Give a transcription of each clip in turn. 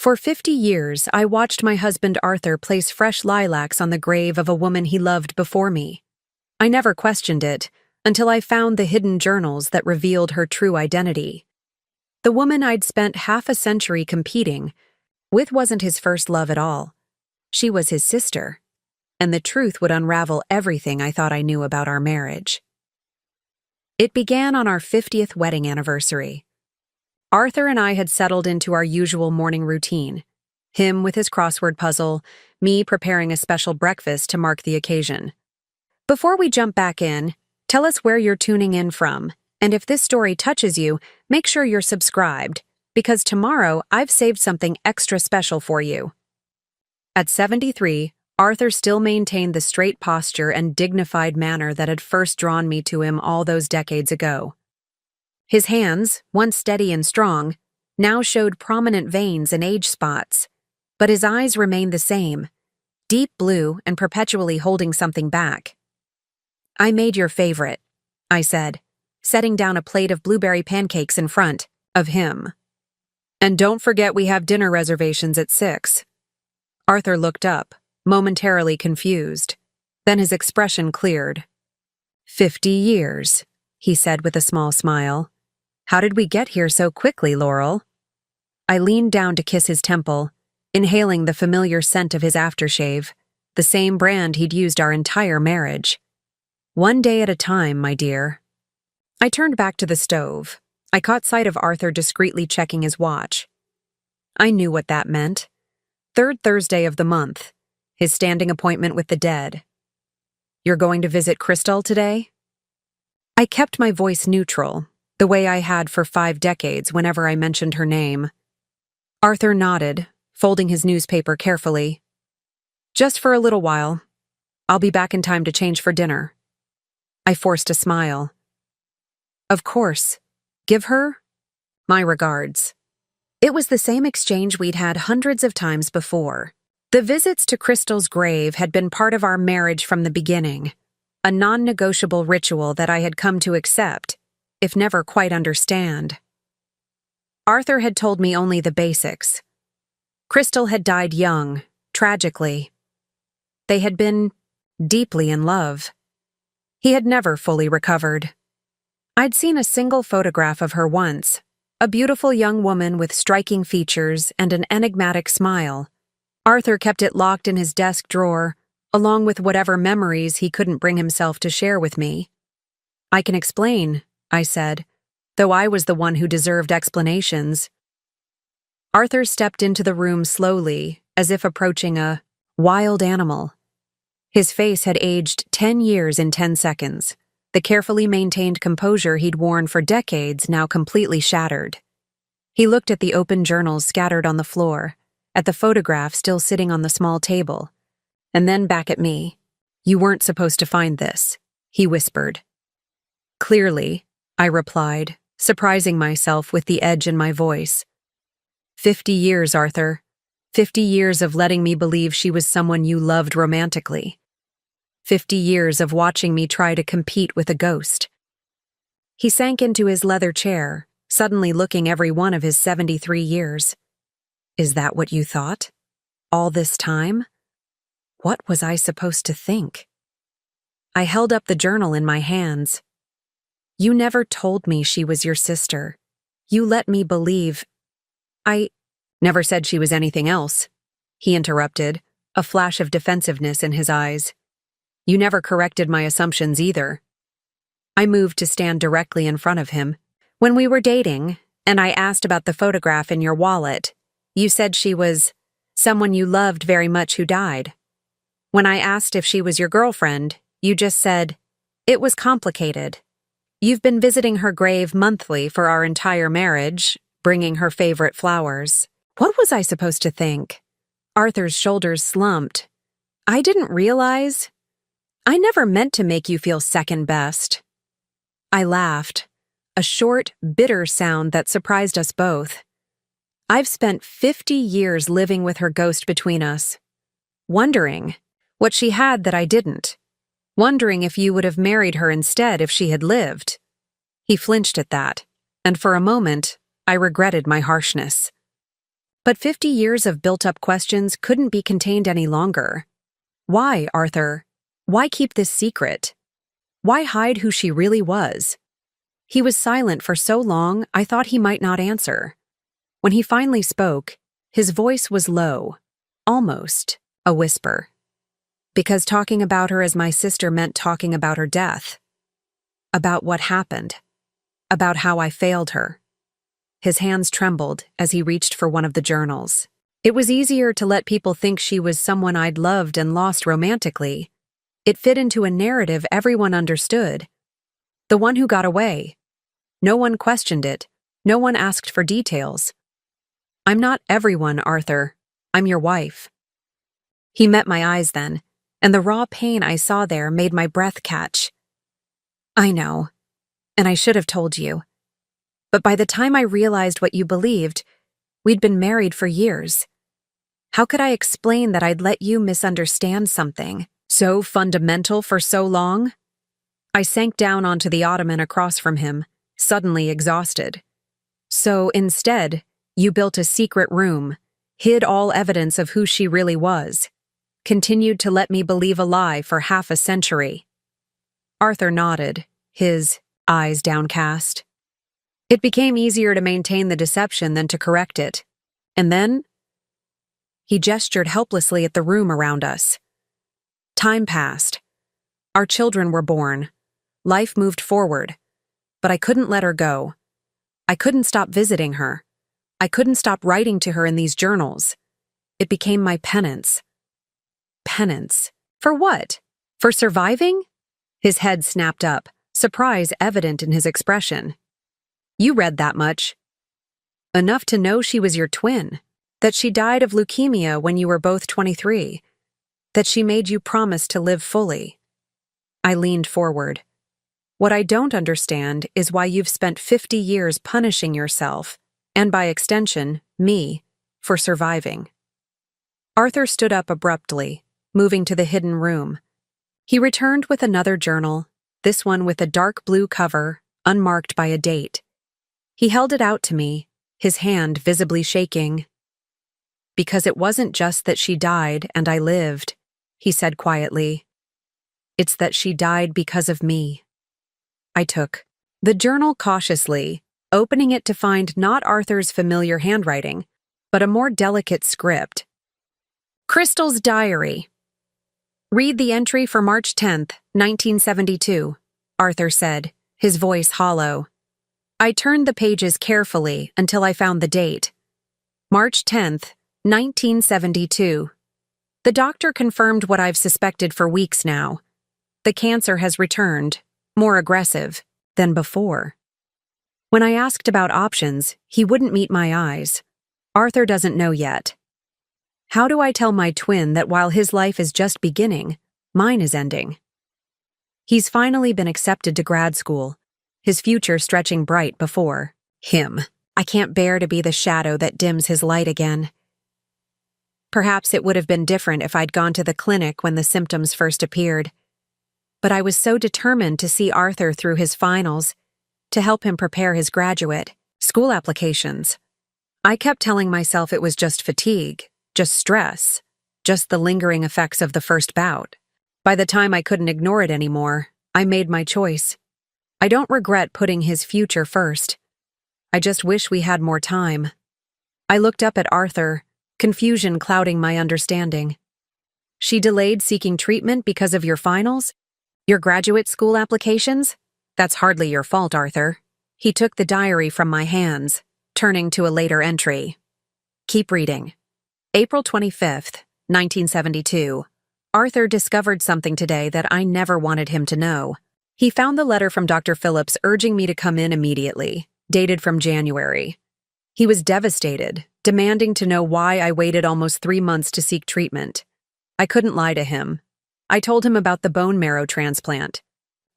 For 50 years, I watched my husband Arthur place fresh lilacs on the grave of a woman he loved before me. I never questioned it until I found the hidden journals that revealed her true identity. The woman I'd spent half a century competing with wasn't his first love at all. She was his sister, and the truth would unravel everything I thought I knew about our marriage. It began on our 50th wedding anniversary. Arthur and I had settled into our usual morning routine, him with his crossword puzzle, me preparing a special breakfast to mark the occasion. Before we jump back in, tell us where you're tuning in from, and if this story touches you, make sure you're subscribed, because tomorrow I've saved something extra special for you. At 73, Arthur still maintained the straight posture and dignified manner that had first drawn me to him all those decades ago. His hands, once steady and strong, now showed prominent veins and age spots, but his eyes remained the same, deep blue and perpetually holding something back. "I made your favorite," I said, setting down a plate of blueberry pancakes in front of him. "And don't forget we have dinner reservations at 6. Arthur looked up, momentarily confused. Then his expression cleared. 50 years, he said with a small smile. "How did we get here so quickly, Laurel?" I leaned down to kiss his temple, inhaling the familiar scent of his aftershave, the same brand he'd used our entire marriage. "One day at a time, my dear." I turned back to the stove. I caught sight of Arthur discreetly checking his watch. I knew what that meant. Third Thursday of the month, his standing appointment with the dead. "You're going to visit Crystal today?" I kept my voice neutral, the way I had for 5 decades whenever I mentioned her name. Arthur nodded, folding his newspaper carefully. "Just for a little while. I'll be back in time to change for dinner." I forced a smile. "Of course. Give her my regards." It was the same exchange we'd had hundreds of times before. The visits to Crystal's grave had been part of our marriage from the beginning, a non-negotiable ritual that I had come to accept, if never quite understand. Arthur had told me only the basics. Crystal had died young, tragically. They had been deeply in love. He had never fully recovered. I'd seen a single photograph of her once, a beautiful young woman with striking features and an enigmatic smile. Arthur kept it locked in his desk drawer, along with whatever memories he couldn't bring himself to share with me. "I can explain," I said, though I was the one who deserved explanations. Arthur stepped into the room slowly, as if approaching a wild animal. His face had aged 10 years in 10 seconds. The carefully maintained composure he'd worn for decades now completely shattered. He looked at the open journals scattered on the floor, at the photograph still sitting on the small table, and then back at me. "You weren't supposed to find this," he whispered. "Clearly," I replied, surprising myself with the edge in my voice. 50 years, Arthur. 50 years of letting me believe she was someone you loved romantically. 50 years of watching me try to compete with a ghost." He sank into his leather chair, suddenly looking every one of his 73 years. "Is that what you thought? All this time? What was I supposed to think?" I held up the journal in my hands. "You never told me she was your sister. You let me believe—" "I never said she was anything else," he interrupted, a flash of defensiveness in his eyes. "You never corrected my assumptions either." I moved to stand directly in front of him. "When we were dating, and I asked about the photograph in your wallet, you said she was someone you loved very much who died. When I asked if she was your girlfriend, you just said, 'It was complicated.' You've been visiting her grave monthly for our entire marriage, bringing her favorite flowers." What was I supposed to think? Arthur's shoulders slumped. "I didn't realize. I never meant to make you feel second best." I laughed, a short, bitter sound that surprised us both. "I've spent 50 years living with her ghost between us, wondering what she had that I didn't, wondering if you would have married her instead if she had lived." He flinched at that, and for a moment, I regretted my harshness. But 50 years of built-up questions couldn't be contained any longer. Why, Arthur? Why keep this secret? Why hide who she really was? He was silent for so long, I thought he might not answer. When he finally spoke, his voice was low, almost a whisper. Because talking about her as my sister meant talking about her death. About what happened. About how I failed her. His hands trembled as he reached for one of the journals. It was easier to let people think she was someone I'd loved and lost romantically. It fit into a narrative everyone understood. The one who got away. No one questioned it. No one asked for details. I'm not everyone, Arthur. I'm your wife. He met my eyes then, and the raw pain I saw there made my breath catch. I know, and I should have told you. But by the time I realized what you believed, we'd been married for years. How could I explain that I'd let you misunderstand something so fundamental for so long? I sank down onto the ottoman across from him, suddenly exhausted. So instead, you built a secret room, hid all evidence of who she really was, continued to let me believe a lie for half a century. Arthur nodded, his eyes downcast. It became easier to maintain the deception than to correct it. And then, he gestured helplessly at the room around us. Time passed. Our children were born. Life moved forward. But I couldn't let her go. I couldn't stop visiting her. I couldn't stop writing to her in these journals. It became my penance. Penance? For what? For surviving? His head snapped up, surprise evident in his expression. You read that much. Enough to know she was your twin, that she died of leukemia when you were both 23, that she made you promise to live fully. I leaned forward. What I don't understand is why you've spent 50 years punishing yourself, and by extension, me, for surviving. Arthur stood up abruptly, moving to the hidden room. He returned with another journal, this one with a dark blue cover, unmarked by a date. He held it out to me, his hand visibly shaking. Because it wasn't just that she died and I lived, he said quietly. It's that she died because of me. I took the journal cautiously, opening it to find not Arthur's familiar handwriting, but a more delicate script. Crystal's diary. Read the entry for March 10th, 1972, Arthur said, his voice hollow. I turned the pages carefully until I found the date. March 10th, 1972. The doctor confirmed what I've suspected for weeks now. The cancer has returned, more aggressive than before. When I asked about options, he wouldn't meet my eyes. Arthur doesn't know yet. How do I tell my twin that while his life is just beginning, mine is ending? He's finally been accepted to grad school, his future stretching bright before him. I can't bear to be the shadow that dims his light again. Perhaps it would have been different if I'd gone to the clinic when the symptoms first appeared. But I was so determined to see Arthur through his finals, to help him prepare his graduate school applications. I kept telling myself it was just fatigue, just stress, just the lingering effects of the first bout. By the time I couldn't ignore it anymore, I made my choice. I don't regret putting his future first. I just wish we had more time. I looked up at Arthur, confusion clouding my understanding. She delayed seeking treatment because of your finals? Your graduate school applications? That's hardly your fault, Arthur. He took the diary from my hands, turning to a later entry. Keep reading. April 25th, 1972. Arthur discovered something today that I never wanted him to know. He found the letter from Dr. Phillips urging me to come in immediately, dated from January. He was devastated, demanding to know why I waited almost 3 months to seek treatment. I couldn't lie to him. I told him about the bone marrow transplant.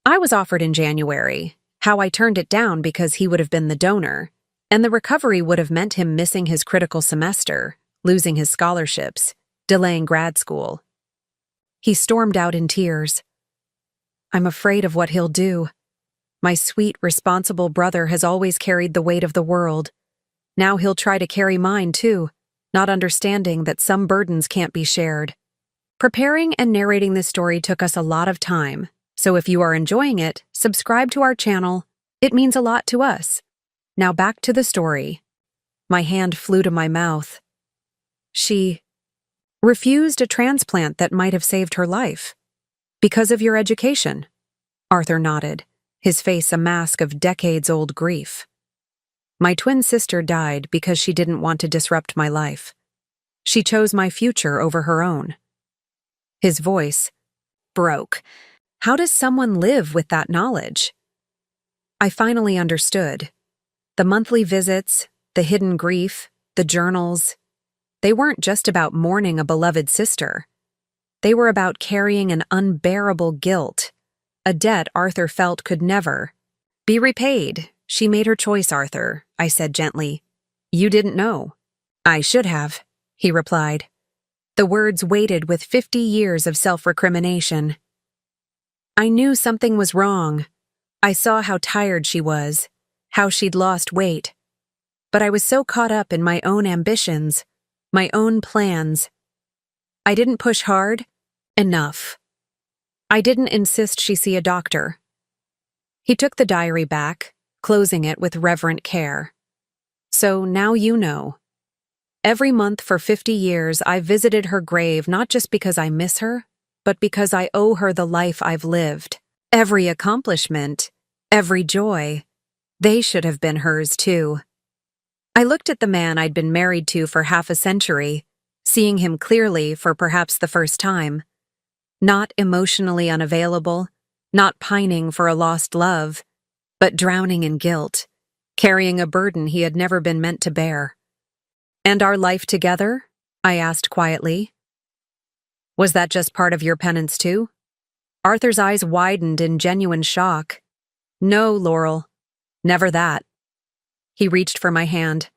I was offered in January, how I turned it down because he would have been the donor, and the recovery would have meant him missing his critical semester, losing his scholarships, delaying grad school. He stormed out in tears. I'm afraid of what he'll do. My sweet, responsible brother has always carried the weight of the world. Now he'll try to carry mine, too. not understanding that some burdens can't be shared. Preparing and narrating this story took us a lot of time, so if you are enjoying it, subscribe to our channel. It means a lot to us. Now back to the story. My hand flew to my mouth. She refused a transplant that might have saved her life. Because of your education? Arthur nodded, his face a mask of decades-old grief. My twin sister died because she didn't want to disrupt my life. She chose my future over her own. His voice broke. How does someone live with that knowledge? I finally understood. The monthly visits, the hidden grief, the journals, they weren't just about mourning a beloved sister. They were about carrying an unbearable guilt, a debt Arthur felt could never be repaid. She made her choice, Arthur, I said gently. You didn't know. I should have, he replied. The words weighted with 50 years of self-recrimination. I knew something was wrong. I saw how tired she was, how she'd lost weight. But I was so caught up in my own ambitions, my own plans. I didn't push hard enough. I didn't insist she see a doctor. He took the diary back, closing it with reverent care. So now you know. Every month for 50 years, I visited her grave not just because I miss her, but because I owe her the life I've lived. Every accomplishment, every joy, they should have been hers too. I looked at the man I'd been married to for half a century, seeing him clearly for perhaps the first time. Not emotionally unavailable, not pining for a lost love, but drowning in guilt, carrying a burden he had never been meant to bear. And our life together? I asked quietly. Was that just part of your penance too? Arthur's eyes widened in genuine shock. No, Laurel. Never that. He reached for my hand.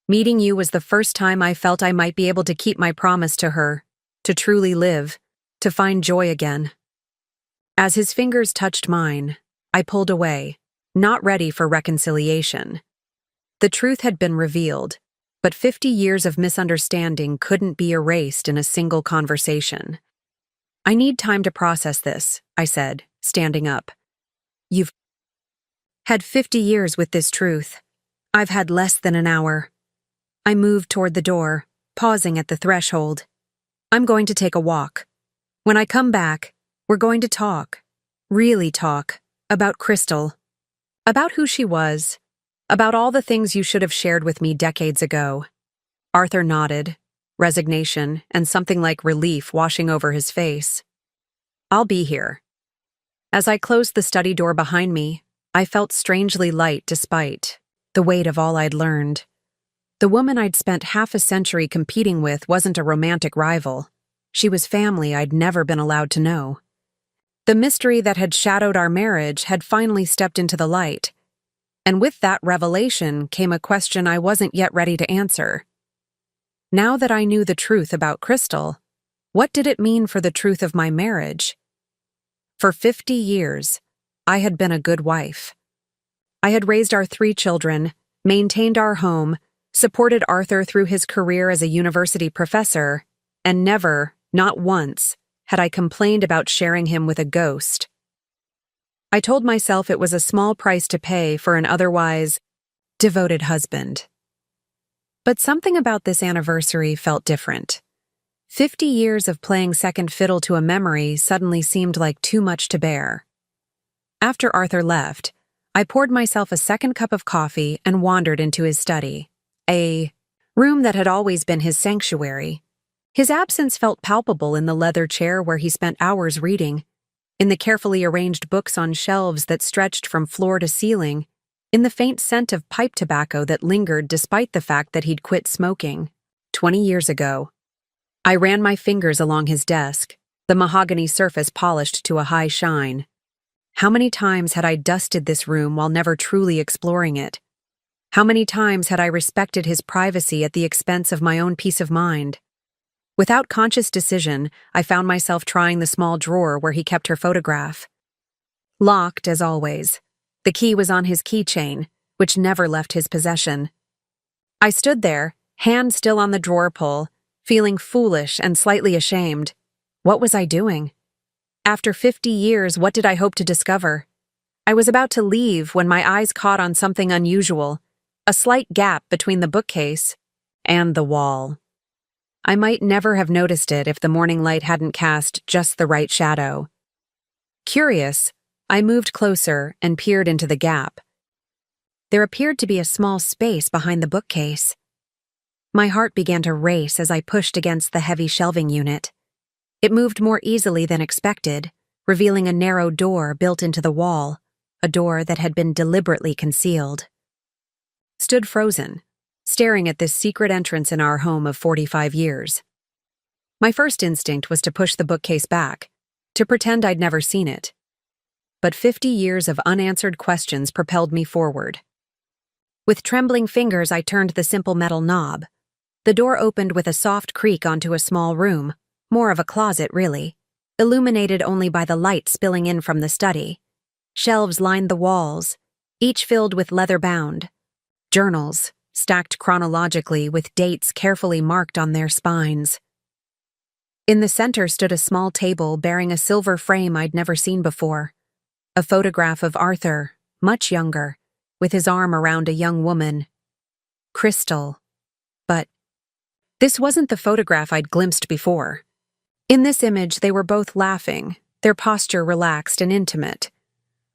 Meeting you was the first time I felt I might be able to keep my promise to her, to truly live, to find joy again. As his fingers touched mine, I pulled away, not ready for reconciliation. The truth had been revealed, but 50 years of misunderstanding couldn't be erased in a single conversation. I need time to process this, I said, standing up. You've had 50 years with this truth. I've had less than an hour. I moved toward the door, pausing at the threshold. I'm going to take a walk. When I come back, we're going to talk, really talk, about Crystal, about who she was, about all the things you should have shared with me decades ago. Arthur nodded, resignation and something like relief washing over his face. I'll be here. As I closed the study door behind me, I felt strangely light despite the weight of all I'd learned. The woman I'd spent half a century competing with wasn't a romantic rival. She was family I'd never been allowed to know. The mystery that had shadowed our marriage had finally stepped into the light, and with that revelation came a question I wasn't yet ready to answer. Now that I knew the truth about Crystal, what did it mean for the truth of my marriage? For 50 years, I had been a good wife. I had raised our 3 children, maintained our home, supported Arthur through his career as a university professor, and never, not once, had I complained about sharing him with a ghost. I told myself it was a small price to pay for an otherwise devoted husband. But something about this anniversary felt different. 50 years of playing second fiddle to a memory suddenly seemed like too much to bear. After Arthur left, I poured myself a second cup of coffee and wandered into his study, a room that had always been his sanctuary. His absence felt palpable in the leather chair where he spent hours reading, in the carefully arranged books on shelves that stretched from floor to ceiling, in the faint scent of pipe tobacco that lingered despite the fact that he'd quit smoking 20 years ago. I ran my fingers along his desk, the mahogany surface polished to a high shine. How many times had I dusted this room while never truly exploring it? How many times had I respected his privacy at the expense of my own peace of mind? Without conscious decision, I found myself trying the small drawer where he kept her photograph. Locked, as always. The key was on his keychain, which never left his possession. I stood there, hand still on the drawer pull, feeling foolish and slightly ashamed. What was I doing? After 50 years, what did I hope to discover? I was about to leave when my eyes caught on something unusual, a slight gap between the bookcase and the wall. I might never have noticed it if the morning light hadn't cast just the right shadow. Curious, I moved closer and peered into the gap. There appeared to be a small space behind the bookcase. My heart began to race as I pushed against the heavy shelving unit. It moved more easily than expected, revealing a narrow door built into the wall, a door that had been deliberately concealed. Stood frozen, staring at this secret entrance in our home of 45 years. My first instinct was to push the bookcase back, to pretend I'd never seen it. But 50 years of unanswered questions propelled me forward. With trembling fingers, I turned the simple metal knob. The door opened with a soft creak onto a small room, more of a closet, really, illuminated only by the light spilling in from the study. Shelves lined the walls, each filled with leather-bound journals, stacked chronologically with dates carefully marked on their spines. In the center stood a small table bearing a silver frame I'd never seen before. A photograph of Arthur, much younger, with his arm around a young woman. Crystal. But this wasn't the photograph I'd glimpsed before. In this image, they were both laughing, their posture relaxed and intimate.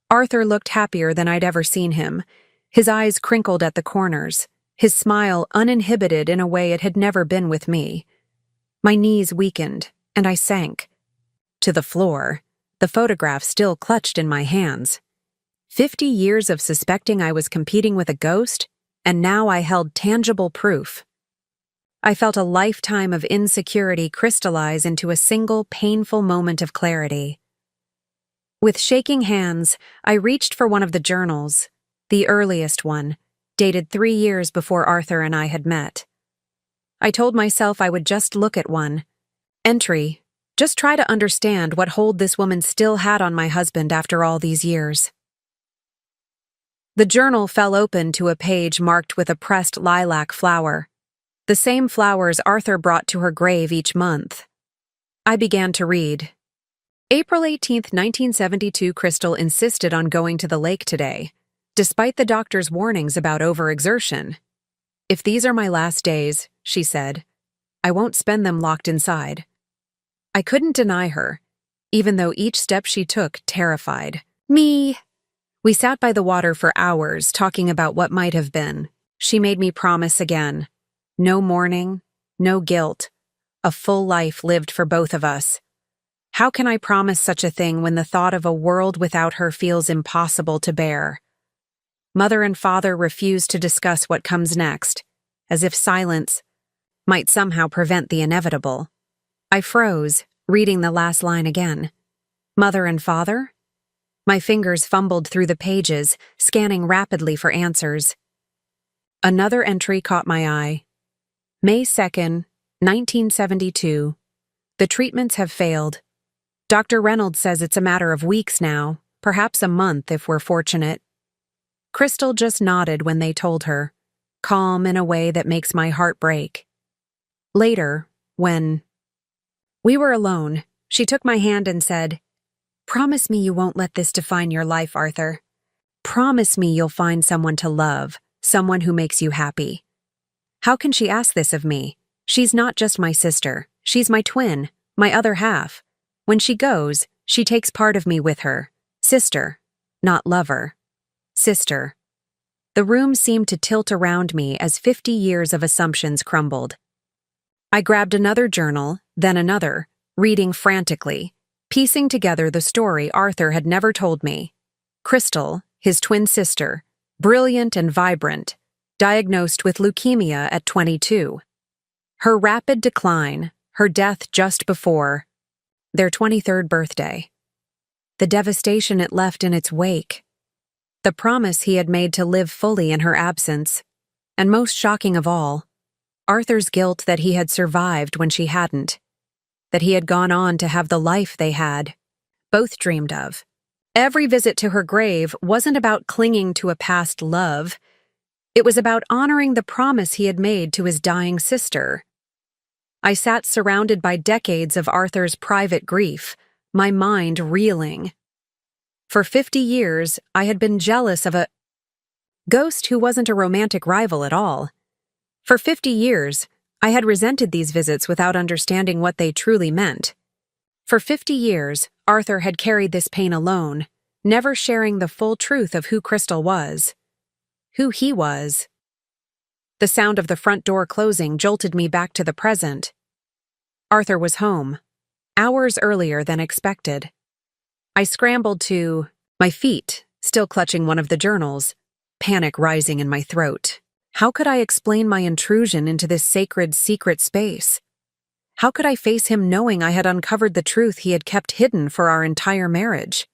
Arthur looked happier than I'd ever seen him, his eyes crinkled at the corners, his smile uninhibited in a way it had never been with me. My knees weakened, and I sank to the floor, the photograph still clutched in my hands. 50 years of suspecting I was competing with a ghost, and now I held tangible proof. I felt a lifetime of insecurity crystallize into a single painful moment of clarity. With shaking hands, I reached for one of the journals, the earliest one, dated 3 years before Arthur and I had met. I told myself I would just look at one. Entry, just try to understand what hold this woman still had on my husband after all these years. The journal fell open to a page marked with a pressed lilac flower, the same flowers Arthur brought to her grave each month. I began to read. April 18, 1972, Crystal insisted on going to the lake today, despite the doctor's warnings about overexertion. If these are my last days, she said, I won't spend them locked inside. I couldn't deny her, even though each step she took terrified me. We sat by the water for hours, talking about what might have been. She made me promise again. No mourning, no guilt, a full life lived for both of us. How can I promise such a thing when the thought of a world without her feels impossible to bear? Mother and father refuse to discuss what comes next, as if silence might somehow prevent the inevitable. I froze, reading the last line again. Mother and father? My fingers fumbled through the pages, scanning rapidly for answers. Another entry caught my eye. May 2nd, 1972. The treatments have failed. Dr. Reynolds says it's a matter of weeks now, perhaps a month if we're fortunate. Crystal just nodded when they told her, calm in a way that makes my heart break. Later, when we were alone, she took my hand and said, Promise me you won't let this define your life, Arthur. Promise me you'll find someone to love, someone who makes you happy. How can she ask this of me? She's not just my sister. She's my twin, my other half. When she goes, she takes part of me with her. Sister, not lover. Sister. The room seemed to tilt around me as 50 years of assumptions crumbled. I grabbed another journal, then another, reading frantically, piecing together the story Arthur had never told me. Crystal, his twin sister, brilliant and vibrant, diagnosed with leukemia at 22. Her rapid decline, her death just before their 23rd birthday. The devastation it left in its wake. The promise he had made to live fully in her absence. And most shocking of all, Arthur's guilt that he had survived when she hadn't. That he had gone on to have the life they had, both dreamed of. Every visit to her grave wasn't about clinging to a past love. It was about honoring the promise he had made to his dying sister. I sat surrounded by decades of Arthur's private grief, my mind reeling. For 50 years, I had been jealous of a ghost who wasn't a romantic rival at all. For 50 years, I had resented these visits without understanding what they truly meant. For 50 years, Arthur had carried this pain alone, never sharing the full truth of who Crystal was. Who he was. The sound of the front door closing jolted me back to the present. Arthur was home, hours earlier than expected. I scrambled to my feet, still clutching one of the journals, panic rising in my throat. How could I explain my intrusion into this sacred, secret space? How could I face him knowing I had uncovered the truth he had kept hidden for our entire marriage?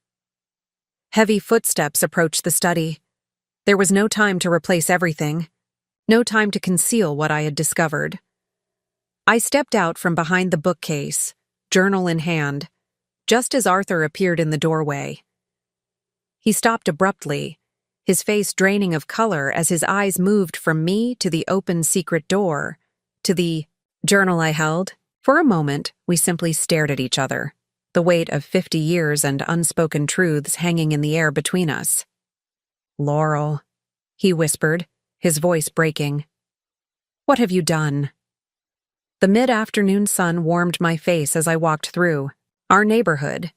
Heavy footsteps approached the study. There was no time to replace everything, no time to conceal what I had discovered. I stepped out from behind the bookcase, journal in hand, just as Arthur appeared in the doorway. He stopped abruptly, his face draining of color as his eyes moved from me to the open secret door, to the journal I held. For a moment, we simply stared at each other, the weight of 50 years and unspoken truths hanging in the air between us. "Laurel," he whispered, his voice breaking. "What have you done?" The mid-afternoon sun warmed my face as I walked through our neighborhood.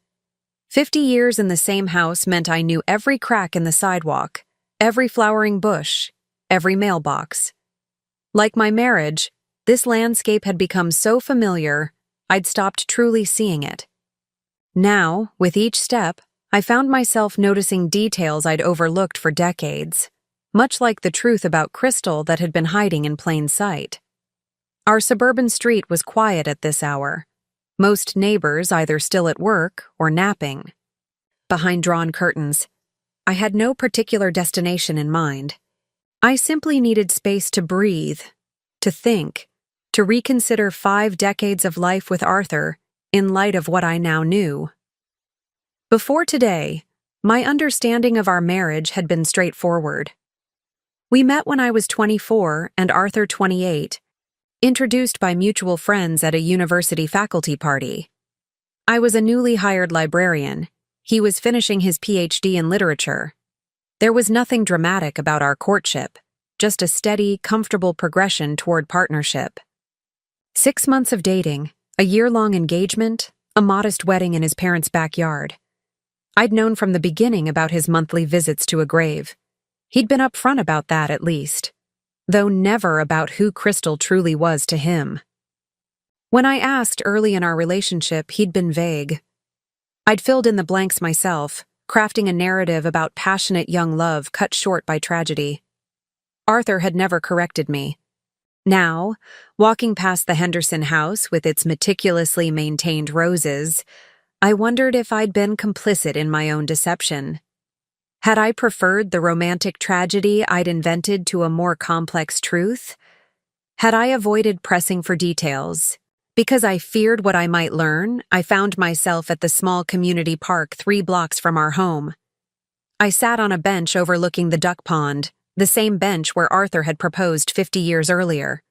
50 years in the same house meant I knew every crack in the sidewalk, every flowering bush, every mailbox. Like my marriage, this landscape had become so familiar, I'd stopped truly seeing it. Now, with each step, I found myself noticing details I'd overlooked for decades, much like the truth about Crystal that had been hiding in plain sight. Our suburban street was quiet at this hour, most neighbors either still at work or napping. Behind drawn curtains, I had no particular destination in mind. I simply needed space to breathe, to think, to reconsider 5 decades of life with Arthur in light of what I now knew. Before today, my understanding of our marriage had been straightforward. We met when I was 24 and Arthur 28, introduced by mutual friends at a university faculty party. I was a newly hired librarian. He was finishing his PhD in literature. There was nothing dramatic about our courtship, just a steady, comfortable progression toward partnership. 6 months of dating, a year-long engagement, a modest wedding in his parents' backyard. I'd known from the beginning about his monthly visits to a grave. He'd been upfront about that at least, though never about who Crystal truly was to him. When I asked early in our relationship, he'd been vague. I'd filled in the blanks myself, crafting a narrative about passionate young love cut short by tragedy. Arthur had never corrected me. Now, walking past the Henderson house with its meticulously maintained roses, I wondered if I'd been complicit in my own deception. Had I preferred the romantic tragedy I'd invented to a more complex truth? Had I avoided pressing for details? Because I feared what I might learn, I found myself at the small community park 3 blocks from our home. I sat on a bench overlooking the duck pond, the same bench where Arthur had proposed 50 years earlier.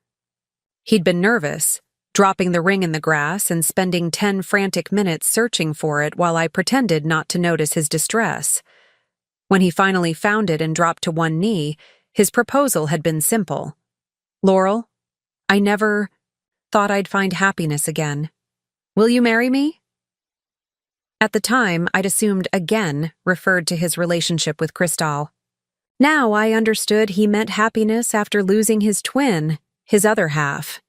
He'd been nervous, dropping the ring in the grass and spending 10 frantic minutes searching for it while I pretended not to notice his distress. When he finally found it and dropped to one knee, his proposal had been simple. "Laurel, I never thought I'd find happiness again. Will you marry me?" At the time, I'd assumed "again" referred to his relationship with Crystal. Now I understood he meant happiness after losing his twin, his other half.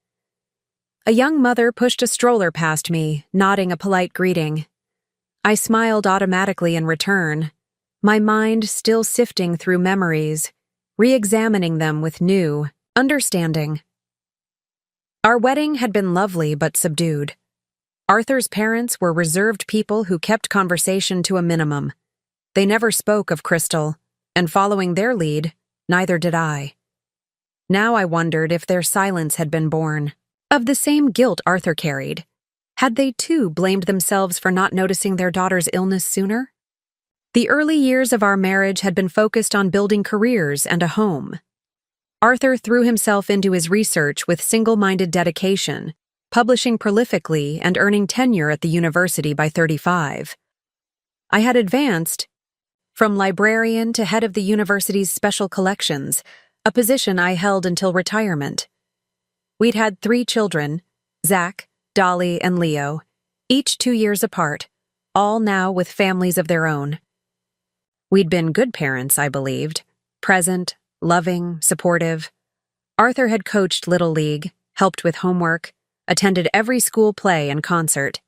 A young mother pushed a stroller past me, nodding a polite greeting. I smiled automatically in return, my mind still sifting through memories, re-examining them with new understanding. Our wedding had been lovely but subdued. Arthur's parents were reserved people who kept conversation to a minimum. They never spoke of Crystal, and following their lead, neither did I. Now I wondered if their silence had been born of the same guilt Arthur carried. Had they too blamed themselves for not noticing their daughter's illness sooner? The early years of our marriage had been focused on building careers and a home. Arthur threw himself into his research with single-minded dedication, publishing prolifically and earning tenure at the university by 35. I had advanced from librarian to head of the university's special collections, a position I held until retirement. We'd had 3 children, Zach, Dolly, and Leo, each 2 years apart, all now with families of their own. We'd been good parents, I believed, present, loving, supportive. Arthur had coached Little League, helped with homework, attended every school play and concert.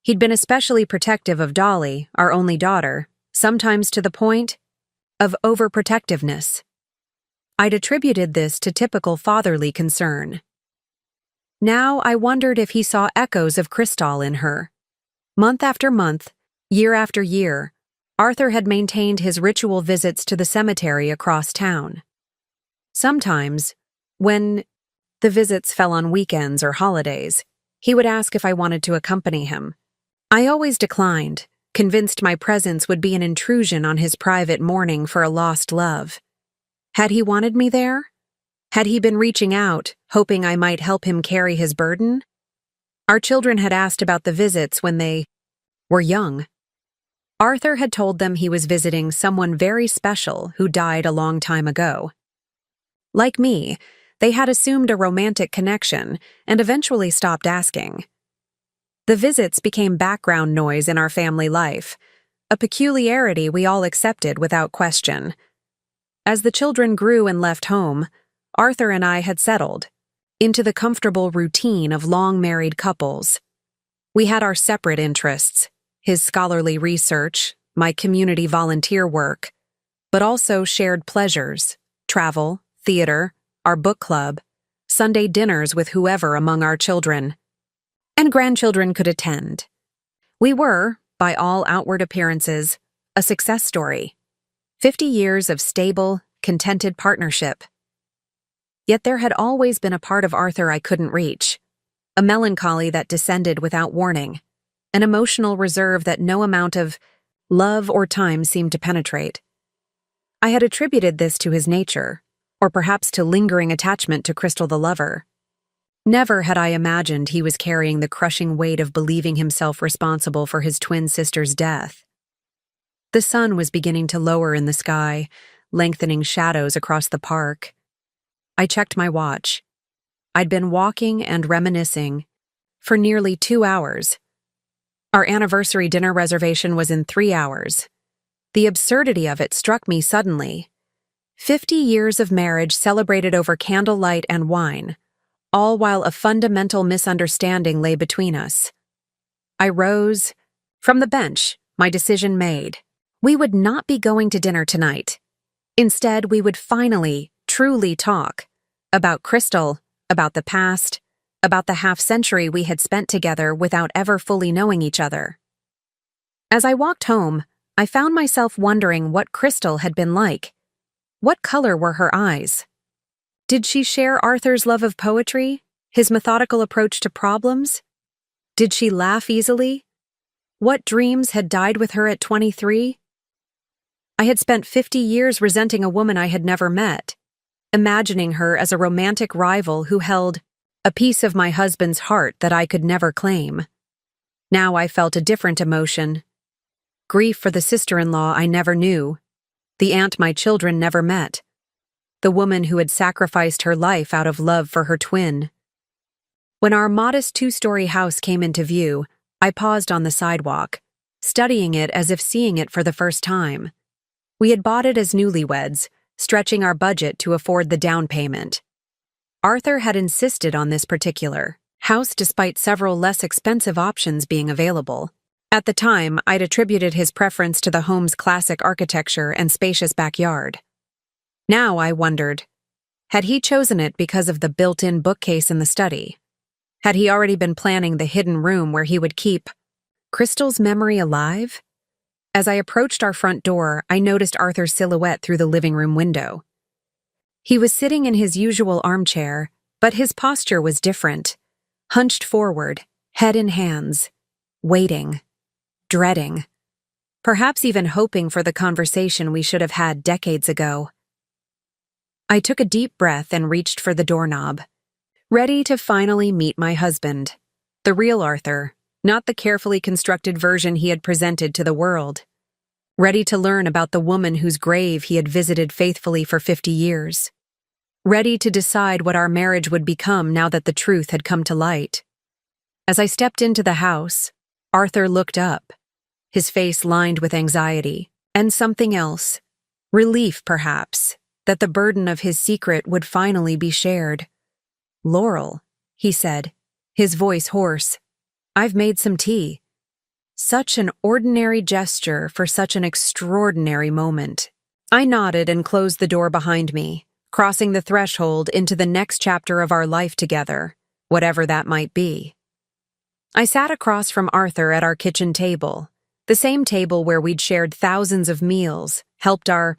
He'd been especially protective of Dolly, our only daughter, sometimes to the point of overprotectiveness. I'd attributed this to typical fatherly concern. Now I wondered if he saw echoes of Crystal in her. Month after month, year after year, Arthur had maintained his ritual visits to the cemetery across town. Sometimes, when the visits fell on weekends or holidays, he would ask if I wanted to accompany him. I always declined, convinced my presence would be an intrusion on his private mourning for a lost love. Had he wanted me there? Had he been reaching out, hoping I might help him carry his burden? Our children had asked about the visits when they were young. Arthur had told them he was visiting someone very special who died a long time ago. Like me, they had assumed a romantic connection and eventually stopped asking. The visits became background noise in our family life, a peculiarity we all accepted without question. As the children grew and left home, Arthur and I had settled into the comfortable routine of long-married couples. We had our separate interests, his scholarly research, my community volunteer work, but also shared pleasures, travel, theater, our book club, Sunday dinners with whoever among our children, and grandchildren could attend. We were, by all outward appearances, a success story. 50 years of stable, contented partnership. Yet there had always been a part of Arthur I couldn't reach, a melancholy that descended without warning, an emotional reserve that no amount of love or time seemed to penetrate. I had attributed this to his nature, or perhaps to lingering attachment to Crystal the lover. Never had I imagined he was carrying the crushing weight of believing himself responsible for his twin sister's death. The sun was beginning to lower in the sky, lengthening shadows across the park. I checked my watch. I'd been walking and reminiscing for nearly 2 hours. Our anniversary dinner reservation was in 3 hours. The absurdity of it struck me suddenly. 50 years of marriage celebrated over candlelight and wine, all while a fundamental misunderstanding lay between us. I rose from the bench, my decision made. We would not be going to dinner tonight. Instead, we would finally, truly talk about Crystal, about the past, about the half-century we had spent together without ever fully knowing each other. As I walked home, I found myself wondering what Crystal had been like. What color were her eyes? Did she share Arthur's love of poetry, his methodical approach to problems? Did she laugh easily? What dreams had died with her at 23? I had spent 50 years resenting a woman I had never met, imagining her as a romantic rival who held a piece of my husband's heart that I could never claim. Now I felt a different emotion. Grief for the sister-in-law I never knew, the aunt my children never met, the woman who had sacrificed her life out of love for her twin. When our modest 2-story house came into view, I paused on the sidewalk, studying it as if seeing it for the first time. We had bought it as newlyweds, stretching our budget to afford the down payment. Arthur had insisted on this particular house despite several less expensive options being available. At the time, I'd attributed his preference to the home's classic architecture and spacious backyard. Now I wondered, had he chosen it because of the built-in bookcase in the study? Had he already been planning the hidden room where he would keep Crystal's memory alive? As I approached our front door, I noticed Arthur's silhouette through the living room window. He was sitting in his usual armchair, but his posture was different, hunched forward, head in hands, waiting, dreading, perhaps even hoping for the conversation we should have had decades ago. I took a deep breath and reached for the doorknob, ready to finally meet my husband. The real Arthur, not the carefully constructed version he had presented to the world. Ready to learn about the woman whose grave he had visited faithfully for 50 years. Ready to decide what our marriage would become now that the truth had come to light. As I stepped into the house, Arthur looked up, his face lined with anxiety, and something else, relief perhaps, that the burden of his secret would finally be shared. "Laurel," he said, his voice hoarse, "I've made some tea." Such an ordinary gesture for such an extraordinary moment. I nodded and closed the door behind me, crossing the threshold into the next chapter of our life together, whatever that might be. I sat across from Arthur at our kitchen table, the same table where we'd shared thousands of meals, helped our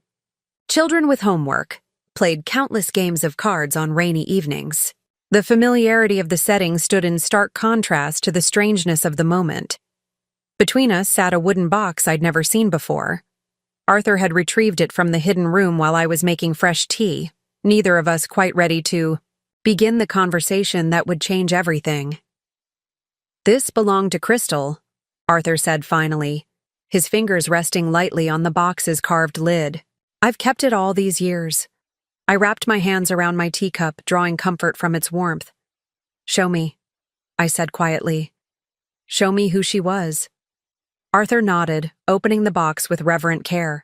children with homework, played countless games of cards on rainy evenings. The familiarity of the setting stood in stark contrast to the strangeness of the moment. Between us sat a wooden box I'd never seen before. Arthur had retrieved it from the hidden room while I was making fresh tea, neither of us quite ready to begin the conversation that would change everything. "This belonged to Crystal," Arthur said finally, his fingers resting lightly on the box's carved lid. "I've kept it all these years." I wrapped my hands around my teacup, drawing comfort from its warmth. "Show me," I said quietly. "Show me who she was." Arthur nodded, opening the box with reverent care.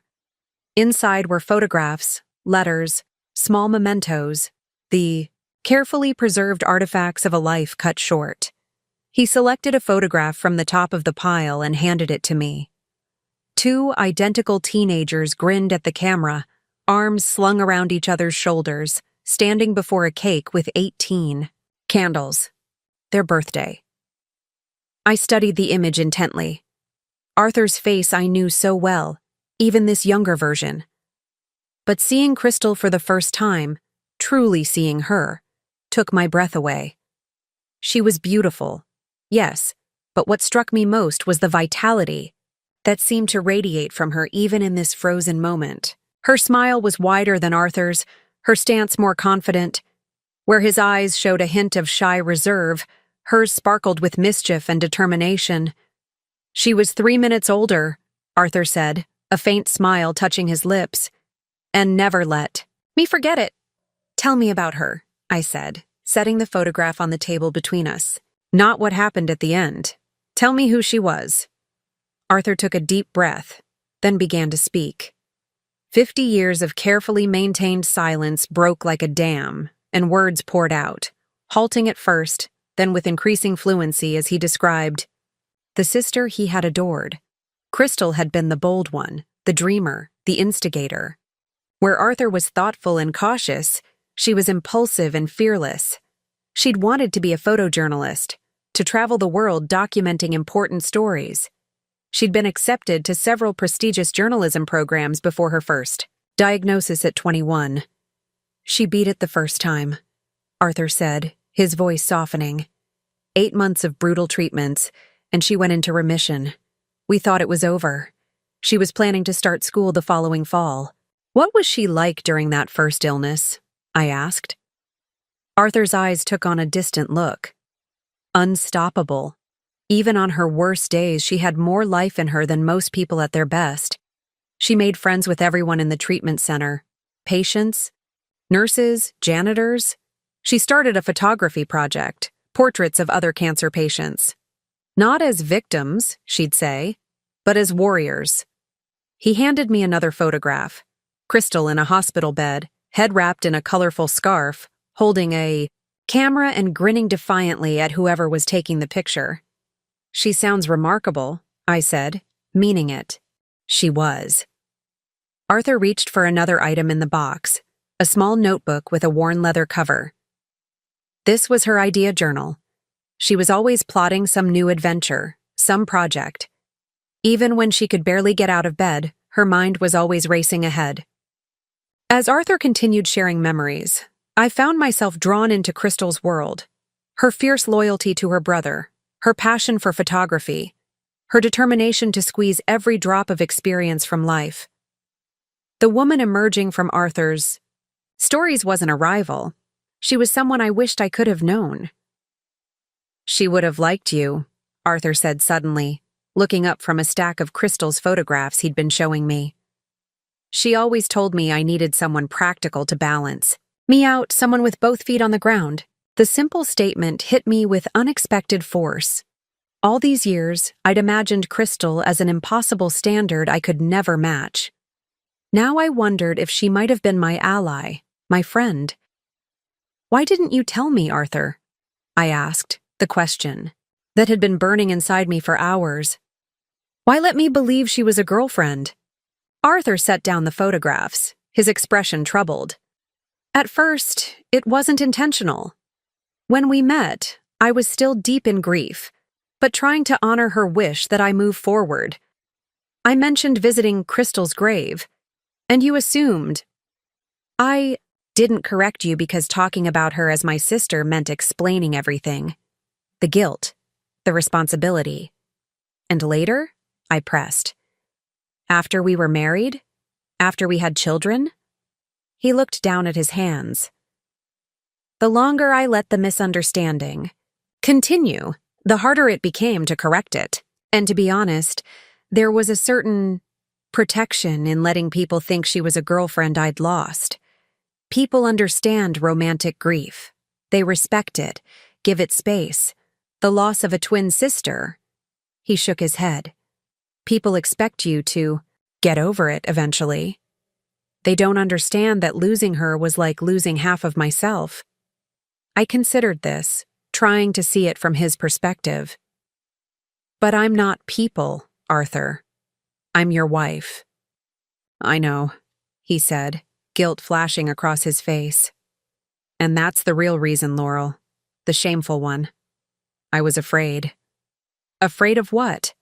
Inside were photographs, letters, small mementos, the carefully preserved artifacts of a life cut short. He selected a photograph from the top of the pile and handed it to me. Two identical teenagers grinned at the camera, arms slung around each other's shoulders, standing before a cake with 18 candles. Their birthday. I studied the image intently. Arthur's face I knew so well, even this younger version. But seeing Crystal for the first time, truly seeing her, took my breath away. She was beautiful, yes, but what struck me most was the vitality that seemed to radiate from her even in this frozen moment. Her smile was wider than Arthur's, her stance more confident. Where his eyes showed a hint of shy reserve, hers sparkled with mischief and determination. "She was 3 minutes older," Arthur said, a faint smile touching his lips, "and never let me forget it." "Tell me about her," I said, setting the photograph on the table between us. "Not what happened at the end. Tell me who she was." Arthur took a deep breath, then began to speak. 50 years of carefully maintained silence broke like a dam, and words poured out, halting at first, then with increasing fluency as he described the sister he had adored. Crystal had been the bold one, the dreamer, the instigator. Where Arthur was thoughtful and cautious, she was impulsive and fearless. She'd wanted to be a photojournalist, to travel the world documenting important stories. She'd been accepted to several prestigious journalism programs before her first diagnosis at 21. "She beat it the first time," Arthur said, his voice softening. 8 months of brutal treatments, and she went into remission. We thought it was over. She was planning to start school the following fall. "What was she like during that first illness?" I asked. Arthur's eyes took on a distant look. Unstoppable. Even on her worst days, she had more life in her than most people at their best. She made friends with everyone in the treatment center. Patients, nurses, janitors. She started a photography project, portraits of other cancer patients. "Not as victims," she'd say, "but as warriors." He handed me another photograph. Crystal in a hospital bed, head wrapped in a colorful scarf, holding a camera and grinning defiantly at whoever was taking the picture. "She sounds remarkable," I said, meaning it. She was. Arthur reached for another item in the box, a small notebook with a worn leather cover. This was her idea journal. She was always plotting some new adventure, some project. Even when she could barely get out of bed, her mind was always racing ahead. As Arthur continued sharing memories, I found myself drawn into Crystal's world. Her fierce loyalty to her brother, her passion for photography, her determination to squeeze every drop of experience from life. The woman emerging from Arthur's Stories wasn't a rival. She was someone I wished I could have known. She would have liked you, Arthur said suddenly, looking up from a stack of Crystal's photographs he'd been showing me. She always told me I needed someone practical to balance me out, someone with both feet on the ground. The simple statement hit me with unexpected force. All these years, I'd imagined Crystal as an impossible standard I could never match. Now I wondered if she might have been my ally, my friend. "Why didn't you tell me, Arthur?" I asked, the question that had been burning inside me for hours. "Why let me believe she was a girlfriend?" Arthur set down the photographs, his expression troubled. "At first, it wasn't intentional. When we met, I was still deep in grief, but trying to honor her wish that I move forward. I mentioned visiting Crystal's grave, and you assumed. I didn't correct you because talking about her as my sister meant explaining everything. The guilt, the responsibility. And later, I pressed. After we were married? After we had children?" He looked down at his hands. "The longer I let the misunderstanding continue, the harder it became to correct it. And to be honest, there was a certain protection in letting people think she was a girlfriend I'd lost. People understand romantic grief. They respect it, give it space. The loss of a twin sister." He shook his head. "People expect you to get over it eventually. They don't understand that losing her was like losing half of myself." I considered this, trying to see it from his perspective. "But I'm not people, Arthur. I'm your wife." "I know," he said, guilt flashing across his face. "And that's the real reason, Laurel. The shameful one. I was afraid." "Afraid of what?"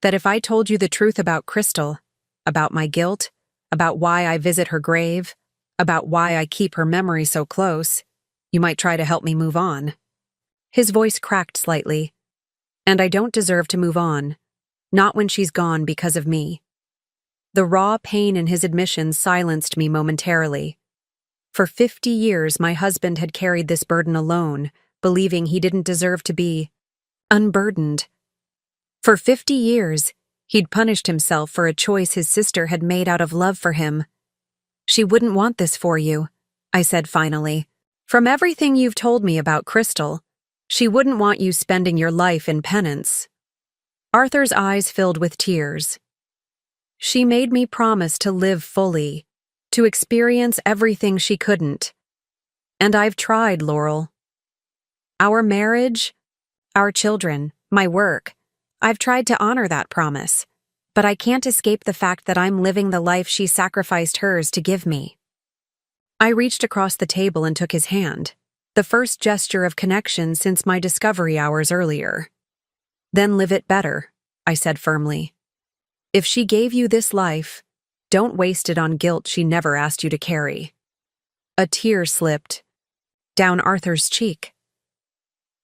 "That if I told you the truth about Crystal, about my guilt, about why I visit her grave, about why I keep her memory so close, you might try to help me move on." His voice cracked slightly. "And I don't deserve to move on. Not when she's gone because of me." The raw pain in his admission silenced me momentarily. For 50 years, my husband had carried this burden alone, believing he didn't deserve to be unburdened. For 50 years, he'd punished himself for a choice his sister had made out of love for him. "She wouldn't want this for you," I said finally. "From everything you've told me about Crystal, she wouldn't want you spending your life in penance." Arthur's eyes filled with tears. "She made me promise to live fully, to experience everything she couldn't. And I've tried, Laurel. Our marriage, our children, my work, I've tried to honor that promise, but I can't escape the fact that I'm living the life she sacrificed hers to give me." I reached across the table and took his hand, the first gesture of connection since my discovery hours earlier. "Then live it better," I said firmly. "If she gave you this life, don't waste it on guilt she never asked you to carry." A tear slipped down Arthur's cheek.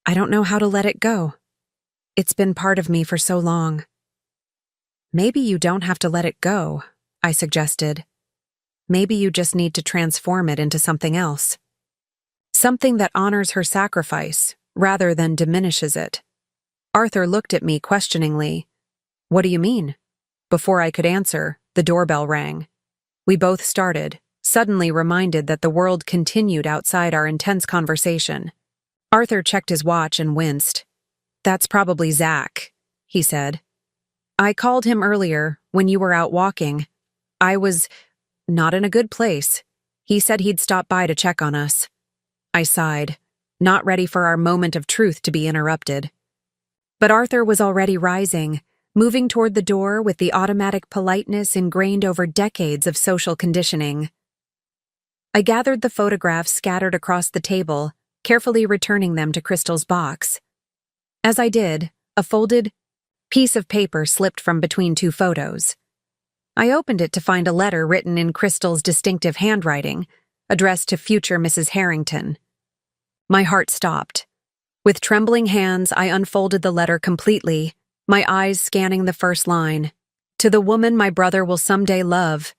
"I don't know how to let it go. It's been part of me for so long." "Maybe you don't have to let it go," I suggested. "Maybe you just need to transform it into something else. Something that honors her sacrifice, rather than diminishes it." Arthur looked at me questioningly. "What do you mean?" Before I could answer, the doorbell rang. We both started, suddenly reminded that the world continued outside our intense conversation. Arthur checked his watch and winced. "That's probably Zach," he said. "I called him earlier, when you were out walking. I was not in a good place. He said he'd stop by to check on us." I sighed, not ready for our moment of truth to be interrupted. But Arthur was already rising, moving toward the door with the automatic politeness ingrained over decades of social conditioning. I gathered the photographs scattered across the table, carefully returning them to Crystal's box. As I did, a folded piece of paper slipped from between two photos. I opened it to find a letter written in Crystal's distinctive handwriting, addressed to future Mrs. Harrington. My heart stopped. With trembling hands, I unfolded the letter completely, my eyes scanning the first line. "To the woman my brother will someday love.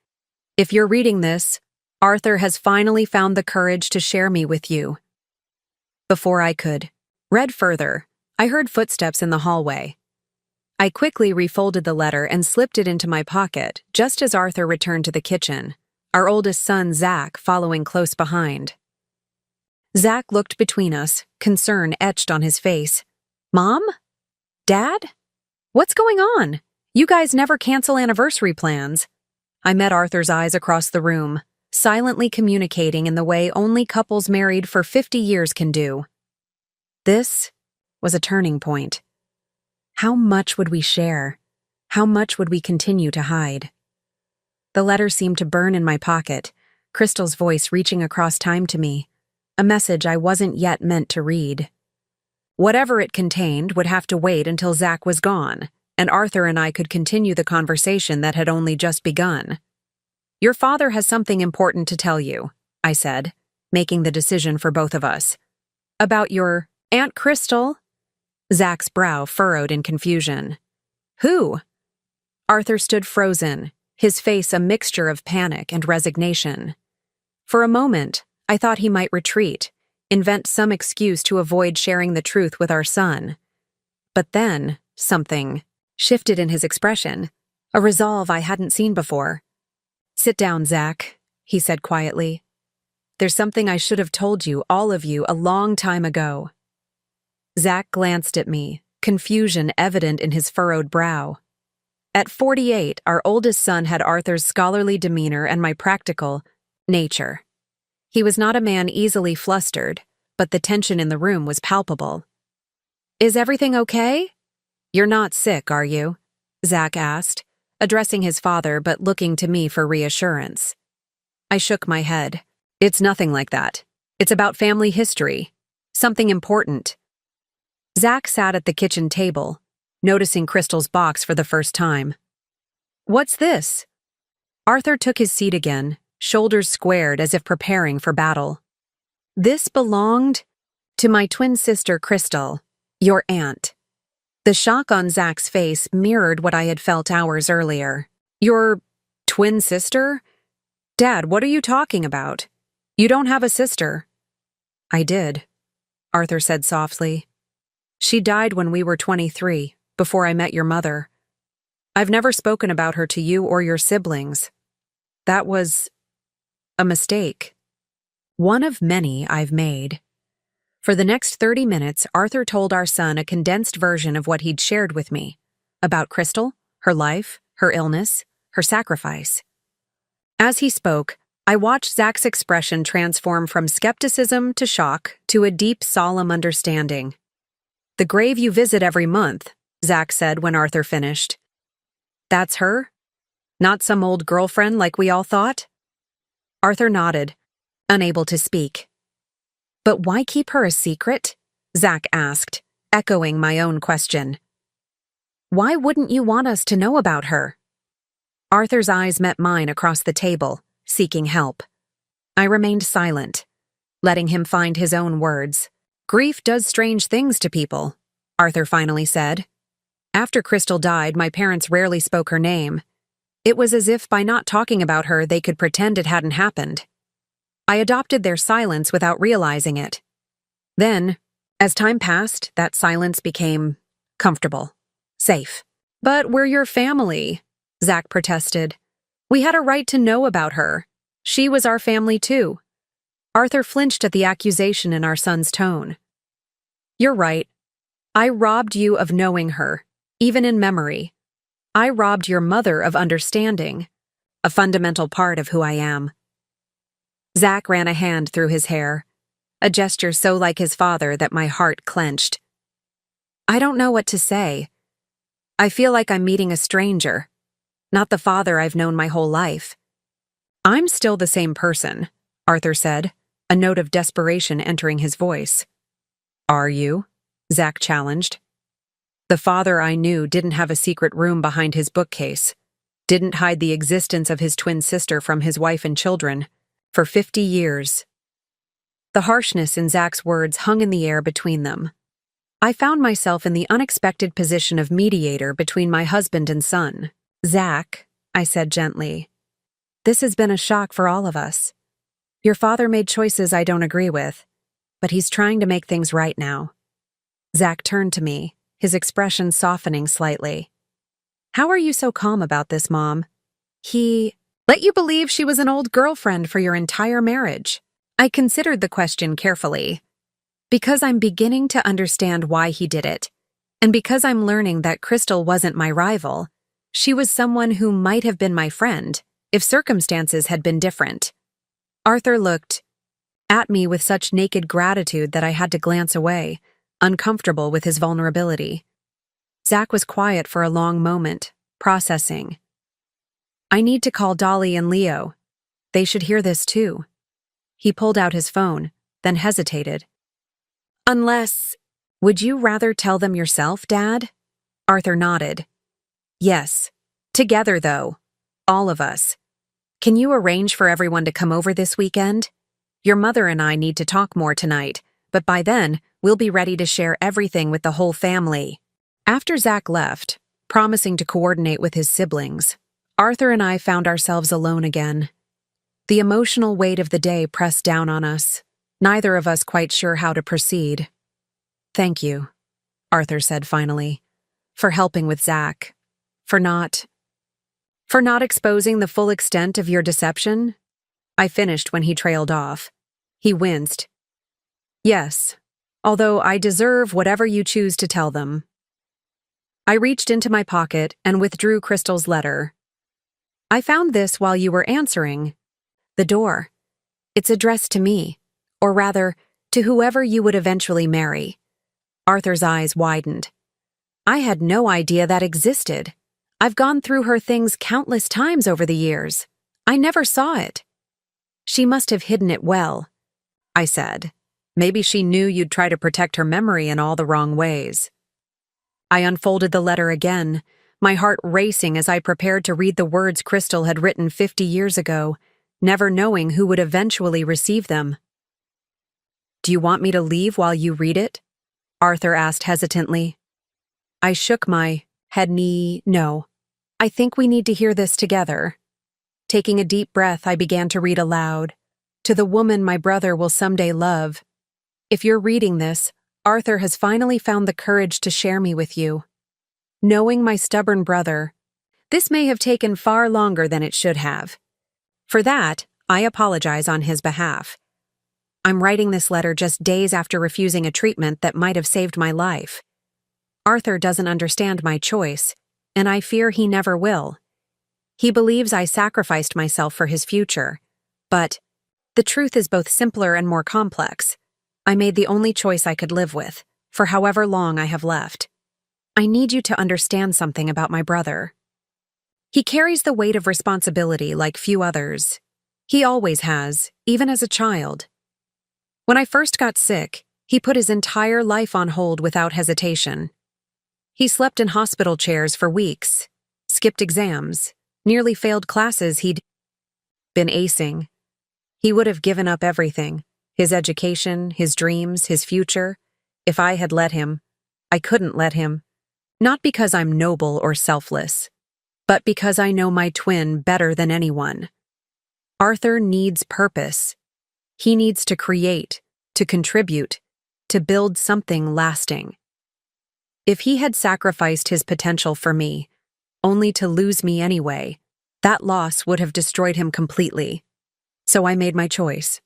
If you're reading this, Arthur has finally found the courage to share me with you. Before I could read further, I heard footsteps in the hallway. I quickly refolded the letter and slipped it into my pocket just as Arthur returned to the kitchen, our oldest son, Zach, following close behind. Zach looked between us, concern etched on his face. Mom? Dad? What's going on? You guys never cancel anniversary plans. I met Arthur's eyes across the room, silently communicating in the way only couples married for 50 years can do. This was a turning point. How much would we share? How much would we continue to hide? The letter seemed to burn in my pocket, Crystal's voice reaching across time to me, a message I wasn't yet meant to read. Whatever it contained would have to wait until Zach was gone, and Arthur and I could continue the conversation that had only just begun. Your father has something important to tell you, I said, making the decision for both of us. About your Aunt Crystal? Zach's brow furrowed in confusion. Who? Arthur stood frozen, his face a mixture of panic and resignation. For a moment, I thought he might retreat, invent some excuse to avoid sharing the truth with our son. But then, something shifted in his expression, a resolve I hadn't seen before. Sit down, Zach, he said quietly. There's something I should have told you, all of you, a long time ago. Zach glanced at me, confusion evident in his furrowed brow. At 48, our oldest son had Arthur's scholarly demeanor and my practical nature. He was not a man easily flustered, but the tension in the room was palpable. Is everything okay? You're not sick, are you? Zach asked, addressing his father but looking to me for reassurance. I shook my head. It's nothing like that. It's about family history. Something important. Zach sat at the kitchen table, noticing Crystal's box for the first time. What's this? Arthur took his seat again, shoulders squared as if preparing for battle. This belonged to my twin sister, Crystal, your aunt. The shock on Zach's face mirrored what I had felt hours earlier. Your twin sister? Dad, what are you talking about? You don't have a sister. I did, Arthur said softly. She died when we were 23, before I met your mother. I've never spoken about her to you or your siblings. That was a mistake. One of many I've made. For the next 30 minutes, Arthur told our son a condensed version of what he'd shared with me, about Crystal, her life, her illness, her sacrifice. As he spoke, I watched Zach's expression transform from skepticism to shock to a deep, solemn understanding. The grave you visit every month, Zach said when Arthur finished. That's her? Not some old girlfriend like we all thought? Arthur nodded, unable to speak. But why keep her a secret? Zach asked, echoing my own question. Why wouldn't you want us to know about her? Arthur's eyes met mine across the table, seeking help. I remained silent, letting him find his own words. Grief does strange things to people, Arthur finally said. After Crystal died, my parents rarely spoke her name. It was as if by not talking about her, they could pretend it hadn't happened. I adopted their silence without realizing it. Then, as time passed, that silence became comfortable, safe. But we're your family, Zach protested. We had a right to know about her. She was our family too. Arthur flinched at the accusation in our son's tone. You're right. I robbed you of knowing her, even in memory. I robbed your mother of understanding, a fundamental part of who I am. Zach ran a hand through his hair, a gesture so like his father that my heart clenched. I don't know what to say. I feel like I'm meeting a stranger, not the father I've known my whole life. I'm still the same person, Arthur said, a note of desperation entering his voice. Are you? Zach challenged. The father I knew didn't have a secret room behind his bookcase, didn't hide the existence of his twin sister from his wife and children, for 50 years. The harshness in Zach's words hung in the air between them. I found myself in the unexpected position of mediator between my husband and son. Zach, I said gently, this has been a shock for all of us. Your father made choices I don't agree with, but he's trying to make things right now. Zach turned to me, his expression softening slightly. How are you so calm about this, Mom? He let you believe she was an old girlfriend for your entire marriage. I considered the question carefully. Because I'm beginning to understand why he did it, and because I'm learning that Crystal wasn't my rival, she was someone who might have been my friend if circumstances had been different. Arthur looked at me with such naked gratitude that I had to glance away, uncomfortable with his vulnerability. Zach was quiet for a long moment, processing. I need to call Dolly and Leo. They should hear this too. He pulled out his phone, then hesitated. Would you rather tell them yourself, Dad? Arthur nodded. Yes. Together, though. All of us. Can you arrange for everyone to come over this weekend? Your mother and I need to talk more tonight, but by then, we'll be ready to share everything with the whole family. After Zach left, promising to coordinate with his siblings, Arthur and I found ourselves alone again. The emotional weight of the day pressed down on us, neither of us quite sure how to proceed. Thank you, Arthur said finally, for helping with Zach, for not exposing the full extent of your deception. I finished when he trailed off. He winced. Yes, although I deserve whatever you choose to tell them. I reached into my pocket and withdrew Crystal's letter. I found this while you were answering the door. It's addressed to me, or rather, to whoever you would eventually marry. Arthur's eyes widened. I had no idea that existed. I've gone through her things countless times over the years. I never saw it. She must have hidden it well, I said. Maybe she knew you'd try to protect her memory in all the wrong ways. I unfolded the letter again, my heart racing as I prepared to read the words Crystal had written 50 years ago, never knowing who would eventually receive them. Do you want me to leave while you read it? Arthur asked hesitantly. I shook my head. No. I think we need to hear this together. Taking a deep breath, I began to read aloud. To the woman my brother will someday love. If you're reading this, Arthur has finally found the courage to share me with you. Knowing my stubborn brother, this may have taken far longer than it should have. For that, I apologize on his behalf. I'm writing this letter just days after refusing a treatment that might have saved my life. Arthur doesn't understand my choice, and I fear he never will. He believes I sacrificed myself for his future, but the truth is both simpler and more complex. I made the only choice I could live with, for however long I have left. I need you to understand something about my brother. He carries the weight of responsibility like few others. He always has, even as a child. When I first got sick, he put his entire life on hold without hesitation. He slept in hospital chairs for weeks, skipped exams, nearly failed classes he'd been acing. He would have given up everything, his education, his dreams, his future, if I had let him. I couldn't let him. Not because I'm noble or selfless, but because I know my twin better than anyone. Arthur needs purpose. He needs to create, to contribute, to build something lasting. If he had sacrificed his potential for me, only to lose me anyway, that loss would have destroyed him completely. So I made my choice.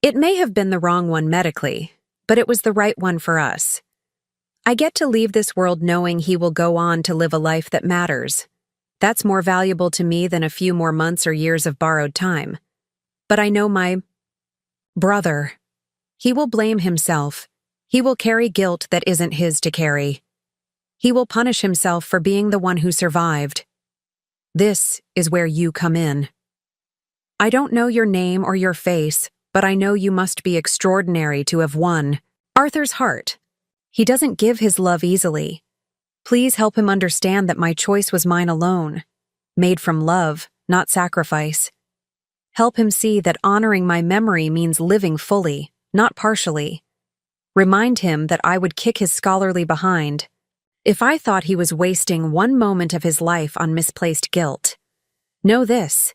It may have been the wrong one medically, but it was the right one for us. I get to leave this world knowing he will go on to live a life that matters. That's more valuable to me than a few more months or years of borrowed time. But I know my brother. He will blame himself. He will carry guilt that isn't his to carry. He will punish himself for being the one who survived. This is where you come in. I don't know your name or your face, but I know you must be extraordinary to have won Arthur's heart. He doesn't give his love easily. Please help him understand that my choice was mine alone, made from love, not sacrifice. Help him see that honoring my memory means living fully, not partially. Remind him that I would kick his scholarly behind if I thought he was wasting one moment of his life on misplaced guilt. Know this: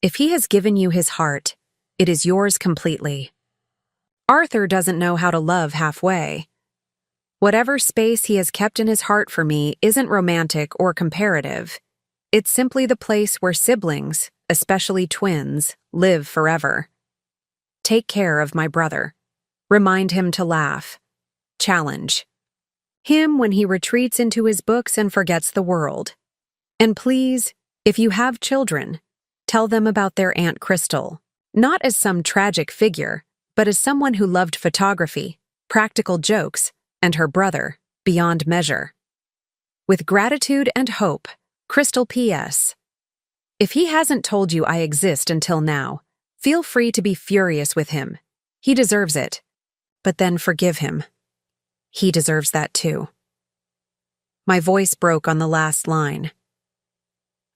if he has given you his heart, It is yours completely. Arthur doesn't know how to love halfway. Whatever space he has kept in his heart for me isn't romantic or comparative. It's simply the place where siblings, especially twins, live forever. Take care of my brother. Remind him to laugh. Challenge him when he retreats into his books and forgets the world. And please, if you have children, tell them about their Aunt Crystal, not as some tragic figure, but as someone who loved photography, practical jokes, and her brother, beyond measure. With gratitude and hope, Crystal P.S. If he hasn't told you I exist until now, feel free to be furious with him. He deserves it. But then forgive him. He deserves that too. My voice broke on the last line.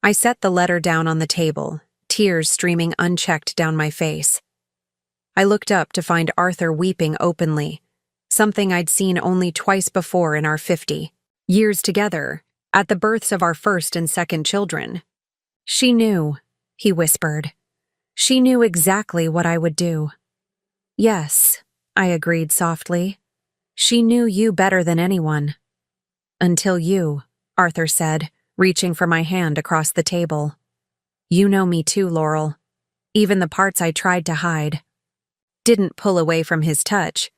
I set the letter down on the table, tears streaming unchecked down my face. I looked up to find Arthur weeping openly, something I'd seen only twice before in our 50 years together, at the births of our first and second children. She knew, he whispered. She knew exactly what I would do. Yes, I agreed softly. She knew you better than anyone. Until you, Arthur said, reaching for my hand across the table. You know me too, Laurel. Even the parts I tried to hide. Didn't pull away from his touch,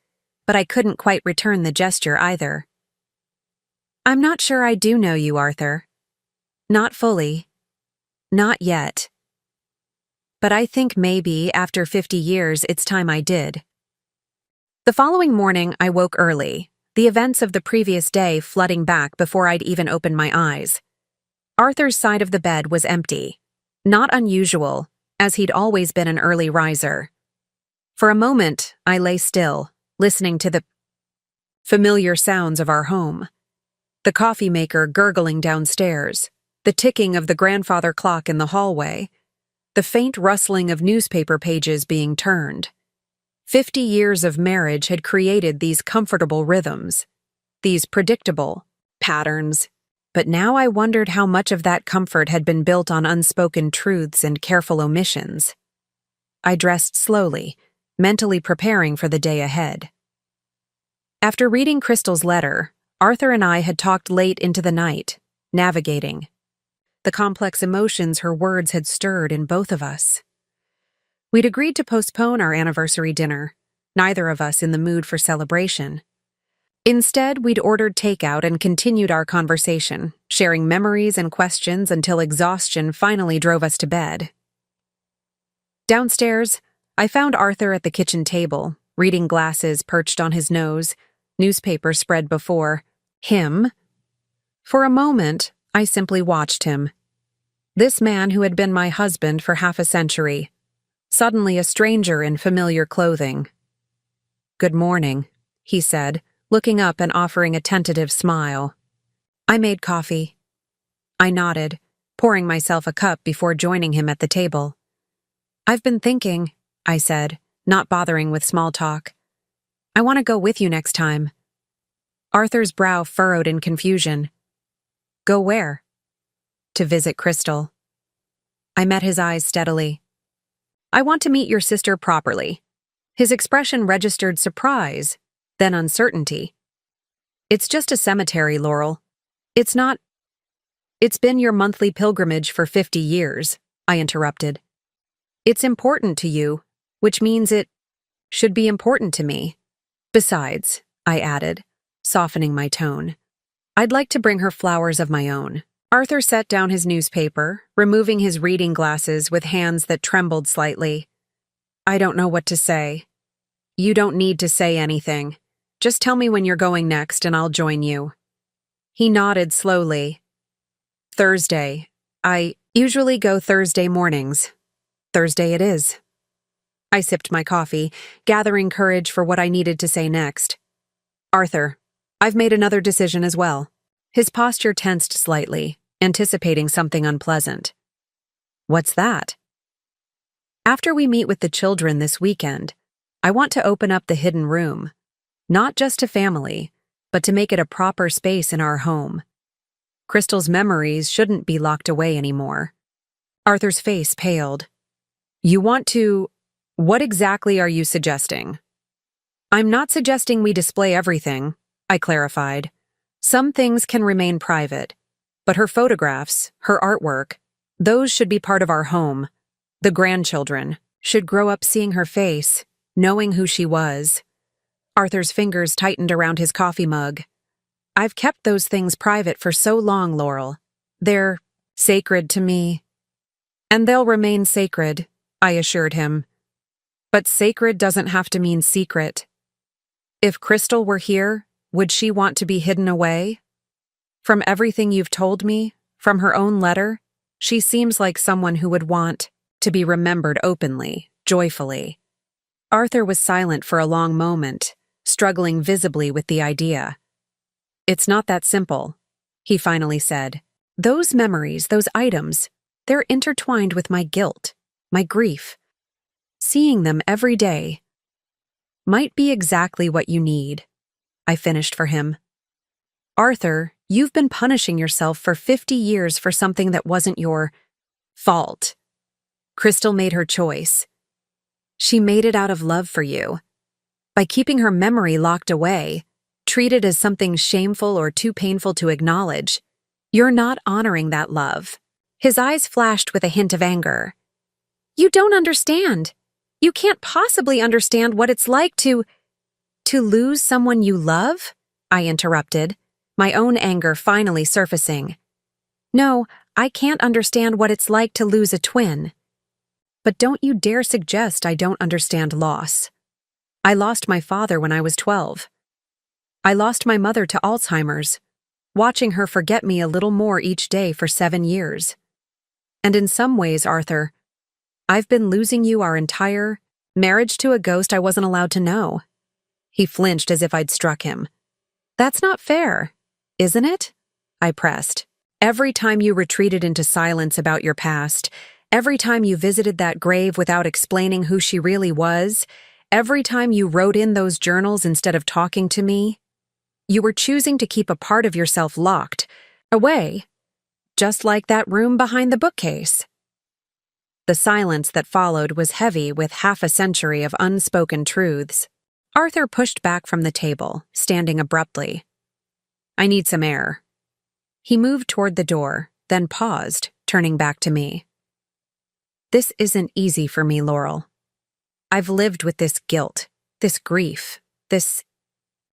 but I couldn't quite return the gesture either. I'm not sure I do know you, Arthur. Not fully. Not yet. But I think maybe after 50 years it's time I did. The following morning, I woke early, the events of the previous day flooding back before I'd even opened my eyes. Arthur's side of the bed was empty. Not unusual, as he'd always been an early riser. For a moment, I lay still, listening to the familiar sounds of our home. The coffee maker gurgling downstairs, the ticking of the grandfather clock in the hallway, the faint rustling of newspaper pages being turned. 50 years of marriage had created these comfortable rhythms, these predictable patterns, but now I wondered how much of that comfort had been built on unspoken truths and careful omissions. I dressed slowly, mentally preparing for the day ahead. After reading Crystal's letter, Arthur and I had talked late into the night, navigating the complex emotions her words had stirred in both of us. We'd agreed to postpone our anniversary dinner, neither of us in the mood for celebration. Instead, we'd ordered takeout and continued our conversation, sharing memories and questions until exhaustion finally drove us to bed. Downstairs, I found Arthur at the kitchen table, reading glasses perched on his nose, newspaper spread before him. For a moment, I simply watched him. This man who had been my husband for half a century, suddenly a stranger in familiar clothing. Good morning, he said, looking up and offering a tentative smile. I made coffee. I nodded, pouring myself a cup before joining him at the table. I've been thinking, I said, not bothering with small talk. I want to go with you next time. Arthur's brow furrowed in confusion. Go where? To visit Crystal. I met his eyes steadily. I want to meet your sister properly. His expression registered surprise, then uncertainty. It's just a cemetery, Laurel. It's not. It's been your monthly pilgrimage for 50 years, I interrupted. It's important to you, which means it should be important to me. Besides, I added, softening my tone, I'd like to bring her flowers of my own. Arthur set down his newspaper, removing his reading glasses with hands that trembled slightly. I don't know what to say. You don't need to say anything. Just tell me when you're going next and I'll join you. He nodded slowly. Thursday. I usually go Thursday mornings. Thursday it is. I sipped my coffee, gathering courage for what I needed to say next. Arthur, I've made another decision as well. His posture tensed slightly, anticipating something unpleasant. What's that? After we meet with the children this weekend, I want to open up the hidden room, not just to family, but to make it a proper space in our home. Crystal's memories shouldn't be locked away anymore. Arthur's face paled. You want to... What exactly are you suggesting? I'm not suggesting we display everything, I clarified. Some things can remain private, but her photographs, her artwork, those should be part of our home. The grandchildren should grow up seeing her face, knowing who she was. Arthur's fingers tightened around his coffee mug. I've kept those things private for so long, Laurel. They're sacred to me. And they'll remain sacred, I assured him. But sacred doesn't have to mean secret. If Crystal were here, would she want to be hidden away? From everything you've told me, from her own letter, she seems like someone who would want to be remembered openly, joyfully. Arthur was silent for a long moment, struggling visibly with the idea. It's not that simple, he finally said. Those memories, those items, they're intertwined with my guilt, my grief. Seeing them every day might be exactly what you need, I finished for him. Arthur, you've been punishing yourself for 50 years for something that wasn't your fault. Crystal made her choice. She made it out of love for you. By keeping her memory locked away, treated as something shameful or too painful to acknowledge, you're not honoring that love. His eyes flashed with a hint of anger. You don't understand. You can't possibly understand what it's like to lose someone you love? I interrupted, my own anger finally surfacing. No, I can't understand what it's like to lose a twin. But don't you dare suggest I don't understand loss. I lost my father when I was 12. I lost my mother to Alzheimer's, watching her forget me a little more each day for 7 years. And in some ways, Arthur, I've been losing you our entire marriage to a ghost I wasn't allowed to know. He flinched as if I'd struck him. That's not fair, isn't it? I pressed. Every time you retreated into silence about your past, every time you visited that grave without explaining who she really was, every time you wrote in those journals instead of talking to me, you were choosing to keep a part of yourself locked, away, just like that room behind the bookcase. The silence that followed was heavy with half a century of unspoken truths. Arthur pushed back from the table, standing abruptly. I need some air. He moved toward the door, then paused, turning back to me. This isn't easy for me, Laurel. I've lived with this guilt, this grief, this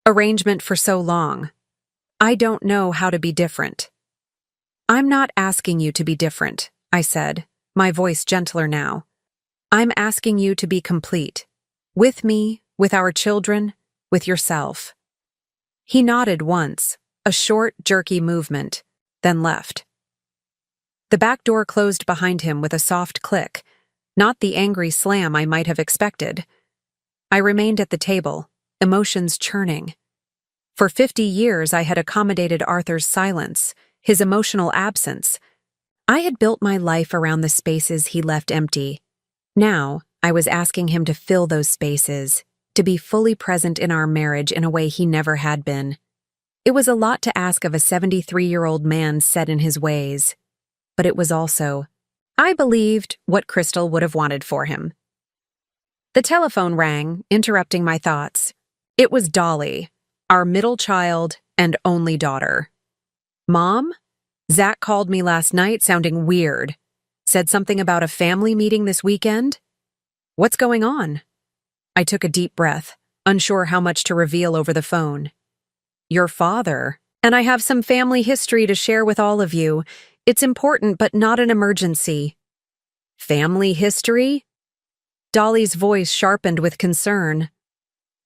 arrangement for so long. I don't know how to be different. I'm not asking you to be different, I said, my voice gentler now. I'm asking you to be complete. With me, with our children, with yourself. He nodded once, a short, jerky movement, then left. The back door closed behind him with a soft click, not the angry slam I might have expected. I remained at the table, emotions churning. For 50 years I had accommodated Arthur's silence, his emotional absence. I had built my life around the spaces he left empty. Now, I was asking him to fill those spaces, to be fully present in our marriage in a way he never had been. It was a lot to ask of a 73-year-old man set in his ways, but it was also, I believed, what Crystal would have wanted for him. The telephone rang, interrupting my thoughts. It was Dolly, our middle child and only daughter. Mom? Zach called me last night sounding weird. Said something about a family meeting this weekend? What's going on? I took a deep breath, unsure how much to reveal over the phone. Your father, and I have some family history to share with all of you. It's important, but not an emergency. Family history? Dolly's voice sharpened with concern.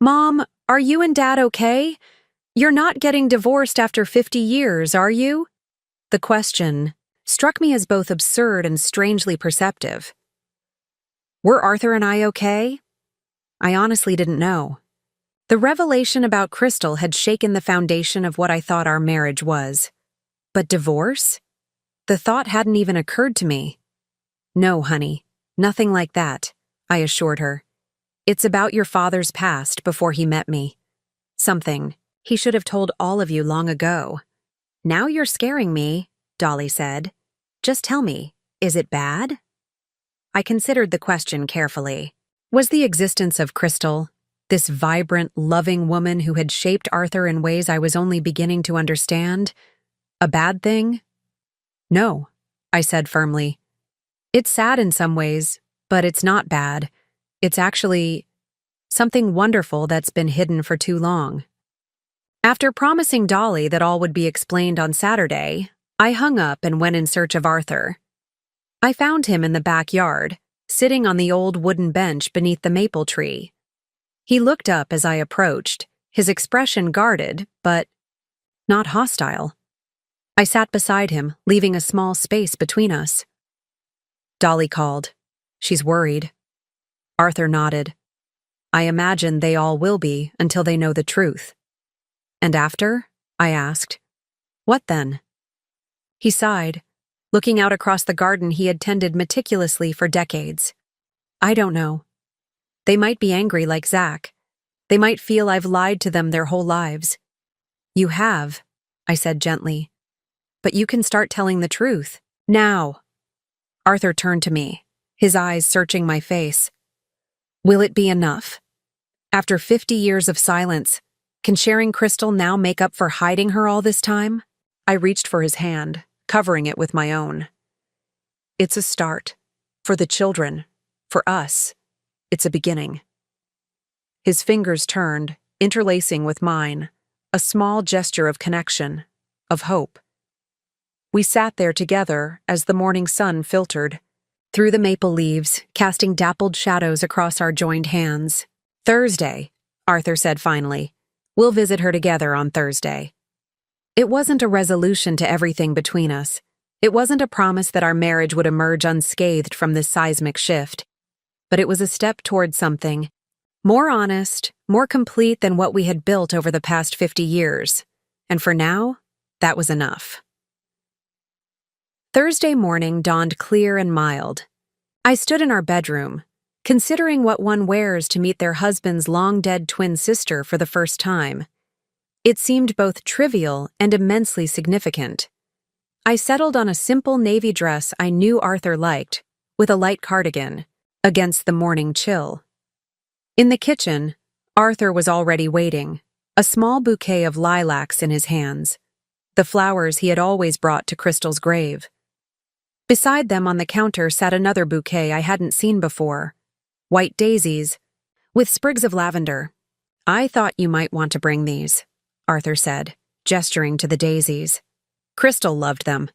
Mom, are you and Dad okay? You're not getting divorced after 50 years, are you? The question struck me as both absurd and strangely perceptive. Were Arthur and I okay? I honestly didn't know. The revelation about Crystal had shaken the foundation of what I thought our marriage was. But divorce? The thought hadn't even occurred to me. No, honey, nothing like that, I assured her. It's about your father's past before he met me. Something he should have told all of you long ago. Now you're scaring me, Dolly said. Just tell me, is it bad? I considered the question carefully. Was the existence of Crystal, this vibrant, loving woman who had shaped Arthur in ways I was only beginning to understand, a bad thing? No, I said firmly. It's sad in some ways, but it's not bad. It's actually something wonderful that's been hidden for too long. After promising Dolly that all would be explained on Saturday, I hung up and went in search of Arthur. I found him in the backyard, sitting on the old wooden bench beneath the maple tree. He looked up as I approached, his expression guarded, but not hostile. I sat beside him, leaving a small space between us. Dolly called. She's worried. Arthur nodded. I imagine they all will be until they know the truth. And after? I asked. What then? He sighed, looking out across the garden he had tended meticulously for decades. I don't know. They might be angry like Zach. They might feel I've lied to them their whole lives. You have, I said gently. But you can start telling the truth. Now. Arthur turned to me, his eyes searching my face. Will it be enough? After 50 years of silence, can sharing Crystal now make up for hiding her all this time? I reached for his hand, covering it with my own. It's a start. For the children. For us. It's a beginning. His fingers turned, interlacing with mine, a small gesture of connection, of hope. We sat there together as the morning sun filtered through the maple leaves, casting dappled shadows across our joined hands. Thursday, Arthur said finally. We'll visit her together on Thursday. It wasn't a resolution to everything between us. It wasn't a promise that our marriage would emerge unscathed from this seismic shift. But it was a step toward something more honest, more complete than what we had built over the past 50 years. And for now, that was enough. Thursday morning dawned clear and mild. I stood in our bedroom, considering what one wears to meet their husband's long-dead twin sister for the first time. It seemed both trivial and immensely significant. I settled on a simple navy dress I knew Arthur liked, with a light cardigan, against the morning chill. In the kitchen, Arthur was already waiting, a small bouquet of lilacs in his hands, the flowers he had always brought to Crystal's grave. Beside them on the counter sat another bouquet I hadn't seen before, white daisies, with sprigs of lavender. I thought you might want to bring these, Arthur said, gesturing to the daisies. Crystal loved them,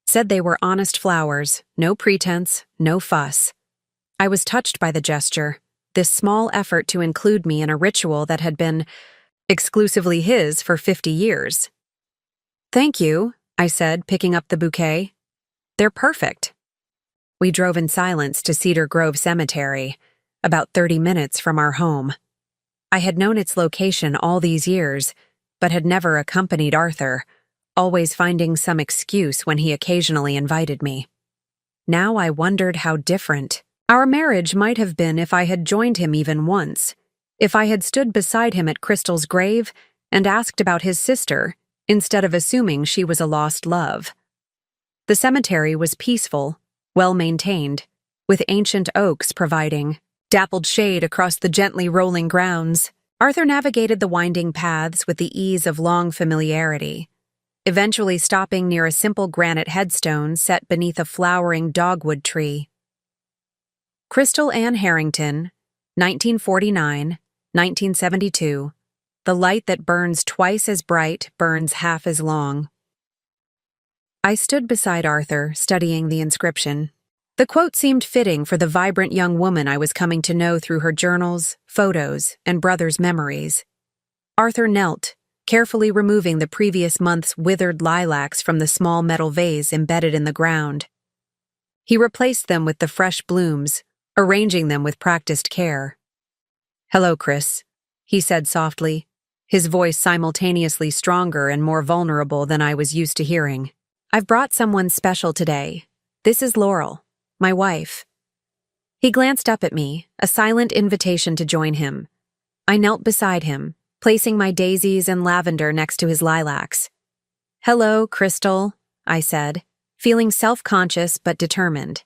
said they were honest flowers, no pretense, no fuss. I was touched by the gesture, this small effort to include me in a ritual that had been exclusively his for 50 years. Thank you, I said, picking up the bouquet. They're perfect. We drove in silence to Cedar Grove Cemetery, about 30 minutes from our home. I had known its location all these years, but had never accompanied Arthur, always finding some excuse when he occasionally invited me. Now I wondered how different our marriage might have been if I had joined him even once, if I had stood beside him at Crystal's grave and asked about his sister, instead of assuming she was a lost love. The cemetery was peaceful, well-maintained, with ancient oaks providing dappled shade across the gently rolling grounds. Arthur navigated the winding paths with the ease of long familiarity, eventually stopping near a simple granite headstone set beneath a flowering dogwood tree. Crystal Ann Harrington, 1949, 1972. The light that burns twice as bright burns half as long. I stood beside Arthur, studying the inscription. The quote seemed fitting for the vibrant young woman I was coming to know through her journals, photos, and brother's memories. Arthur knelt, carefully removing the previous month's withered lilacs from the small metal vase embedded in the ground. He replaced them with the fresh blooms, arranging them with practiced care. "Hello, Chris," he said softly, his voice simultaneously stronger and more vulnerable than I was used to hearing. "I've brought someone special today. This is Laurel, my wife." He glanced up at me, a silent invitation to join him. I knelt beside him, placing my daisies and lavender next to his lilacs. "Hello, Crystal," I said, feeling self-conscious but determined.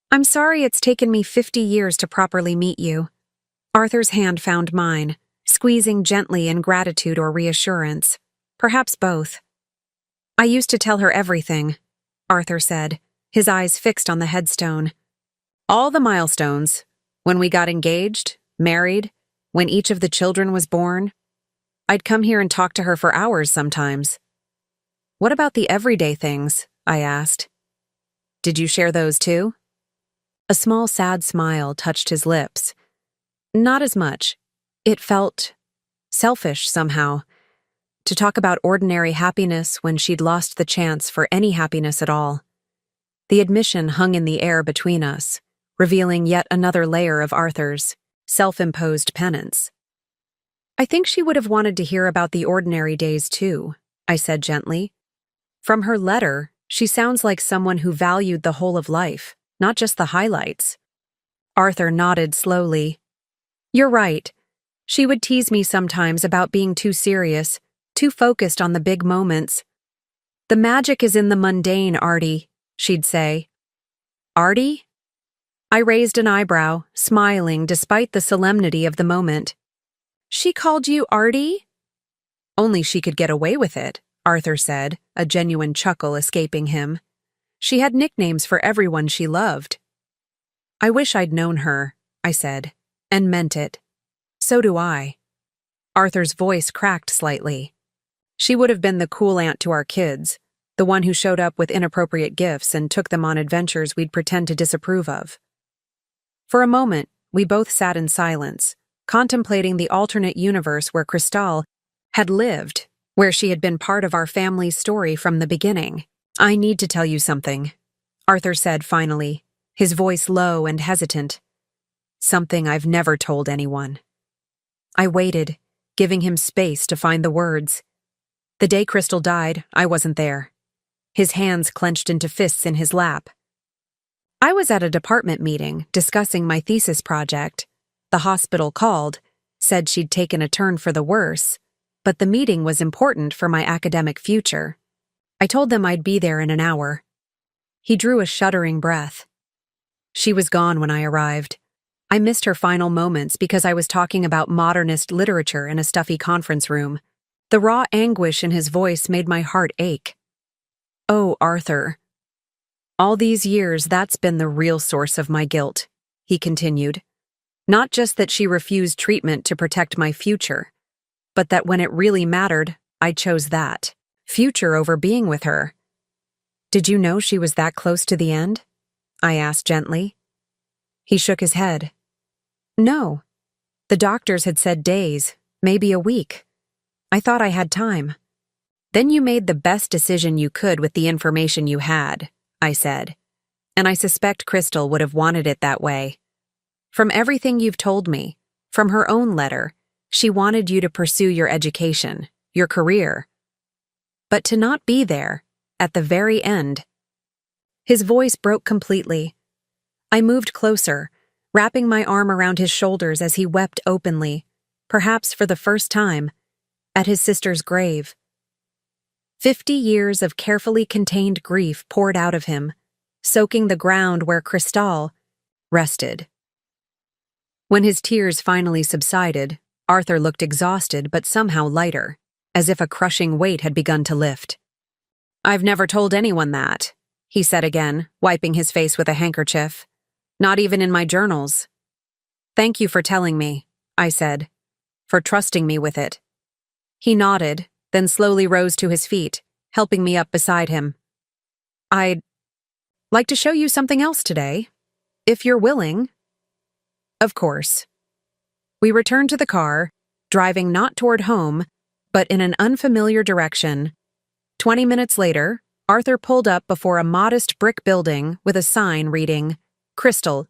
"I'm sorry it's taken me 50 years to properly meet you. Arthur's hand found mine, squeezing gently in gratitude or reassurance. Perhaps both. I used to tell her everything, Arthur said, his eyes fixed on the headstone. All the milestones, when we got engaged, married, when each of the children was born. I'd come here and talk to her for hours sometimes. What about the everyday things? I asked. Did you share those too? A small sad smile touched his lips. Not as much. It felt selfish somehow, to talk about ordinary happiness when she'd lost the chance for any happiness at all. The admission hung in the air between us, revealing yet another layer of Arthur's self-imposed penance. I think she would have wanted to hear about the ordinary days too, I said gently. From her letter, she sounds like someone who valued the whole of life, not just the highlights. Arthur nodded slowly. You're right. She would tease me sometimes about being too serious, too focused on the big moments. The magic is in the mundane, Artie, she'd say. Artie? I raised an eyebrow, smiling despite the solemnity of the moment. She called you Artie? Only she could get away with it, Arthur said, a genuine chuckle escaping him. She had nicknames for everyone she loved. I wish I'd known her, I said, and meant it. So do I. Arthur's voice cracked slightly. She would have been the cool aunt to our kids, the one who showed up with inappropriate gifts and took them on adventures we'd pretend to disapprove of. For a moment, we both sat in silence, contemplating the alternate universe where Cristal had lived, where she had been part of our family's story from the beginning. I need to tell you something, Arthur said finally, his voice low and hesitant. Something I've never told anyone. I waited, giving him space to find the words. The day Cristal died, I wasn't there. His hands clenched into fists in his lap. I was at a department meeting discussing my thesis project. The hospital called, said she'd taken a turn for the worse, but the meeting was important for my academic future. I told them I'd be there in an hour. He drew a shuddering breath. She was gone when I arrived. I missed her final moments because I was talking about modernist literature in a stuffy conference room. The raw anguish in his voice made my heart ache. Oh, Arthur. All these years, that's been the real source of my guilt, he continued. Not just that she refused treatment to protect my future, but that when it really mattered, I chose that. Future over being with her. Did you know she was that close to the end? I asked gently. He shook his head. No. The doctors had said days, maybe a week. I thought I had time. Then you made the best decision you could with the information you had, I said. And I suspect Cristal would have wanted it that way. From everything you've told me, from her own letter, she wanted you to pursue your education, your career. But to not be there, at the very end. His voice broke completely. I moved closer, wrapping my arm around his shoulders as he wept openly, perhaps for the first time, at his sister's grave. 50 years of carefully contained grief poured out of him, soaking the ground where Cristal rested. When his tears finally subsided, Arthur looked exhausted but somehow lighter, as if a crushing weight had begun to lift. I've never told anyone that, he said again, wiping his face with a handkerchief. Not even in my journals. Thank you for telling me, I said, for trusting me with it. He nodded, then slowly rose to his feet, helping me up beside him. I'd like to show you something else today, if you're willing. Of course. We returned to the car, driving not toward home, but in an unfamiliar direction. 20 minutes later, Arthur pulled up before a modest brick building with a sign reading, Cristal,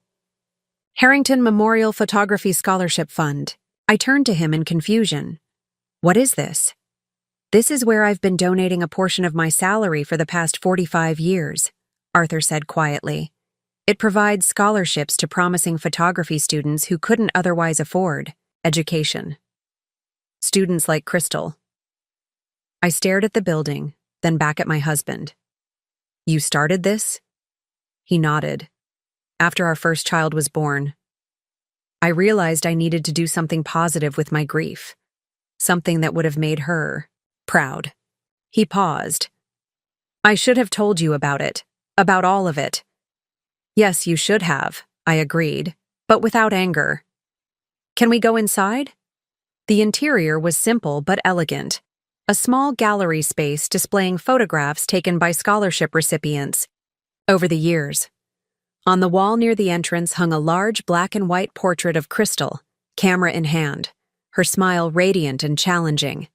Harrington Memorial Photography Scholarship Fund. I turned to him in confusion. What is this? This is where I've been donating a portion of my salary for the past 45 years, Arthur said quietly. It provides scholarships to promising photography students who couldn't otherwise afford education. Students like Cristal. I stared at the building, then back at my husband. You started this? He nodded. After our first child was born. I realized I needed to do something positive with my grief, something that would have made her proud. He paused. I should have told you about it, about all of it. Yes, you should have, I agreed, but without anger. Can we go inside? The interior was simple but elegant. A small gallery space displaying photographs taken by scholarship recipients over the years. On the wall near the entrance hung a large black and white portrait of Crystal, camera in hand, her smile radiant and challenging.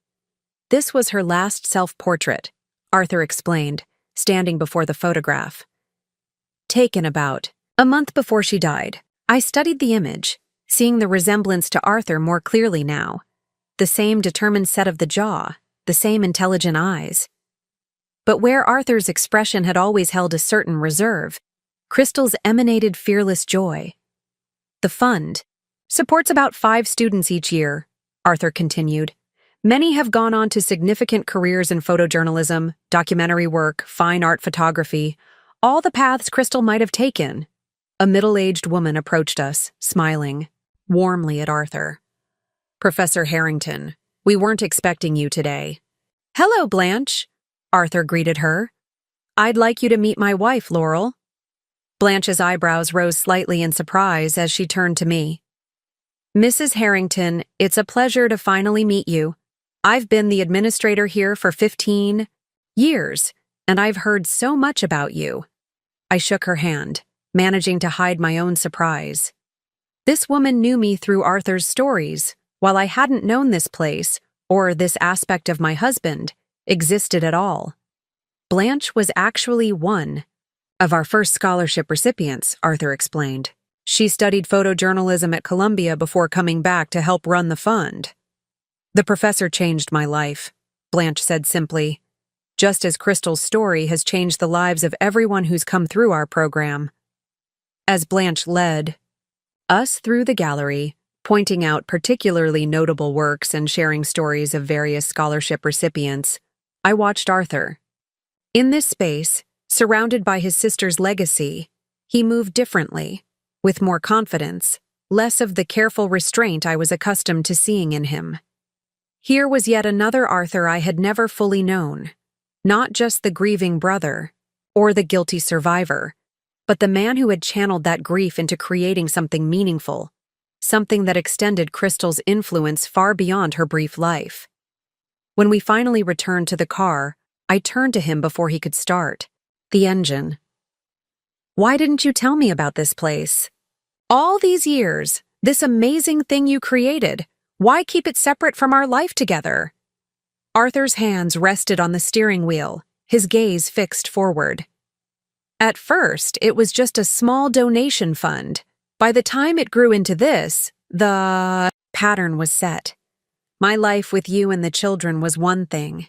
This was her last self-portrait, Arthur explained, standing before the photograph. Taken about a month before she died, I studied the image, seeing the resemblance to Arthur more clearly now. The same determined set of the jaw, the same intelligent eyes. But where Arthur's expression had always held a certain reserve, Crystal's emanated fearless joy. The fund supports about 5 students each year, Arthur continued. Many have gone on to significant careers in photojournalism, documentary work, fine art photography, all the paths Crystal might have taken. A middle-aged woman approached us, smiling warmly at Arthur. Professor Harrington, we weren't expecting you today. Hello, Blanche, Arthur greeted her. I'd like you to meet my wife, Laurel. Blanche's eyebrows rose slightly in surprise as she turned to me. Mrs. Harrington, it's a pleasure to finally meet you. I've been the administrator here for 15 years, and I've heard so much about you. I shook her hand, managing to hide my own surprise. This woman knew me through Arthur's stories, while I hadn't known this place, or this aspect of my husband, existed at all. Blanche was actually one of our first scholarship recipients, Arthur explained. She studied photojournalism at Columbia before coming back to help run the fund. The professor changed my life, Blanche said simply, just as Crystal's story has changed the lives of everyone who's come through our program. As Blanche led us through the gallery, pointing out particularly notable works and sharing stories of various scholarship recipients, I watched Arthur. In this space, surrounded by his sister's legacy, he moved differently, with more confidence, less of the careful restraint I was accustomed to seeing in him. Here was yet another Arthur I had never fully known, not just the grieving brother, or the guilty survivor, but the man who had channeled that grief into creating something meaningful, something that extended Crystal's influence far beyond her brief life. When we finally returned to the car, I turned to him before he could start. The engine. Why didn't you tell me about this place? All these years, this amazing thing you created, why keep it separate from our life together? Arthur's hands rested on the steering wheel, his gaze fixed forward. At first, it was just a small donation fund. By the time it grew into this, the pattern was set. My life with you and the children was one thing.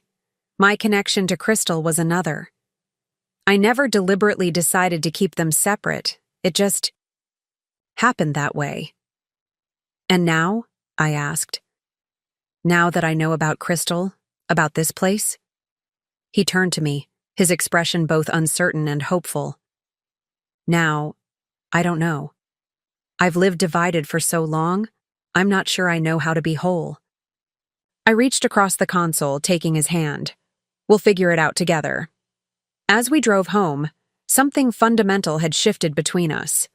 My connection to Crystal was another. I never deliberately decided to keep them separate. It just happened that way. And now, I asked, now that I know about Crystal, about this place? He turned to me, his expression both uncertain and hopeful. Now, I don't know. I've lived divided for so long, I'm not sure I know how to be whole. I reached across the console, taking his hand. We'll figure it out together. As we drove home, something fundamental had shifted between us.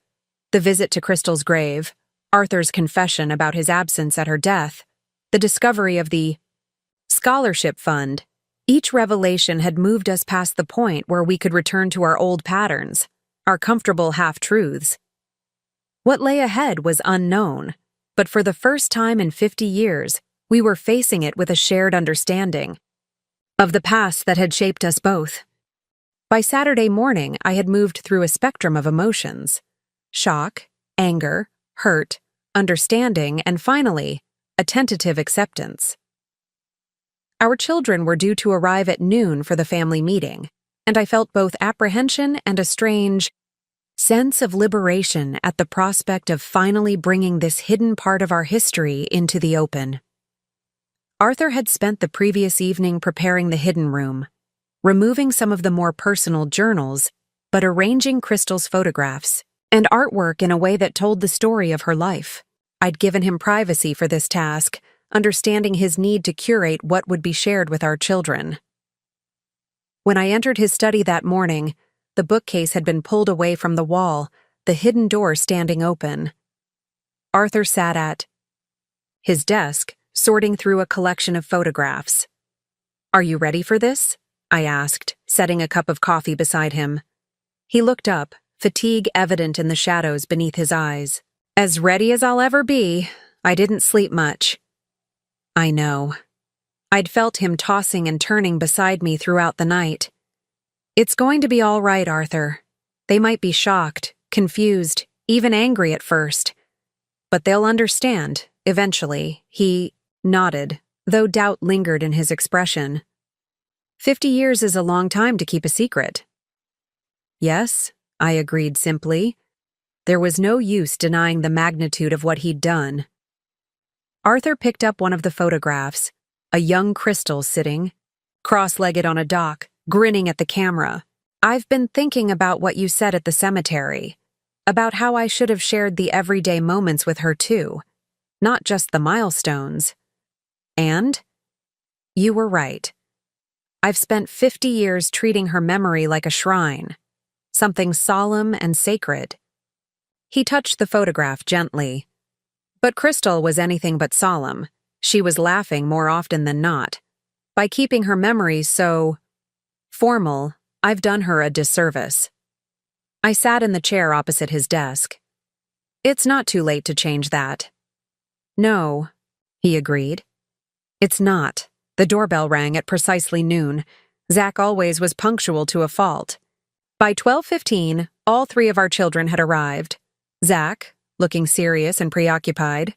The visit to Crystal's grave, Arthur's confession about his absence at her death, the discovery of the scholarship fund. Each revelation had moved us past the point where we could return to our old patterns, our comfortable half-truths. What lay ahead was unknown, but for the first time in 50 years, we were facing it with a shared understanding of the past that had shaped us both. By Saturday morning, I had moved through a spectrum of emotions: shock, anger, hurt, understanding, and finally, a tentative acceptance. Our children were due to arrive at noon for the family meeting, and I felt both apprehension and a strange sense of liberation at the prospect of finally bringing this hidden part of our history into the open. Arthur had spent the previous evening preparing the hidden room, removing some of the more personal journals, but arranging Crystal's photographs and artwork in a way that told the story of her life. I'd given him privacy for this task, understanding his need to curate what would be shared with our children. When I entered his study that morning, the bookcase had been pulled away from the wall, the hidden door standing open. Arthur sat at his desk, sorting through a collection of photographs. "Are you ready for this?" I asked, setting a cup of coffee beside him. He looked up, fatigue evident in the shadows beneath his eyes. "As ready as I'll ever be. I didn't sleep much." I know. I'd felt him tossing and turning beside me throughout the night. "It's going to be all right, Arthur. They might be shocked, confused, even angry at first. But they'll understand, eventually." He nodded, though doubt lingered in his expression. 50 years is a long time to keep a secret. "Yes," I agreed simply. There was no use denying the magnitude of what he'd done. Arthur picked up one of the photographs, a young Crystal sitting, cross-legged on a dock, grinning at the camera. "I've been thinking about what you said at the cemetery, about how I should have shared the everyday moments with her too, not just the milestones. And you were right. I've spent 50 years treating her memory like a shrine, something solemn and sacred." He touched the photograph gently. But Crystal was anything but solemn. She was laughing more often than not. By keeping her memories so formal, I've done her a disservice. I sat in the chair opposite his desk. "It's not too late to change that." "No," he agreed. "It's not." The doorbell rang at precisely noon. Zach always was punctual to a fault. By 12:15, all 3 of our children had arrived. Zach, looking serious and preoccupied.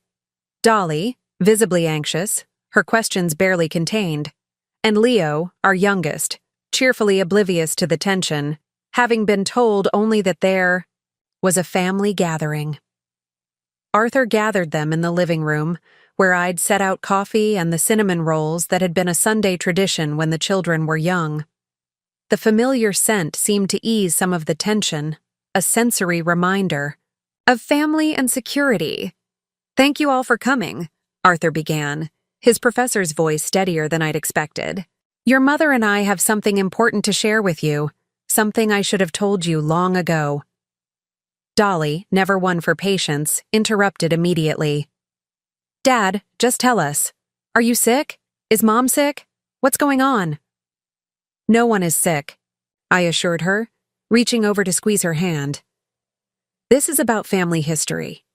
Dolly, visibly anxious, her questions barely contained. And Leo, our youngest, cheerfully oblivious to the tension, having been told only that there was a family gathering. Arthur gathered them in the living room, where I'd set out coffee and the cinnamon rolls that had been a Sunday tradition when the children were young. The familiar scent seemed to ease some of the tension, a sensory reminder of family and security. "Thank you all for coming," Arthur began, his professor's voice steadier than I'd expected. "Your mother and I have something important to share with you, something I should have told you long ago." Dolly, never one for patience, interrupted immediately. "Dad, just tell us. Are you sick? Is Mom sick? What's going on?" "No one is sick," I assured her, reaching over to squeeze her hand. "This is about family history."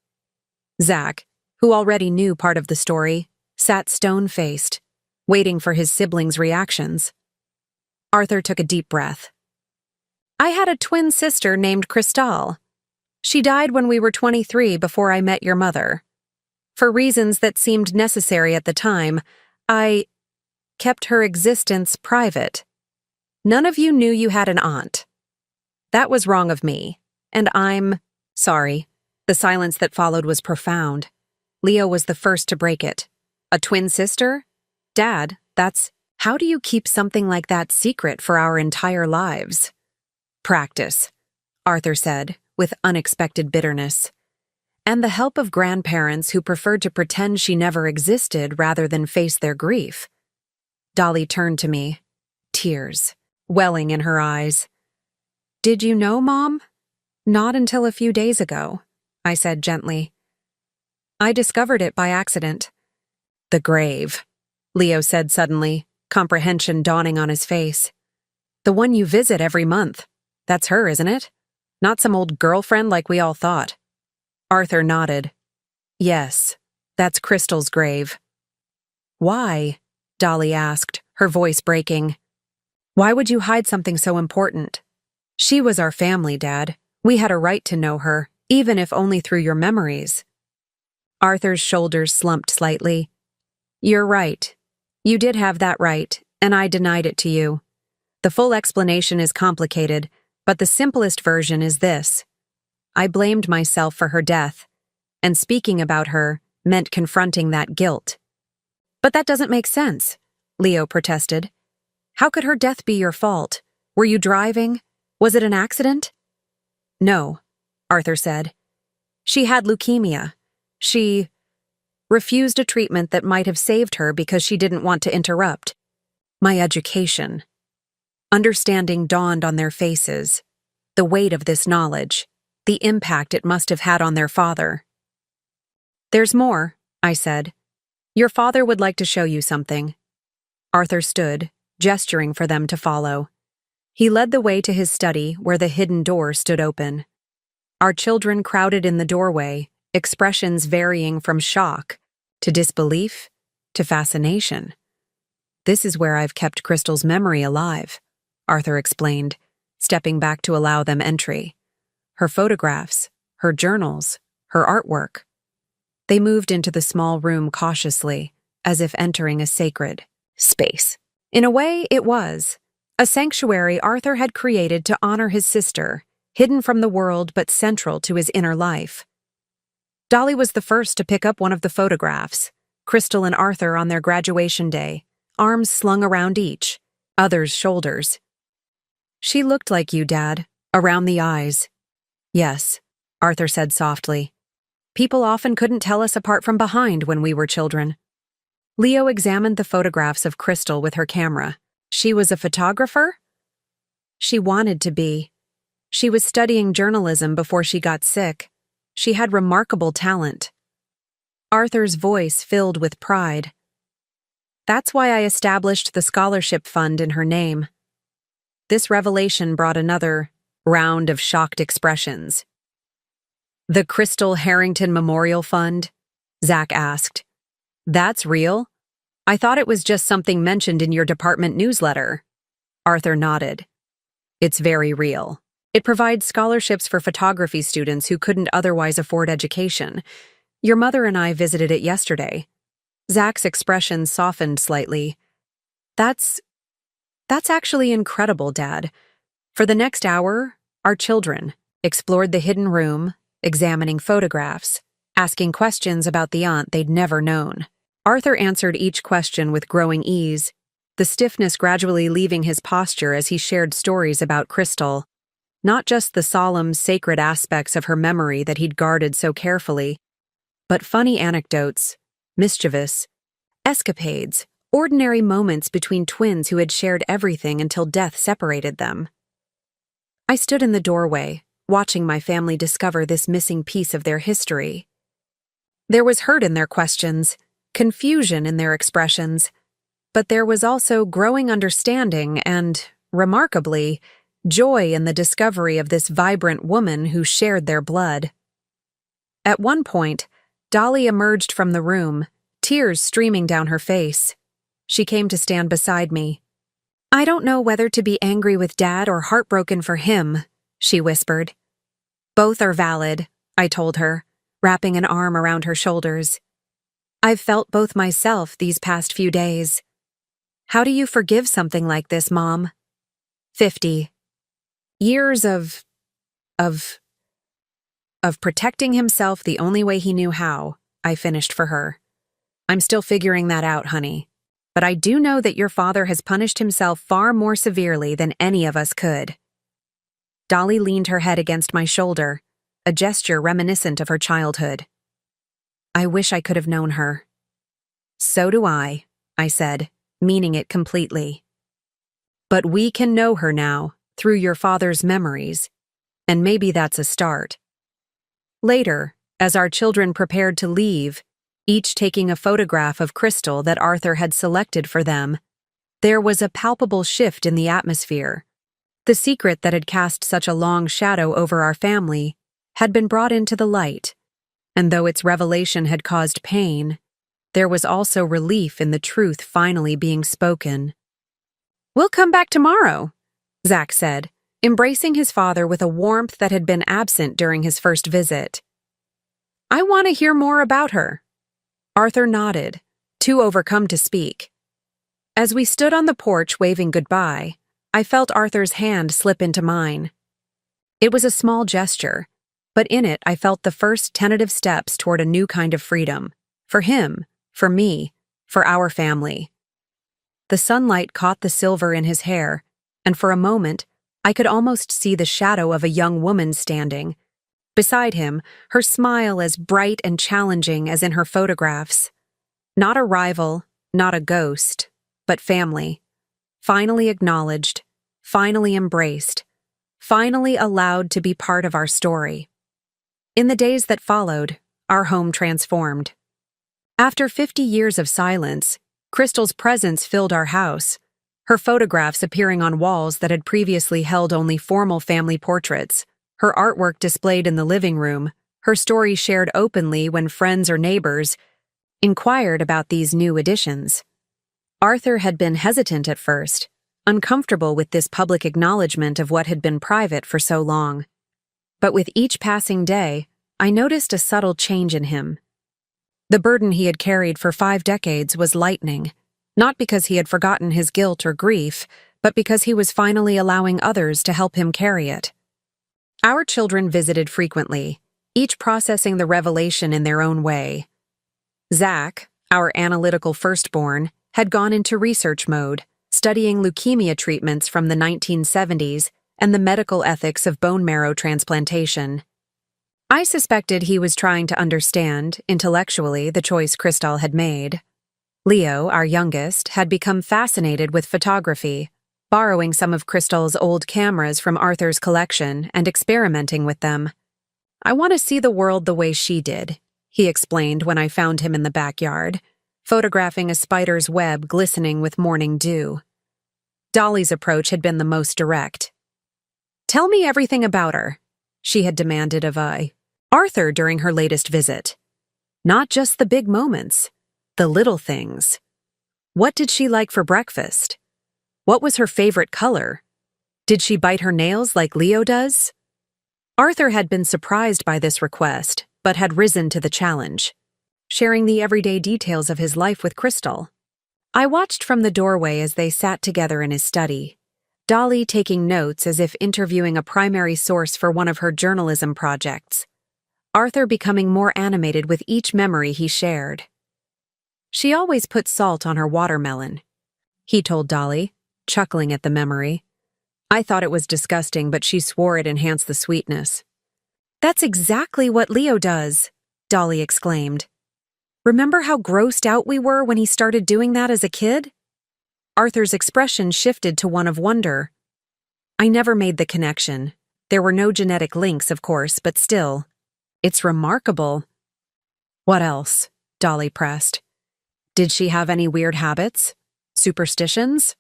Zach, who already knew part of the story, sat stone-faced, waiting for his siblings' reactions. Arthur took a deep breath. "I had a twin sister named Crystal. She died when we were 23 before I met your mother. For reasons that seemed necessary at the time, I kept her existence private. None of you knew you had an aunt. That was wrong of me, and I'm sorry." The silence that followed was profound. Leo was the first to break it. "A twin sister? Dad, how do you keep something like that secret for our entire lives?" "Practice," Arthur said, with unexpected bitterness. "And the help of grandparents who preferred to pretend she never existed rather than face their grief." Dolly turned to me, tears welling in her eyes. "Did you know, Mom?" "Not until a few days ago," I said gently. "I discovered it by accident." "The grave," Leo said suddenly, comprehension dawning on his face. "The one you visit every month. That's her, isn't it? Not some old girlfriend like we all thought." Arthur nodded. "Yes, that's Crystal's grave." "Why?" Dolly asked, her voice breaking. "Why would you hide something so important? She was our family, Dad. We had a right to know her, even if only through your memories." Arthur's shoulders slumped slightly. "You're right. You did have that right, and I denied it to you. The full explanation is complicated, but the simplest version is this. I blamed myself for her death, and speaking about her meant confronting that guilt." "But that doesn't make sense," Leo protested. "How could her death be your fault? Were you driving? Was it an accident?" "No," Arthur said. "She had leukemia. She refused a treatment that might have saved her because she didn't want to interrupt. My education. Understanding dawned on their faces. The weight of this knowledge, the impact it must have had on their father. "There's more," I said. "Your father would like to show you something." Arthur stood, gesturing for them to follow. He led the way to his study, where the hidden door stood open. Our children crowded in the doorway, expressions varying from shock to disbelief to fascination. "This is where I've kept Crystal's memory alive," Arthur explained, stepping back to allow them entry. "Her photographs, her journals, her artwork." They moved into the small room cautiously, as if entering a sacred space. In a way, it was. A sanctuary Arthur had created to honor his sister, hidden from the world but central to his inner life. Dolly was the first to pick up one of the photographs, Crystal and Arthur on their graduation day, arms slung around each, other's shoulders. "She looked like you, Dad, around the eyes." "Yes," Arthur said softly. "People often couldn't tell us apart from behind when we were children." Leo examined the photographs of Crystal with her camera. "She was a photographer?" "She wanted to be. She was studying journalism before she got sick. She had remarkable talent." Arthur's voice filled with pride. "That's why I established the scholarship fund in her name." This revelation brought another round of shocked expressions. "The Crystal Harrington Memorial Fund?" Zach asked. "That's real? I thought it was just something mentioned in your department newsletter." Arthur nodded. "It's very real. It provides scholarships for photography students who couldn't otherwise afford education. Your mother and I visited it yesterday." Zach's expression softened slightly. That's actually incredible, Dad." For the next hour, our children explored the hidden room, examining photographs, asking questions about the aunt they'd never known. Arthur answered each question with growing ease, the stiffness gradually leaving his posture as he shared stories about Crystal. Not just the solemn, sacred aspects of her memory that he'd guarded so carefully, but funny anecdotes, mischievous escapades, ordinary moments between twins who had shared everything until death separated them. I stood in the doorway, watching my family discover this missing piece of their history. There was hurt in their questions, confusion in their expressions, but there was also growing understanding and, remarkably, joy in the discovery of this vibrant woman who shared their blood. At one point, Dolly emerged from the room, tears streaming down her face. She came to stand beside me. "I don't know whether to be angry with Dad or heartbroken for him," she whispered. "Both are valid," I told her, wrapping an arm around her shoulders. "I've felt both myself these past few days." "How do you forgive something like this, Mom?" 50. Years of protecting himself the only way he knew how, I finished for her. "I'm still figuring that out, honey. But I do know that your father has punished himself far more severely than any of us could." Dolly leaned her head against my shoulder, a gesture reminiscent of her childhood. "I wish I could have known her." "So do I said, meaning it completely. "But we can know her now, through your father's memories, and maybe that's a start." Later, as our children prepared to leave, each taking a photograph of Crystal that Arthur had selected for them, there was a palpable shift in the atmosphere. The secret that had cast such a long shadow over our family had been brought into the light, and though its revelation had caused pain, there was also relief in the truth finally being spoken. "We'll come back tomorrow," Zach said, embracing his father with a warmth that had been absent during his first visit. "I want to hear more about her." Arthur nodded, too overcome to speak. As we stood on the porch waving goodbye, I felt Arthur's hand slip into mine. It was a small gesture, but in it I felt the first tentative steps toward a new kind of freedom. For him, for me, for our family. The sunlight caught the silver in his hair, and for a moment, I could almost see the shadow of a young woman standing, Beside him, her smile as bright and challenging as in her photographs. Not a rival, not a ghost, but family. Finally acknowledged, finally embraced, finally allowed to be part of our story. In the days that followed, our home transformed. After 50 years of silence, Crystal's presence filled our house, her photographs appearing on walls that had previously held only formal family portraits, her artwork displayed in the living room, her story shared openly when friends or neighbors inquired about these new additions. Arthur had been hesitant at first, uncomfortable with this public acknowledgement of what had been private for so long. But with each passing day, I noticed a subtle change in him. The burden he had carried for 5 decades was lightening, not because he had forgotten his guilt or grief, but because he was finally allowing others to help him carry it. Our children visited frequently, each processing the revelation in their own way. Zach, our analytical firstborn, had gone into research mode, studying leukemia treatments from the 1970s and the medical ethics of bone marrow transplantation. I suspected he was trying to understand, intellectually, the choice Crystal had made. Leo, our youngest, had become fascinated with photography, borrowing some of Crystal's old cameras from Arthur's collection and experimenting with them. "I want to see the world the way she did," he explained when I found him in the backyard, photographing a spider's web glistening with morning dew. Dolly's approach had been the most direct. "Tell me everything about her," she had demanded of Arthur during her latest visit. Not just the big moments, the little things. What did she like for breakfast? What was her favorite color? Did she bite her nails like Leo does? Arthur had been surprised by this request, but had risen to the challenge, sharing the everyday details of his life with Crystal. I watched from the doorway as they sat together in his study, Dolly taking notes as if interviewing a primary source for one of her journalism projects, Arthur becoming more animated with each memory he shared. "She always put salt on her watermelon," he told Dolly, chuckling at the memory. I thought it was disgusting, but she swore it enhanced the sweetness. "That's exactly what Leo does," Dolly exclaimed. "Remember how grossed out we were when he started doing that as a kid?" Arthur's expression shifted to one of wonder. I never made the connection. There were no genetic links, of course, but still. It's remarkable. "What else?" Dolly pressed. "Did she have any weird habits? Superstitions?"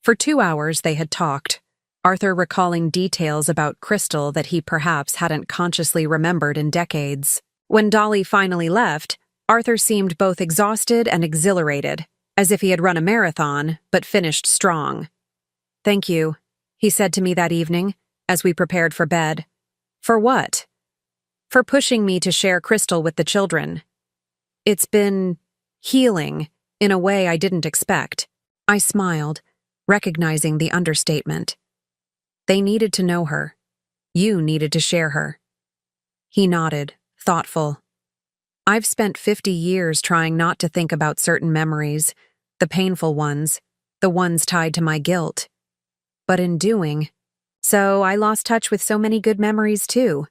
For 2 hours they had talked, Arthur recalling details about Crystal that he perhaps hadn't consciously remembered in decades. When Dolly finally left, Arthur seemed both exhausted and exhilarated, as if he had run a marathon, but finished strong. "Thank you," he said to me that evening, as we prepared for bed. "For what?" "For pushing me to share Crystal with the children. It's been healing in a way I didn't expect." I smiled, recognizing the understatement. "They needed to know her. You needed to share her." He nodded, thoughtful. "I've spent 50 years trying not to think about certain memories, the painful ones, the ones tied to my guilt. But in doing so, I lost touch with so many good memories too.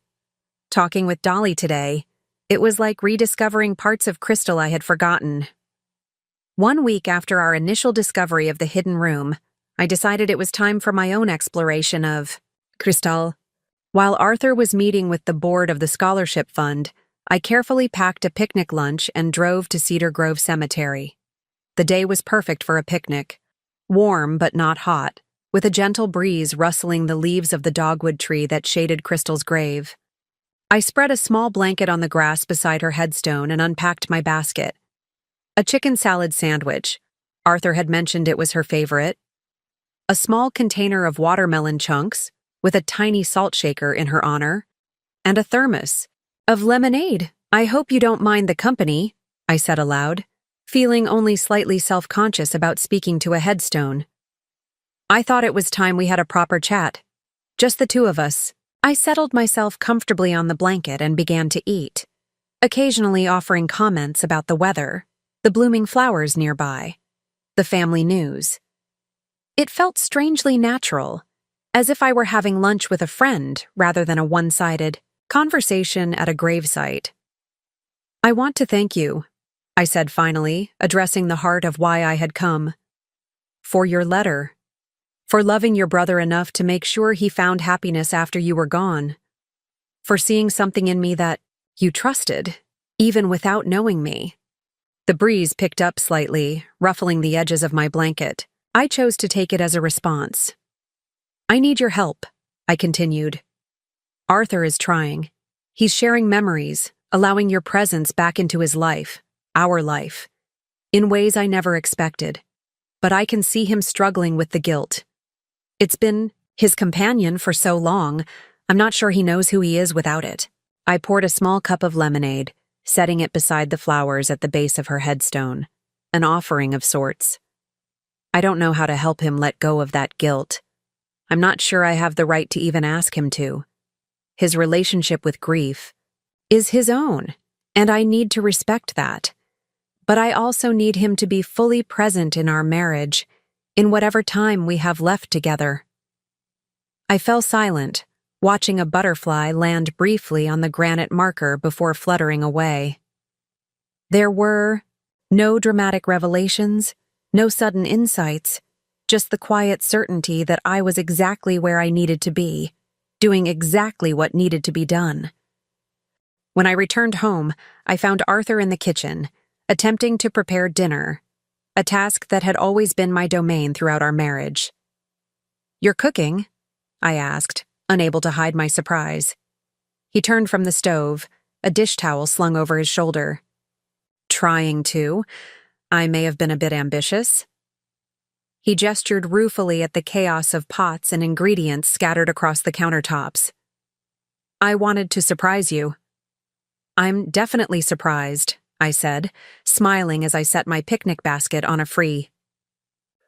Talking with Dolly today, it was like rediscovering parts of Crystal I had forgotten." 1 week after our initial discovery of the hidden room, I decided it was time for my own exploration of Crystal. While Arthur was meeting with the board of the scholarship fund, I carefully packed a picnic lunch and drove to Cedar Grove Cemetery. The day was perfect for a picnic, warm but not hot, with a gentle breeze rustling the leaves of the dogwood tree that shaded Crystal's grave. I spread a small blanket on the grass beside her headstone and unpacked my basket. A chicken salad sandwich. Arthur had mentioned it was her favorite. A small container of watermelon chunks, with a tiny salt shaker in her honor. And a thermos of lemonade. "I hope you don't mind the company," I said aloud, feeling only slightly self-conscious about speaking to a headstone. I thought it was time we had a proper chat. Just the two of us. I settled myself comfortably on the blanket and began to eat, occasionally offering comments about the weather, the blooming flowers nearby, the family news. It felt strangely natural, as if I were having lunch with a friend rather than a one-sided, Conversation at a gravesite. I want to thank you, I said finally, addressing the heart of why I had come. For your letter. For loving your brother enough to make sure he found happiness after you were gone. For seeing something in me that you trusted, even without knowing me. The breeze picked up slightly, ruffling the edges of my blanket. I chose to take it as a response. I need your help, I continued. Arthur is trying. He's sharing memories, allowing your presence back into his life, our life, in ways I never expected. But I can see him struggling with the guilt. It's been his companion for so long, I'm not sure he knows who he is without it. I poured a small cup of lemonade, setting it beside the flowers at the base of her headstone, an offering of sorts. I don't know how to help him let go of that guilt. I'm not sure I have the right to even ask him to. His relationship with grief is his own, and I need to respect that. But I also need him to be fully present in our marriage, in whatever time we have left together. I fell silent, watching a butterfly land briefly on the granite marker before fluttering away. There were no dramatic revelations, no sudden insights, just the quiet certainty that I was exactly where I needed to be, doing exactly what needed to be done. When I returned home, I found Arthur in the kitchen, attempting to prepare dinner, a task that had always been my domain throughout our marriage. "You're cooking?" I asked, unable to hide my surprise. He turned from the stove, a dish towel slung over his shoulder. "Trying to. I may have been a bit ambitious." He gestured ruefully at the chaos of pots and ingredients scattered across the countertops. "I wanted to surprise you." "I'm definitely surprised," I said, smiling as I set my picnic basket on a free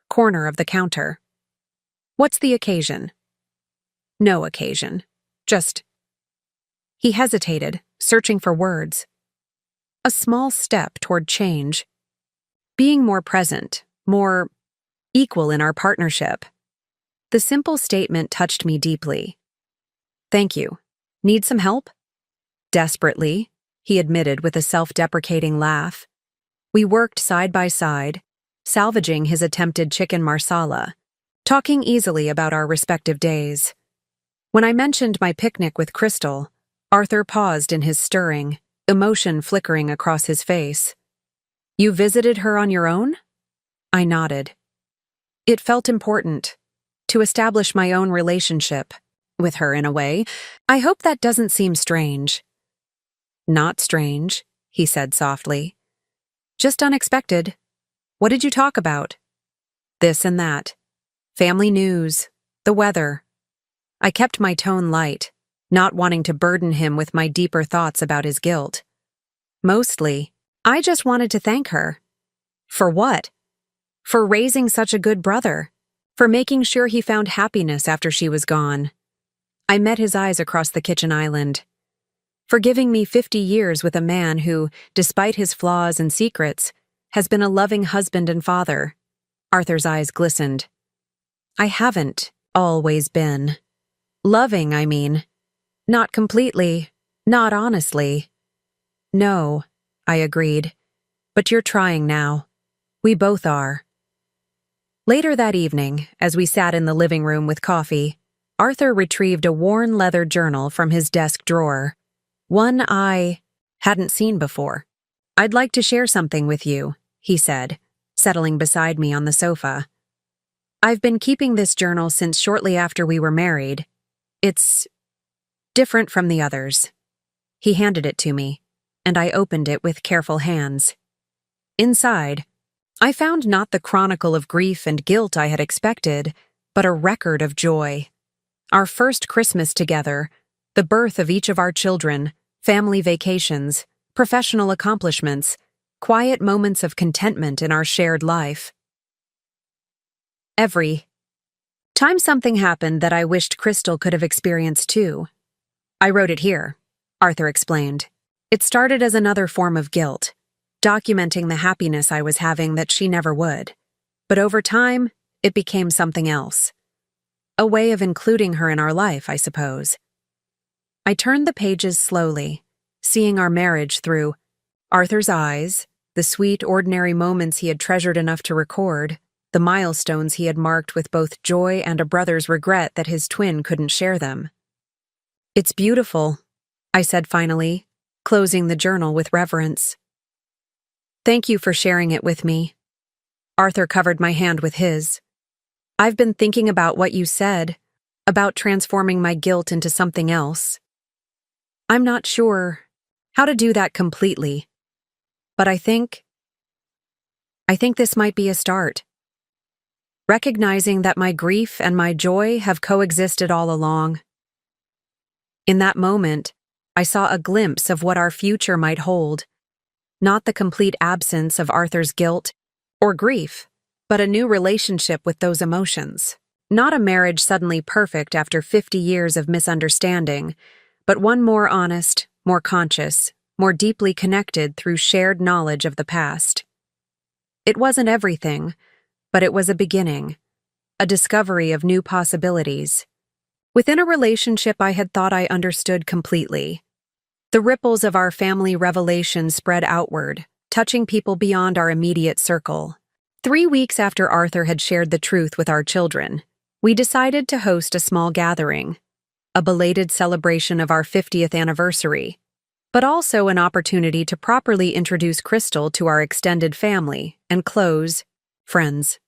corner of the counter. "What's the occasion?" "No occasion. Just—" He hesitated, searching for words. A small step toward change. Being more present, more equal in our partnership. The simple statement touched me deeply. "Thank you. Need some help?" "Desperately," he admitted with a self-deprecating laugh. We worked side by side, salvaging his attempted chicken marsala, talking easily about our respective days. When I mentioned my picnic with Crystal, Arthur paused in his stirring, emotion flickering across his face. "You visited her on your own?" I nodded. It felt important to establish my own relationship with her in a way. I hope that doesn't seem strange. "Not strange," he said softly. "Just unexpected. What did you talk about?" "This and that. Family news. The weather." I kept my tone light, not wanting to burden him with my deeper thoughts about his guilt. Mostly, I just wanted to thank her. For what? For raising such a good brother. For making sure he found happiness after she was gone. I met his eyes across the kitchen island. For giving me 50 years with a man who, despite his flaws and secrets, has been a loving husband and father. Arthur's eyes glistened. I haven't always been. Loving, I mean. Not completely, not honestly. "No," I agreed. "But you're trying now. We both are." Later that evening, as we sat in the living room with coffee, Arthur retrieved a worn leather journal from his desk drawer, one I hadn't seen before. "I'd like to share something with you," he said, settling beside me on the sofa. "I've been keeping this journal since shortly after we were married. It's different from the others." He handed it to me, and I opened it with careful hands. Inside, I found not the chronicle of grief and guilt I had expected, but a record of joy. Our first Christmas together, the birth of each of our children, family vacations, professional accomplishments, quiet moments of contentment in our shared life. Every time something happened that I wished Crystal could have experienced too. "I wrote it here," Arthur explained. "It started as another form of guilt, documenting the happiness I was having that she never would. But over time, it became something else. A way of including her in our life, I suppose." I turned the pages slowly, seeing our marriage through Arthur's eyes, the sweet, ordinary moments he had treasured enough to record, the milestones he had marked with both joy and a brother's regret that his twin couldn't share them. "It's beautiful," I said finally, closing the journal with reverence. "Thank you for sharing it with me." Arthur covered my hand with his. "I've been thinking about what you said, about transforming my guilt into something else. I'm not sure how to do that completely, but I think this might be a start. Recognizing that my grief and my joy have coexisted all along." In that moment, I saw a glimpse of what our future might hold. Not the complete absence of Arthur's guilt or grief, but a new relationship with those emotions. Not a marriage suddenly perfect after 50 years of misunderstanding, but one more honest, more conscious, more deeply connected through shared knowledge of the past. It wasn't everything, but it was a beginning, a discovery of new possibilities. Within a relationship I had thought I understood completely. The ripples of our family revelation spread outward, touching people beyond our immediate circle. 3 weeks after Arthur had shared the truth with our children, we decided to host a small gathering, a belated celebration of our 50th anniversary, but also an opportunity to properly introduce Crystal to our extended family and close friends.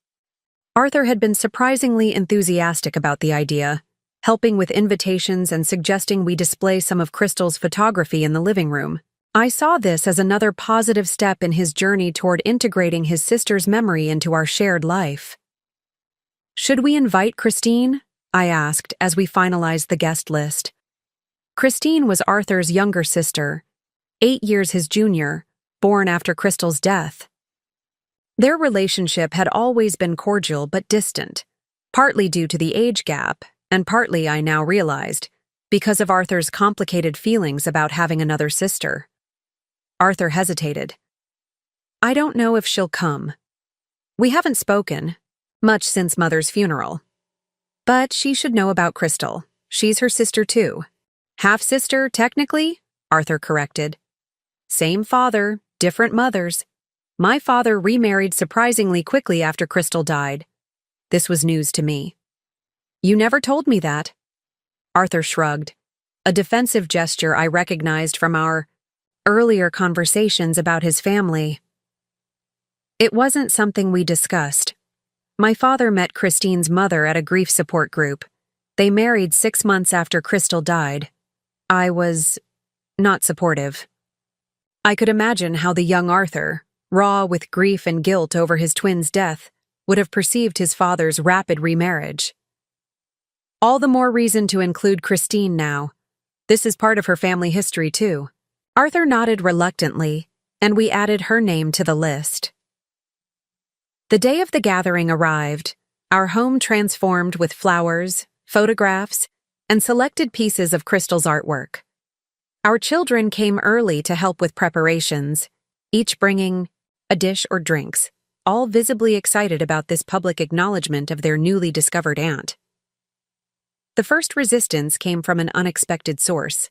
Arthur had been surprisingly enthusiastic about the idea, helping with invitations and suggesting we display some of Crystal's photography in the living room. I saw this as another positive step in his journey toward integrating his sister's memory into our shared life. "Should we invite Christine?" I asked as we finalized the guest list. Christine was Arthur's younger sister, 8 years his junior, born after Crystal's death. Their relationship had always been cordial but distant, partly due to the age gap, and partly, I now realized, because of Arthur's complicated feelings about having another sister. Arthur hesitated. "I don't know if she'll come. We haven't spoken much since Mother's funeral. But she should know about Crystal. She's her sister too. Half-sister, technically," Arthur corrected. "Same father, different mothers. My father remarried surprisingly quickly after Crystal died." This was news to me. "You never told me that." Arthur shrugged, a defensive gesture I recognized from our earlier conversations about his family. "It wasn't something we discussed. My father met Christine's mother at a grief support group. They married 6 months after Crystal died. I was not supportive." I could imagine how the young Arthur, raw with grief and guilt over his twin's death, would have perceived his father's rapid remarriage. "All the more reason to include Christine now. This is part of her family history, too." Arthur nodded reluctantly, and we added her name to the list. The day of the gathering arrived, our home transformed with flowers, photographs, and selected pieces of Crystal's artwork. Our children came early to help with preparations, each bringing a dish or drinks, all visibly excited about this public acknowledgement of their newly discovered aunt. The first resistance came from an unexpected source.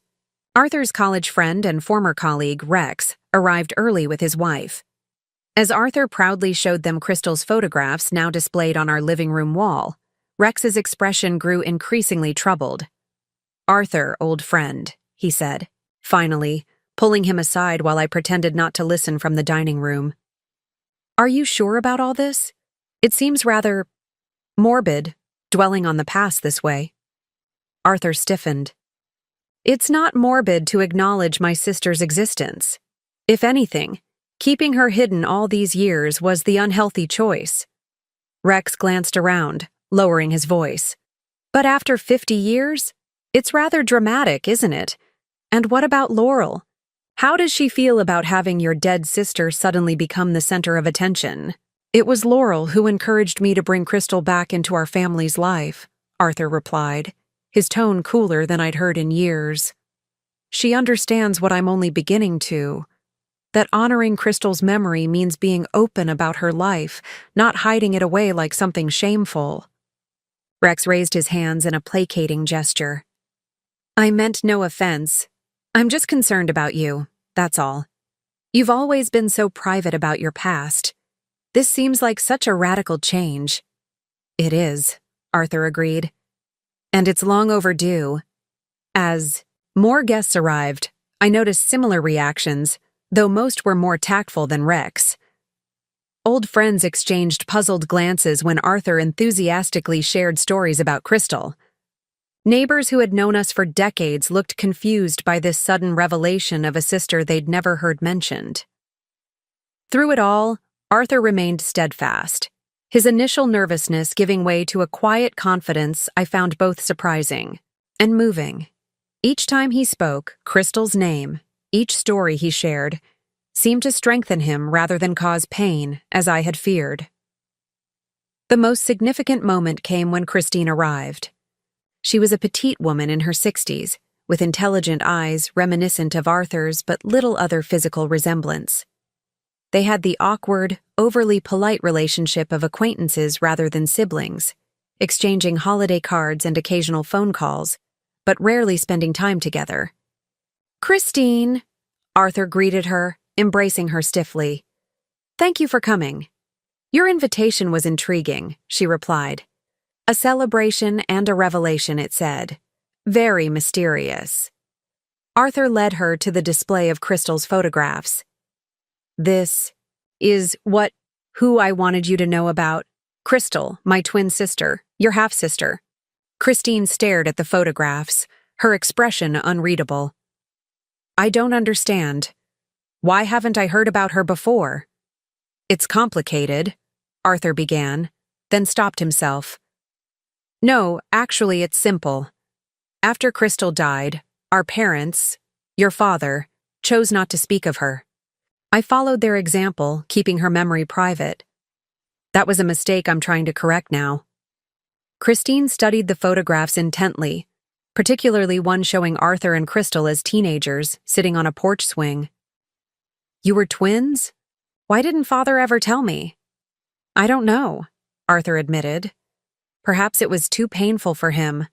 Arthur's college friend and former colleague, Rex, arrived early with his wife. As Arthur proudly showed them Crystal's photographs now displayed on our living room wall, Rex's expression grew increasingly troubled. "Arthur, old friend," he said, finally, pulling him aside while I pretended not to listen from the dining room. "Are you sure about all this? It seems rather morbid, dwelling on the past this way." Arthur stiffened. "It's not morbid to acknowledge my sister's existence. If anything, keeping her hidden all these years was the unhealthy choice." Rex glanced around, lowering his voice. "But after 50 years? It's rather dramatic, isn't it? And what about Laurel? How does she feel about having your dead sister suddenly become the center of attention?" "It was Laurel who encouraged me to bring Crystal back into our family's life," Arthur replied, his tone cooler than I'd heard in years. "She understands what I'm only beginning to. That honoring Crystal's memory means being open about her life, not hiding it away like something shameful." Rex raised his hands in a placating gesture. I meant no offense. I'm just concerned about you, that's all. You've always been so private about your past. This seems like such a radical change. It is, Arthur agreed. And it's long overdue. As more guests arrived, I noticed similar reactions, though most were more tactful than Rex. Old friends exchanged puzzled glances when Arthur enthusiastically shared stories about Crystal. Neighbors who had known us for decades looked confused by this sudden revelation of a sister they'd never heard mentioned. Through it all, Arthur remained steadfast, his initial nervousness giving way to a quiet confidence I found both surprising and moving. Each time he spoke, Crystal's name, each story he shared, seemed to strengthen him rather than cause pain, as I had feared. The most significant moment came when Christine arrived. She was a petite woman in her 60s, with intelligent eyes reminiscent of Arthur's but little other physical resemblance. They had the awkward, overly polite relationship of acquaintances rather than siblings, exchanging holiday cards and occasional phone calls, but rarely spending time together. "Christine," Arthur greeted her, embracing her stiffly. "Thank you for coming." "Your invitation was intriguing," she replied. "A celebration and a revelation," it said. "Very mysterious." Arthur led her to the display of Crystal's photographs. "This is who I wanted you to know about. Crystal, my twin sister, your half-sister." Christine stared at the photographs, her expression unreadable. "I don't understand. Why haven't I heard about her before?" "It's complicated," Arthur began, then stopped himself. "No, actually it's simple. After Crystal died, our parents, your father, chose not to speak of her. I followed their example, keeping her memory private. That was a mistake I'm trying to correct now." Christine studied the photographs intently, particularly one showing Arthur and Crystal as teenagers, sitting on a porch swing. "You were twins? Why didn't Father ever tell me?" "I don't know," Arthur admitted. "Perhaps it was too painful for him.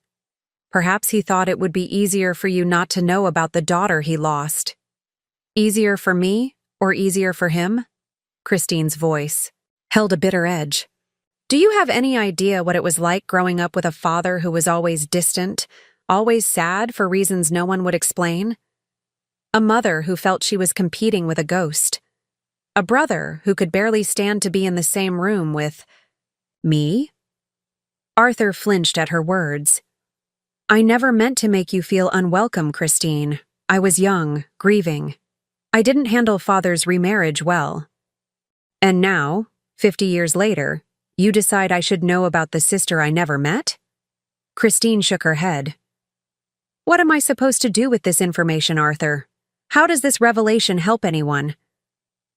Perhaps he thought it would be easier for you not to know about the daughter he lost." "Easier for me, or easier for him?" Christine's voice held a bitter edge. "Do you have any idea what it was like growing up with a father who was always distant, always sad for reasons no one would explain? A mother who felt she was competing with a ghost. A brother who could barely stand to be in the same room with me?" Arthur flinched at her words. "I never meant to make you feel unwelcome, Christine. I was young, grieving. I didn't handle Father's remarriage well. And now, 50 years later, you decide I should know about the sister I never met?" Christine shook her head. "What am I supposed to do with this information, Arthur? How does this revelation help anyone?"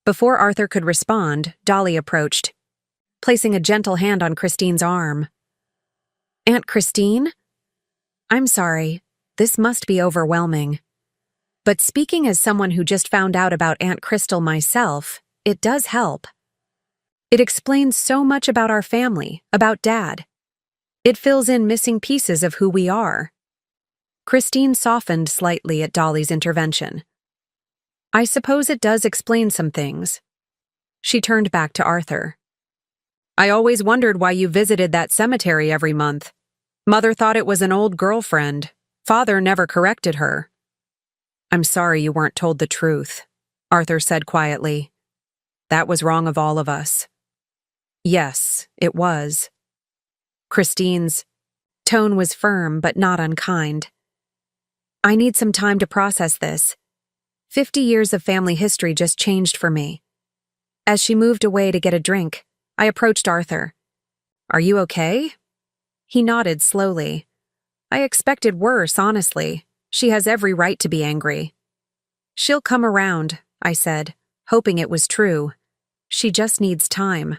Before Arthur could respond, Dolly approached, placing a gentle hand on Christine's arm. "Aunt Christine? I'm sorry, this must be overwhelming. But speaking as someone who just found out about Aunt Crystal myself, it does help. It explains so much about our family, about Dad. It fills in missing pieces of who we are." Christine softened slightly at Dolly's intervention. "I suppose it does explain some things." She turned back to Arthur. "I always wondered why you visited that cemetery every month. Mother thought it was an old girlfriend. Father never corrected her." "I'm sorry you weren't told the truth," Arthur said quietly. "That was wrong of all of us." "Yes, it was." Christine's tone was firm but not unkind. "I need some time to process this. 50 years of family history just changed for me." As she moved away to get a drink, I approached Arthur. "Are you okay?" He nodded slowly. "I expected worse, honestly. She has every right to be angry." "She'll come around," I said, hoping it was true. "She just needs time."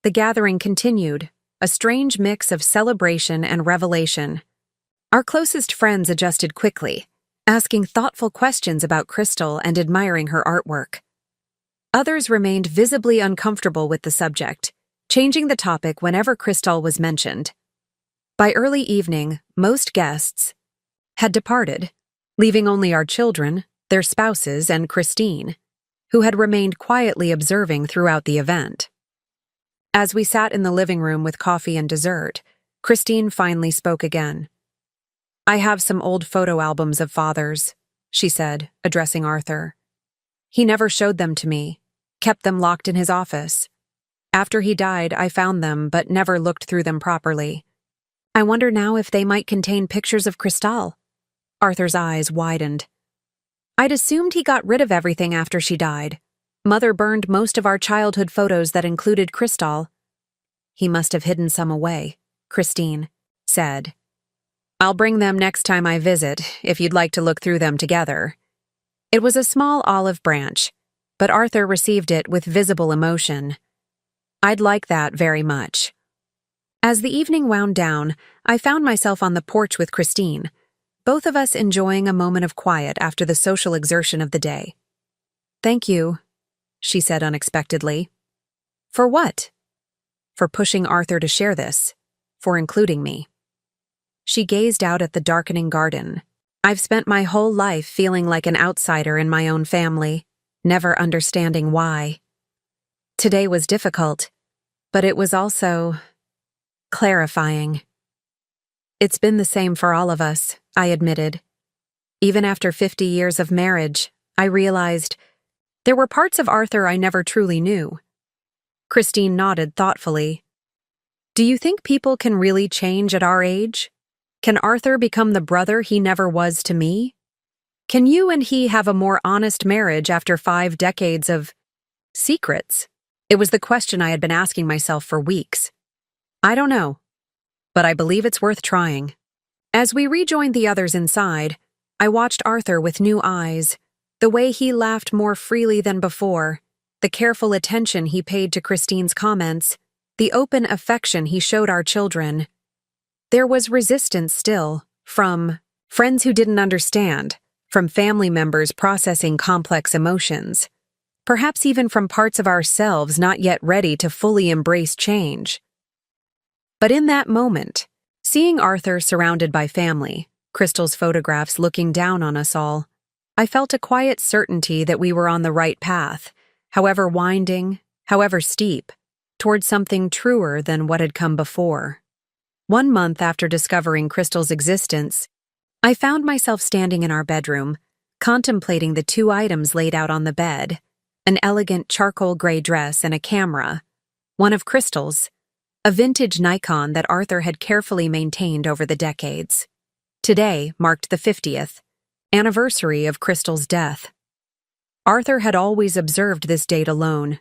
The gathering continued, a strange mix of celebration and revelation. Our closest friends adjusted quickly, asking thoughtful questions about Crystal and admiring her artwork. Others remained visibly uncomfortable with the subject, changing the topic whenever Crystal was mentioned. By early evening, most guests, had departed, leaving only our children, their spouses, and Christine, who had remained quietly observing throughout the event. As we sat in the living room with coffee and dessert, Christine finally spoke again. "I have some old photo albums of Father's," she said, addressing Arthur. "He never showed them to me, kept them locked in his office. After he died, I found them but never looked through them properly. I wonder now if they might contain pictures of Cristal." Arthur's eyes widened. "I'd assumed he got rid of everything after she died. Mother burned most of our childhood photos that included Cristal." "He must have hidden some away," Christine said. "I'll bring them next time I visit, if you'd like to look through them together." It was a small olive branch, but Arthur received it with visible emotion. "I'd like that very much." As the evening wound down, I found myself on the porch with Christine, both of us enjoying a moment of quiet after the social exertion of the day. "Thank you," she said unexpectedly. "For what?" "For pushing Arthur to share this, for including me." She gazed out at the darkening garden. "I've spent my whole life feeling like an outsider in my own family, never understanding why. Today was difficult, but it was also clarifying." "It's been the same for all of us," I admitted. "Even after 50 years of marriage, I realized there were parts of Arthur I never truly knew." Christine nodded thoughtfully. "Do you think people can really change at our age? Can Arthur become the brother he never was to me? Can you and he have a more honest marriage after 5 decades of secrets?" It was the question I had been asking myself for weeks. "I don't know, but I believe it's worth trying." As we rejoined the others inside, I watched Arthur with new eyes, the way he laughed more freely than before, the careful attention he paid to Christine's comments, the open affection he showed our children. There was resistance still, from friends who didn't understand, from family members processing complex emotions, perhaps even from parts of ourselves not yet ready to fully embrace change. But in that moment, seeing Arthur surrounded by family, Crystal's photographs looking down on us all, I felt a quiet certainty that we were on the right path, however winding, however steep, towards something truer than what had come before. 1 month after discovering Crystal's existence, I found myself standing in our bedroom, contemplating the 2 items laid out on the bed, an elegant charcoal gray dress and a camera, one of Crystal's, a vintage Nikon that Arthur had carefully maintained over the decades. Today marked the 50th anniversary of Crystal's death. Arthur had always observed this date alone,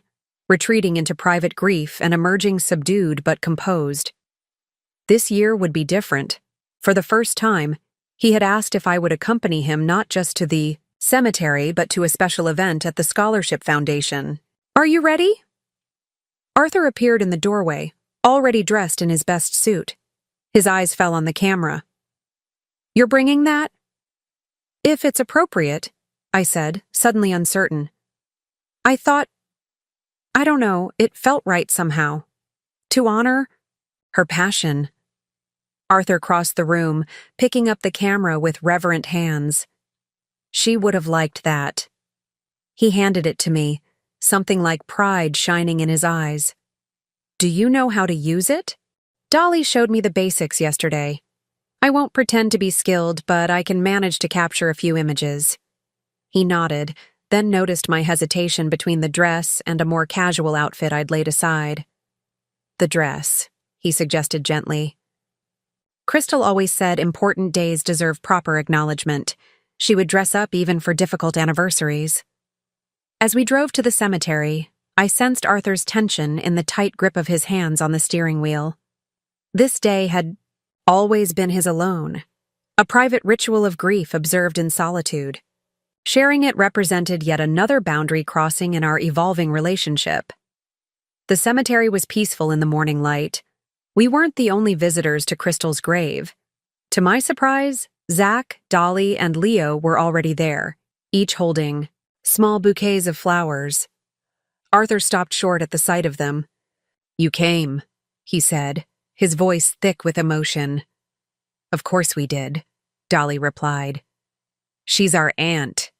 retreating into private grief and emerging subdued but composed. This year would be different. For the first time, he had asked if I would accompany him not just to the cemetery but to a special event at the Scholarship Foundation. "Are you ready?" Arthur appeared in the doorway, already dressed in his best suit. His eyes fell on the camera. "You're bringing that?" "If it's appropriate," I said, suddenly uncertain. I don't know, it felt right somehow. To honor her passion. Arthur crossed the room, picking up the camera with reverent hands. "She would have liked that." He handed it to me, something like pride shining in his eyes. "Do you know how to use it?" "Dolly showed me the basics yesterday. I won't pretend to be skilled, but I can manage to capture a few images." He nodded, then noticed my hesitation between the dress and a more casual outfit I'd laid aside. "The dress," he suggested gently. Crystal always said important days deserve proper acknowledgement. She would dress up even for difficult anniversaries. As we drove to the cemetery, I sensed Arthur's tension in the tight grip of his hands on the steering wheel. This day had always been his alone, a private ritual of grief observed in solitude. Sharing it represented yet another boundary crossing in our evolving relationship. The cemetery was peaceful in the morning light. We weren't the only visitors to Crystal's grave. To my surprise, Zach, Dolly, and Leo were already there, each holding small bouquets of flowers. Arthur stopped short at the sight of them. "You came," he said, his voice thick with emotion. "Of course we did." Dolly replied. She's our aunt.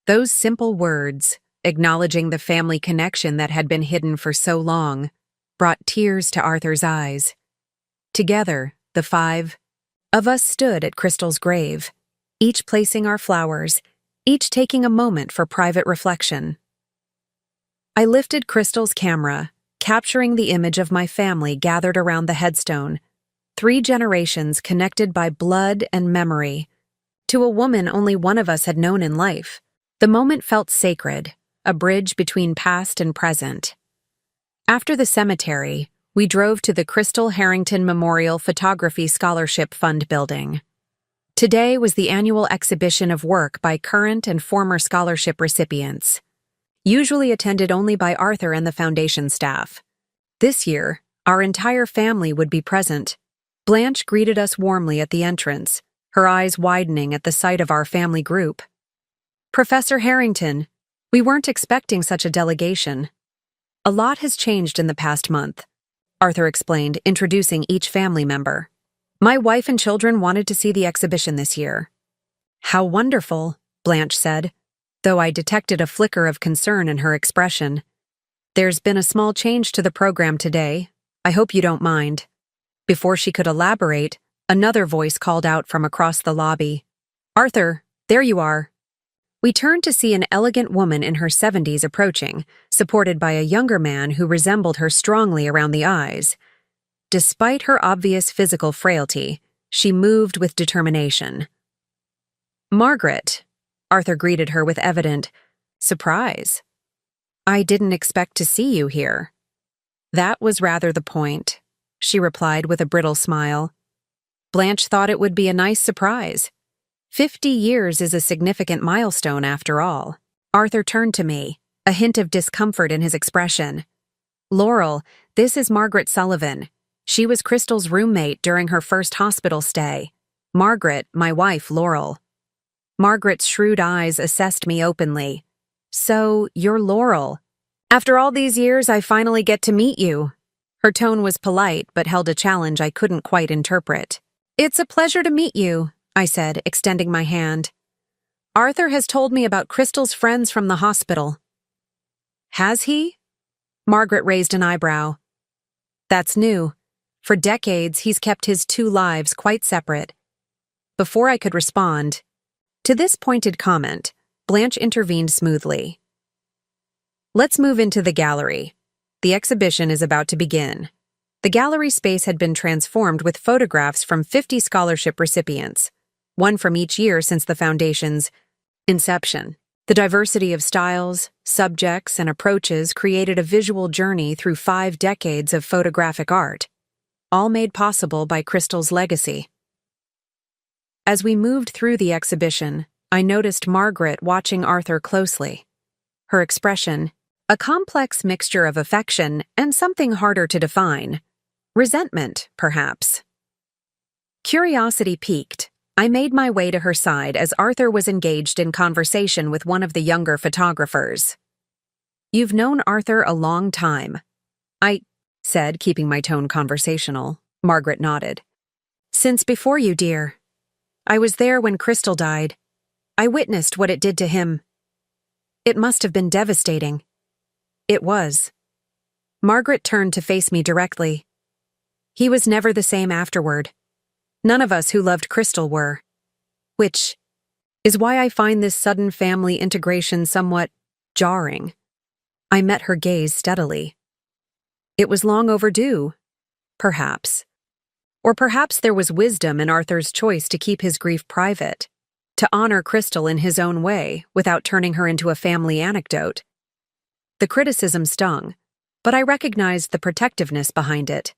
Those simple words, acknowledging the family connection that had been hidden for so long, brought tears to Arthur's eyes. Together, the five of us stood at Crystal's grave, each placing our flowers, each taking a moment for private reflection. I lifted Crystal's camera, capturing the image of my family gathered around the headstone, 3 generations connected by blood and memory, to a woman only one of us had known in life. The moment felt sacred, a bridge between past and present. After the cemetery, we drove to the Crystal Harrington Memorial Photography Scholarship Fund building. Today was the annual exhibition of work by current and former scholarship recipients, usually attended only by Arthur and the foundation staff. This year, our entire family would be present. Blanche greeted us warmly at the entrance, her eyes widening at the sight of our family group. Professor Harrington, we weren't expecting such a delegation. A lot has changed in the past month, Arthur explained, introducing each family member. My wife and children wanted to see the exhibition this year. How wonderful, Blanche said, though I detected a flicker of concern in her expression. There's been a small change to the program today. I hope you don't mind. Before she could elaborate, another voice called out from across the lobby. Arthur, there you are. We turned to see an elegant woman in her 70s approaching, supported by a younger man who resembled her strongly around the eyes. Despite her obvious physical frailty, she moved with determination. Margaret, Arthur greeted her with evident surprise. I didn't expect to see you here. That was rather the point, she replied with a brittle smile. Blanche thought it would be a nice surprise. 50 years is a significant milestone after all. Arthur turned to me, a hint of discomfort in his expression. Laurel, this is Margaret Sullivan. She was Crystal's roommate during her first hospital stay. Margaret, my wife, Laurel. Margaret's shrewd eyes assessed me openly. So, you're Laurel. After all these years, I finally get to meet you. Her tone was polite, but held a challenge I couldn't quite interpret. It's a pleasure to meet you, I said, extending my hand. Arthur has told me about Crystal's friends from the hospital. Has he? Margaret raised an eyebrow. That's new. For decades, he's kept his 2 lives quite separate. Before I could respond to this pointed comment, Blanche intervened smoothly. Let's move into the gallery. The exhibition is about to begin. The gallery space had been transformed with photographs from 50 scholarship recipients, one from each year since the Foundation's inception. The diversity of styles, subjects, and approaches created a visual journey through 5 decades of photographic art, all made possible by Crystal's legacy. As we moved through the exhibition, I noticed Margaret watching Arthur closely. Her expression, a complex mixture of affection and something harder to define. Resentment, perhaps. Curiosity piqued. I made my way to her side as Arthur was engaged in conversation with one of the younger photographers. You've known Arthur a long time. I said, keeping my tone conversational. Margaret nodded. Since before you, dear. I was there when Crystal died. I witnessed what it did to him. It must have been devastating. It was. Margaret turned to face me directly. He was never the same afterward. None of us who loved Crystal were. Which is why I find this sudden family integration somewhat jarring. I met her gaze steadily. It was long overdue, perhaps. Or perhaps there was wisdom in Arthur's choice to keep his grief private, to honor Crystal in his own way without turning her into a family anecdote. The criticism stung, but I recognized the protectiveness behind it.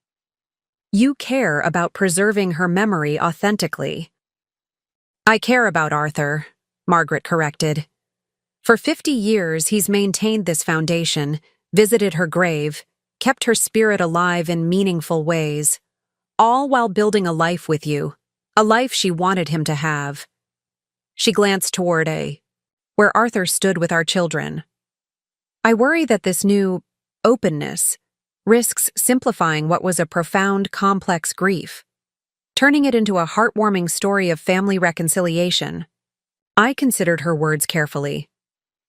You care about preserving her memory authentically. I care about Arthur, Margaret corrected. For 50 years, he's maintained this foundation, visited her grave, kept her spirit alive in meaningful ways, all while building a life with you, a life she wanted him to have. She glanced toward where Arthur stood with our children. I worry that this new openness risks simplifying what was a profound, complex grief. turning it into a heartwarming story of family reconciliation. I considered her words carefully.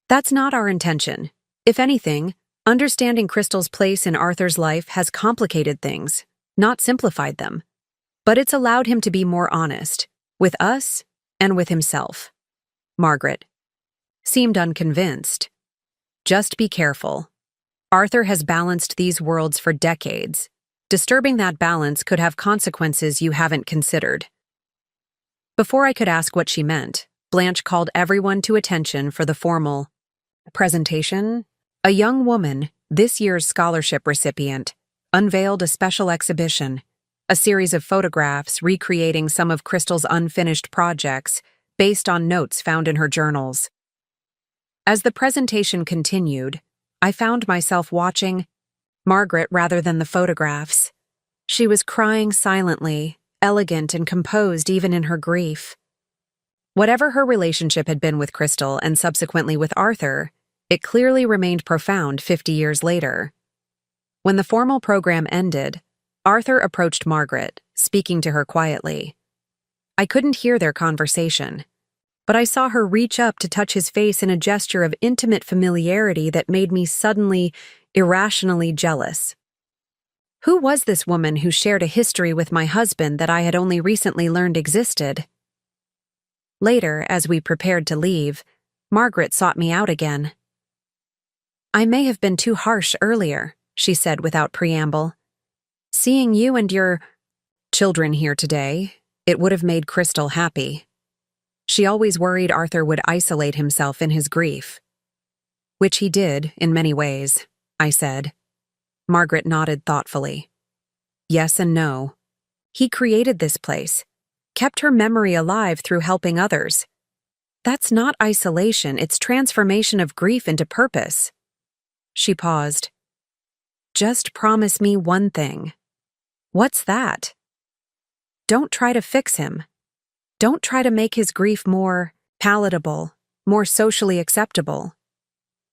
That's not our intention. If anything, understanding Crystal's place in Arthur's life has complicated things, not simplified them. But it's allowed him to be more honest, with us and with himself. Margaret seemed unconvinced. Just be careful. Arthur has balanced these worlds for decades. Disturbing that balance could have consequences you haven't considered. Before I could ask what she meant, Blanche called everyone to attention for the formal presentation. A young woman, this year's scholarship recipient, unveiled a special exhibition, a series of photographs recreating some of Crystal's unfinished projects based on notes found in her journals. As the presentation continued, I found myself watching Margaret rather than the photographs. She was crying silently, elegant and composed even in her grief. Whatever her relationship had been with Crystal and subsequently with Arthur, it clearly remained profound 50 years later. When the formal program ended, Arthur approached Margaret, speaking to her quietly. I couldn't hear their conversation, but I saw her reach up to touch his face in a gesture of intimate familiarity that made me suddenly, irrationally jealous. Who was this woman who shared a history with my husband that I had only recently learned existed? Later, as we prepared to leave, Margaret sought me out again. I may have been too harsh earlier, she said without preamble. Seeing you and your children here today, it would have made Crystal happy. She always worried Arthur would isolate himself in his grief. Which he did, in many ways, I said. Margaret nodded thoughtfully. Yes and no. He created this place, kept her memory alive through helping others. That's not isolation, it's transformation of grief into purpose. She paused. Just promise me one thing. What's that? Don't try to fix him. Don't try to make his grief more palatable, more socially acceptable.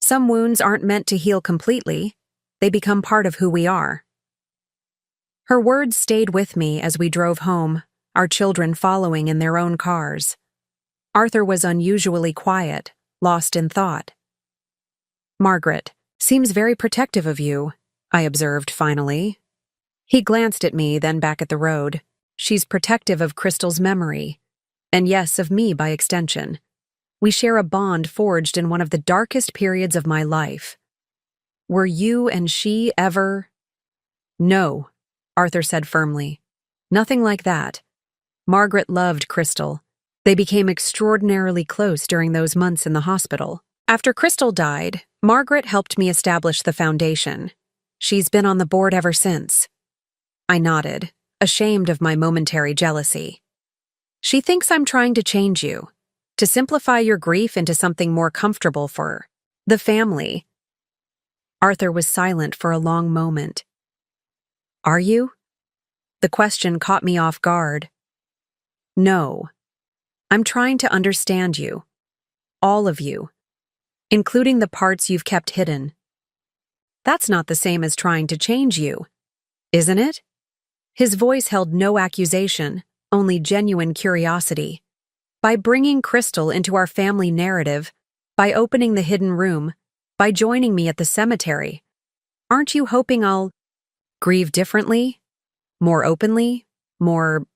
Some wounds aren't meant to heal completely. They become part of who we are. Her words stayed with me as we drove home, our children following in their own cars. Arthur was unusually quiet, lost in thought. Margaret seems very protective of you, I observed finally. He glanced at me, then back at the road. She's protective of Crystal's memory. And yes, of me by extension. We share a bond forged in one of the darkest periods of my life. Were you and she ever? No, Arthur said firmly. Nothing like that. Margaret loved Crystal. They became extraordinarily close during those months in the hospital. After Crystal died, Margaret helped me establish the foundation. She's been on the board ever since. I nodded, ashamed of my momentary jealousy. She thinks I'm trying to change you, to simplify your grief into something more comfortable for the family. Arthur was silent for a long moment. Are you? The question caught me off guard. No. I'm trying to understand you. All of you. Including the parts you've kept hidden. That's not the same as trying to change you, isn't it? His voice held no accusation, only genuine curiosity. By bringing Crystal into our family narrative, by opening the hidden room, by joining me at the cemetery, aren't you hoping I'll grieve differently? More openly? More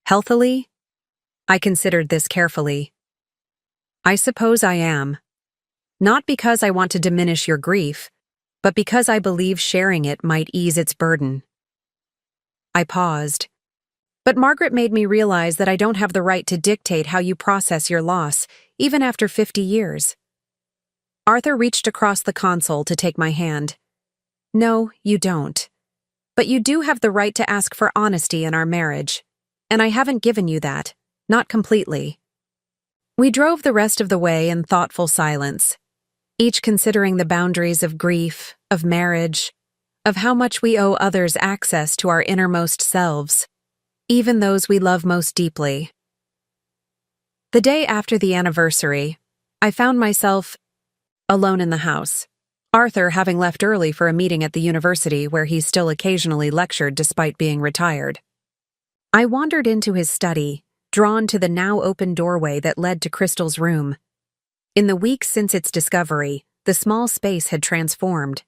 healthily? I considered this carefully. I suppose I am. Not because I want to diminish your grief, but because I believe sharing it might ease its burden. I paused. But Margaret made me realize that I don't have the right to dictate how you process your loss, even after 50 years. Arthur reached across the console to take my hand. No, you don't. But you do have the right to ask for honesty in our marriage. And I haven't given you that, not completely. We drove the rest of the way in thoughtful silence, each considering the boundaries of grief, of marriage, of how much we owe others access to our innermost selves, even those we love most deeply. The day after the anniversary, I found myself alone in the house, Arthur having left early for a meeting at the university where he still occasionally lectured despite being retired. I wandered into his study, drawn to the now open doorway that led to Crystal's room. In the weeks since its discovery, the small space had transformed.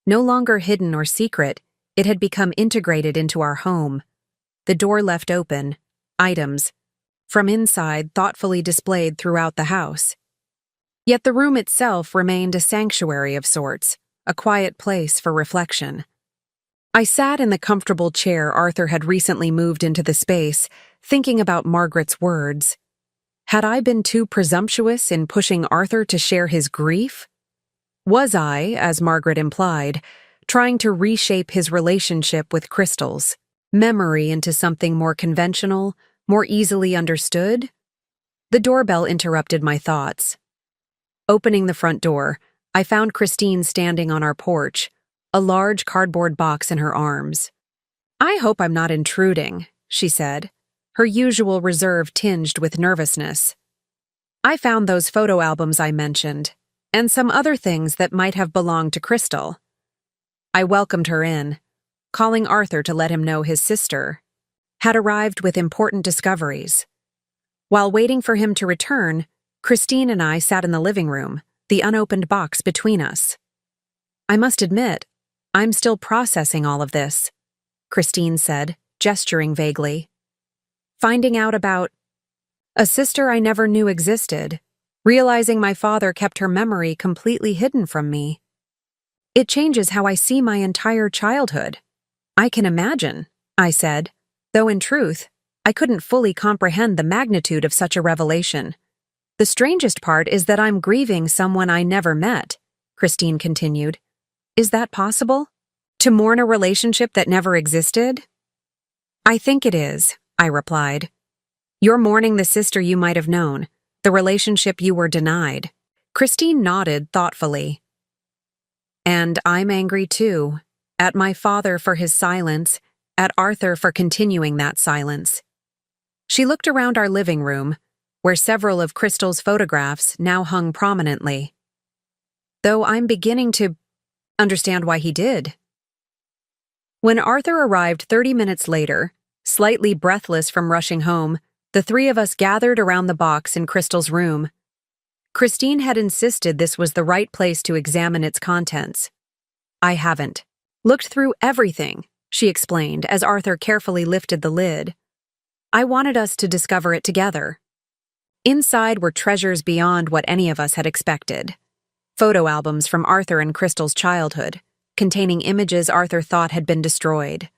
No longer hidden or secret, it had become integrated into our home. The door left open, items, from inside, thoughtfully displayed throughout the house. Yet the room itself remained a sanctuary of sorts, a quiet place for reflection. I sat in the comfortable chair Arthur had recently moved into the space, thinking about Margaret's words. Had I been too presumptuous in pushing Arthur to share his grief? Was I, as Margaret implied, trying to reshape his relationship with Crystal's memory into something more conventional, more easily understood? The doorbell interrupted my thoughts. Opening the front door, I found Christine standing on our porch, a large cardboard box in her arms. "I hope I'm not intruding," she said, her usual reserve tinged with nervousness. "I found those photo albums I mentioned, and some other things that might have belonged to Crystal." I welcomed her in, calling Arthur to let him know his sister had arrived with important discoveries. While waiting for him to return, Christine and I sat in the living room, the unopened box between us. "I must admit, I'm still processing all of this," Christine said, gesturing vaguely. "Finding out about a sister I never knew existed, realizing my father kept her memory completely hidden from me. It changes how I see my entire childhood." "I can imagine," I said, though in truth, I couldn't fully comprehend the magnitude of such a revelation. "The strangest part is that I'm grieving someone I never met," Christine continued. "Is that possible? To mourn a relationship that never existed?" "I think it is," I replied. "You're mourning the sister you might have known, the relationship you were denied." Christine nodded thoughtfully. "And I'm angry too, at my father for his silence, at Arthur for continuing that silence." She looked around our living room, where several of Crystal's photographs now hung prominently. "Though I'm beginning to understand why he did." When Arthur arrived 30 minutes later, slightly breathless from rushing home, the three of us gathered around the box in Crystal's room. Christine had insisted this was the right place to examine its contents. "I haven't looked through everything," she explained as Arthur carefully lifted the lid. "I wanted us to discover it together." Inside were treasures beyond what any of us had expected. Photo albums from Arthur and Crystal's childhood, containing images Arthur thought had been destroyed.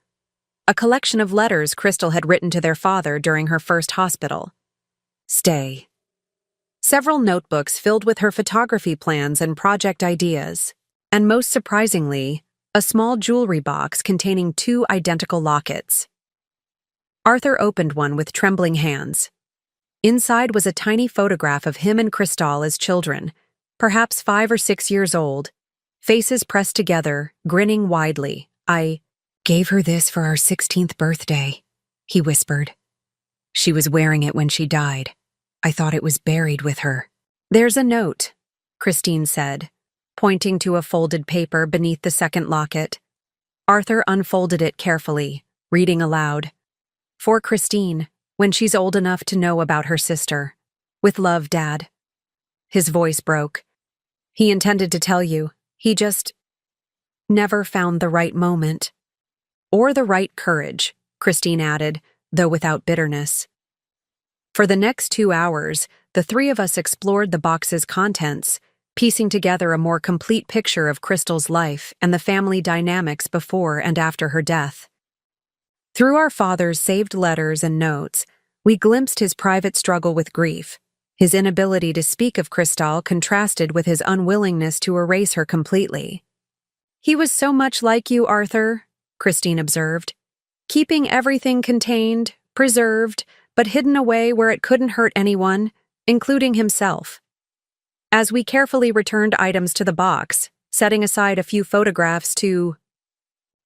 A collection of letters Crystal had written to their father during her first hospital stay. Several notebooks filled with her photography plans and project ideas. And most surprisingly, a small jewelry box containing 2 identical lockets. Arthur opened one with trembling hands. Inside was a tiny photograph of him and Crystal as children, perhaps 5 or 6 years old, faces pressed together, grinning widely. "I gave her this for our 16th birthday," he whispered. "She was wearing it when she died. I thought it was buried with her." "There's a note," Christine said, pointing to a folded paper beneath the second locket. Arthur unfolded it carefully, reading aloud. "For Christine, when she's old enough to know about her sister. With love, Dad." His voice broke. "He intended to tell you. He just never found the right moment." "Or the right courage," Christine added, though without bitterness. For the next 2 hours, the three of us explored the box's contents, piecing together a more complete picture of Crystal's life and the family dynamics before and after her death. Through our father's saved letters and notes, we glimpsed his private struggle with grief. His inability to speak of Crystal contrasted with his unwillingness to erase her completely. "He was so much like you, Arthur," Christine observed, "keeping everything contained, preserved, but hidden away where it couldn't hurt anyone, including himself." As we carefully returned items to the box, setting aside a few photographs to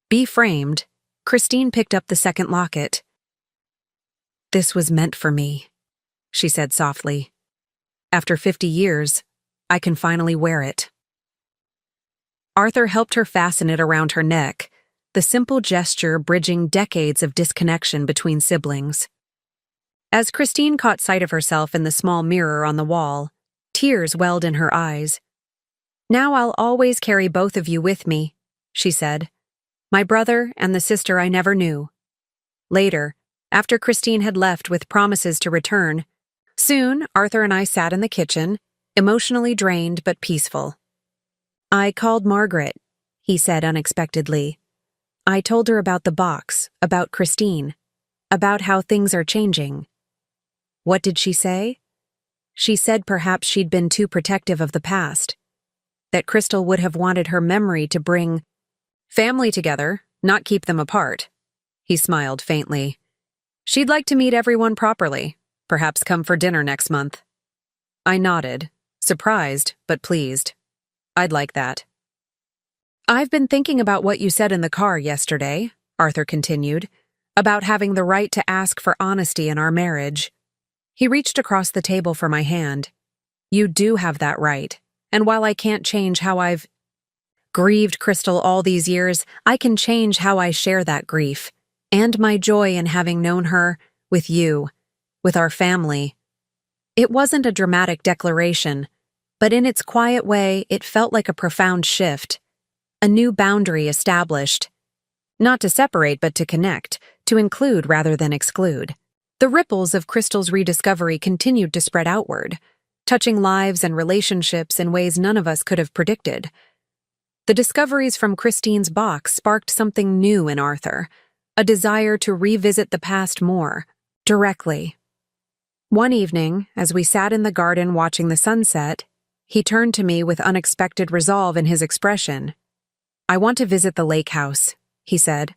be framed, Christine picked up the second locket. "This was meant for me," she said softly. "After 50 years, I can finally wear it." Arthur helped her fasten it around her neck, the simple gesture bridging decades of disconnection between siblings. As Christine caught sight of herself in the small mirror on the wall, tears welled in her eyes. "Now I'll always carry both of you with me," she said. "My brother and the sister I never knew." Later, after Christine had left with promises to return, soon Arthur and I sat in the kitchen, emotionally drained but peaceful. "I called Margaret," he said unexpectedly. "I told her about the box, about Christine, about how things are changing." "What did she say?" "She said perhaps she'd been too protective of the past, that Crystal would have wanted her memory to bring family together, not keep them apart." He smiled faintly. "She'd like to meet everyone properly, perhaps come for dinner next month." I nodded, surprised but pleased. "I'd like that." "I've been thinking about what you said in the car yesterday," Arthur continued, "about having the right to ask for honesty in our marriage." He reached across the table for my hand. "You do have that right, and while I can't change how I've grieved Crystal all these years, I can change how I share that grief, and my joy in having known her, with you, with our family." It wasn't a dramatic declaration, but in its quiet way, it felt like a profound shift, a new boundary established. Not to separate, but to connect, to include rather than exclude. The ripples of Crystal's rediscovery continued to spread outward, touching lives and relationships in ways none of us could have predicted. The discoveries from Christine's box sparked something new in Arthur, a desire to revisit the past more, directly. One evening, as we sat in the garden watching the sunset, he turned to me with unexpected resolve in his expression. "I want to visit the lake house," he said,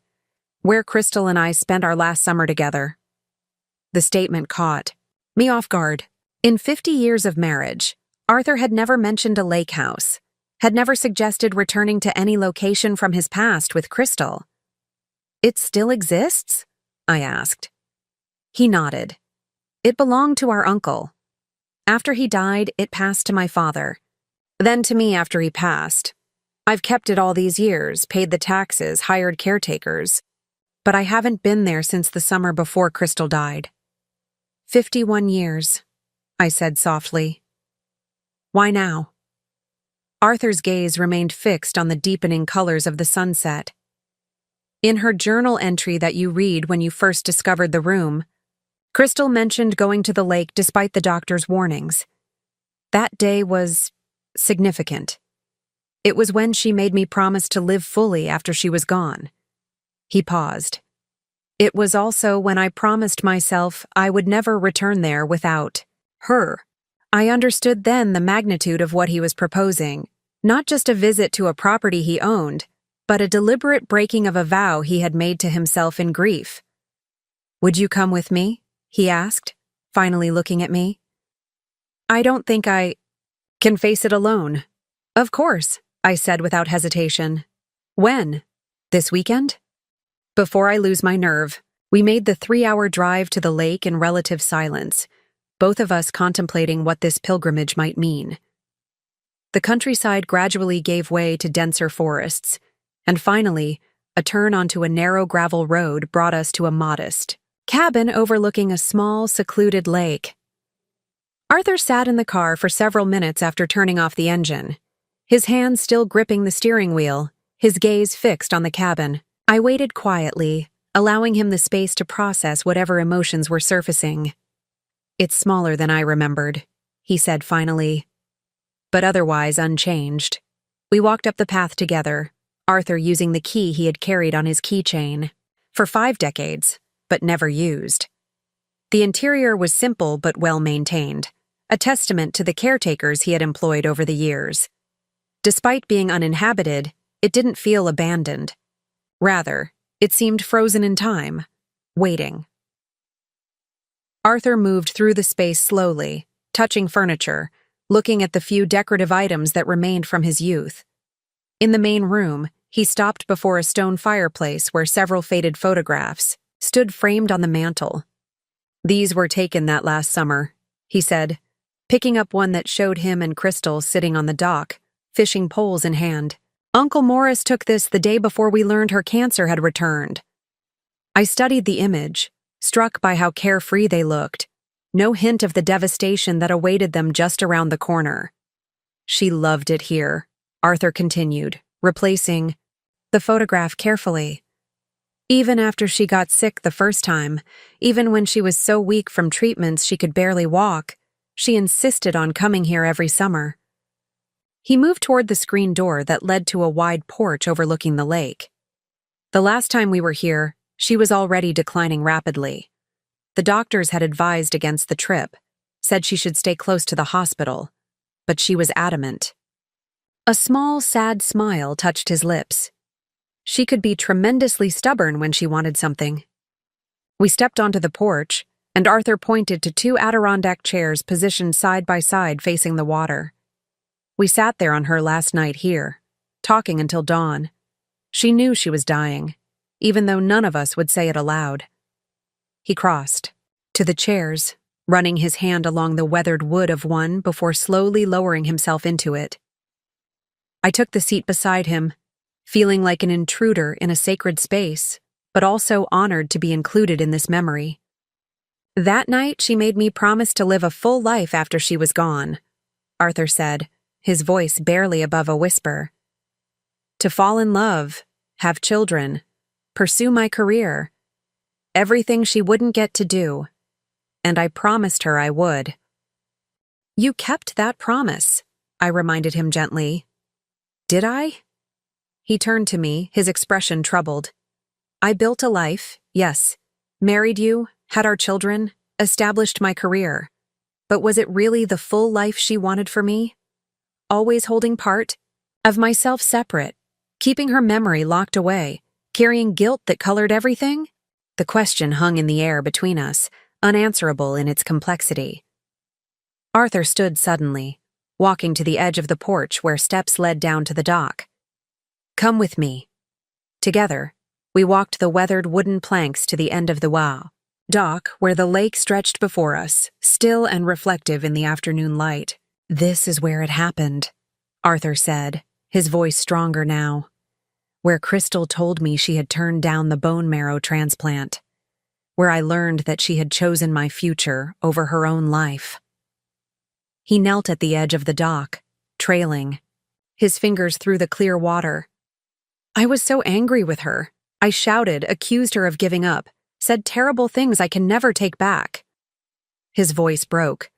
"where Crystal and I spent our last summer together." The statement caught me off guard. In 50 years of marriage, Arthur had never mentioned a lake house, had never suggested returning to any location from his past with Crystal. "It still exists?" I asked. He nodded. "It belonged to our uncle. After he died, it passed to my father. Then to me after he passed. I've kept it all these years, paid the taxes, hired caretakers. But I haven't been there since the summer before Crystal died." 51 years, I said softly. "Why now?" Arthur's gaze remained fixed on the deepening colors of the sunset. "In her journal entry that you read when you first discovered the room, Crystal mentioned going to the lake despite the doctor's warnings. That day was significant. It was when she made me promise to live fully after she was gone." He paused. "It was also when I promised myself I would never return there without her." I understood then the magnitude of what he was proposing, not just a visit to a property he owned, but a deliberate breaking of a vow he had made to himself in grief. "Would you come with me?" he asked, finally looking at me. "I don't think I can face it alone." "Of course," I said without hesitation. "When? This weekend?" Before I lose my nerve, we made the 3-hour drive to the lake in relative silence, both of us contemplating what this pilgrimage might mean. The countryside gradually gave way to denser forests, and finally, a turn onto a narrow gravel road brought us to a modest cabin overlooking a small, secluded lake. Arthur sat in the car for several minutes after turning off the engine, his hands still gripping the steering wheel, his gaze fixed on the cabin. I waited quietly, allowing him the space to process whatever emotions were surfacing. "It's smaller than I remembered," he said finally, "but otherwise unchanged." We walked up the path together, Arthur using the key he had carried on his keychain. For 5 decades, but never used. The interior was simple but well-maintained, a testament to the caretakers he had employed over the years. Despite being uninhabited, it didn't feel abandoned. Rather, it seemed frozen in time, waiting. Arthur moved through the space slowly, touching furniture, looking at the few decorative items that remained from his youth. In the main room, he stopped before a stone fireplace where several faded photographs stood framed on the mantel. "These were taken that last summer," he said, picking up one that showed him and Crystal sitting on the dock, fishing poles in hand. Uncle Morris took this the day before we learned her cancer had returned. I studied the image, struck by how carefree they looked, no hint of the devastation that awaited them just around the corner. She loved it here, Arthur continued, replacing the photograph carefully. Even after she got sick the first time, even when she was so weak from treatments she could barely walk, she insisted on coming here every summer. He moved toward the screen door that led to a wide porch overlooking the lake. The last time we were here, she was already declining rapidly. The doctors had advised against the trip, said she should stay close to the hospital, but she was adamant. A small, sad smile touched his lips. She could be tremendously stubborn when she wanted something. We stepped onto the porch, and Arthur pointed to 2 Adirondack chairs positioned side by side facing the water. We sat there on her last night here, talking until dawn. She knew she was dying, even though none of us would say it aloud. He crossed to the chairs, running his hand along the weathered wood of one before slowly lowering himself into it. I took the seat beside him, feeling like an intruder in a sacred space, but also honored to be included in this memory. That night, she made me promise to live a full life after she was gone, Arthur said, his voice barely above a whisper. To fall in love, have children, pursue my career. Everything she wouldn't get to do. And I promised her I would. You kept that promise, I reminded him gently. Did I? He turned to me, his expression troubled. I built a life, yes. Married you, had our children, established my career. But was it really the full life she wanted for me? Always holding part of myself separate, keeping her memory locked away, carrying guilt that colored everything? The question hung in the air between us, unanswerable in its complexity. Arthur stood suddenly, walking to the edge of the porch where steps led down to the dock. Come with me. Together, we walked the weathered wooden planks to the end of the dock where the lake stretched before us, still and reflective in the afternoon light. This is where it happened, Arthur said, his voice stronger now. Where Crystal told me she had turned down the bone marrow transplant. Where I learned that she had chosen my future over her own life. He knelt at the edge of the dock, trailing, his fingers through the clear water. I was so angry with her. I shouted, accused her of giving up, said terrible things I can never take back. His voice broke.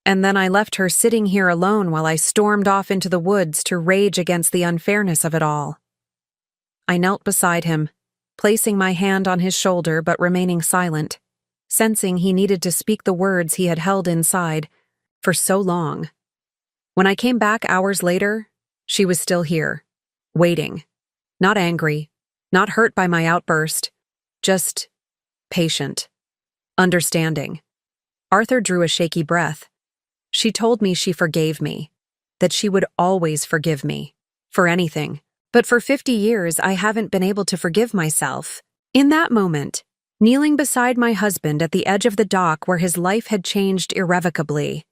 And then I left her sitting here alone while I stormed off into the woods to rage against the unfairness of it all. I knelt beside him, placing my hand on his shoulder but remaining silent, sensing he needed to speak the words he had held inside for so long. When I came back hours later, she was still here, waiting, not angry, not hurt by my outburst, just patient, understanding. Arthur drew a shaky breath. She told me she forgave me, that she would always forgive me, for anything. But for 50 years, I haven't been able to forgive myself. In that moment, kneeling beside my husband at the edge of the dock where his life had changed irrevocably,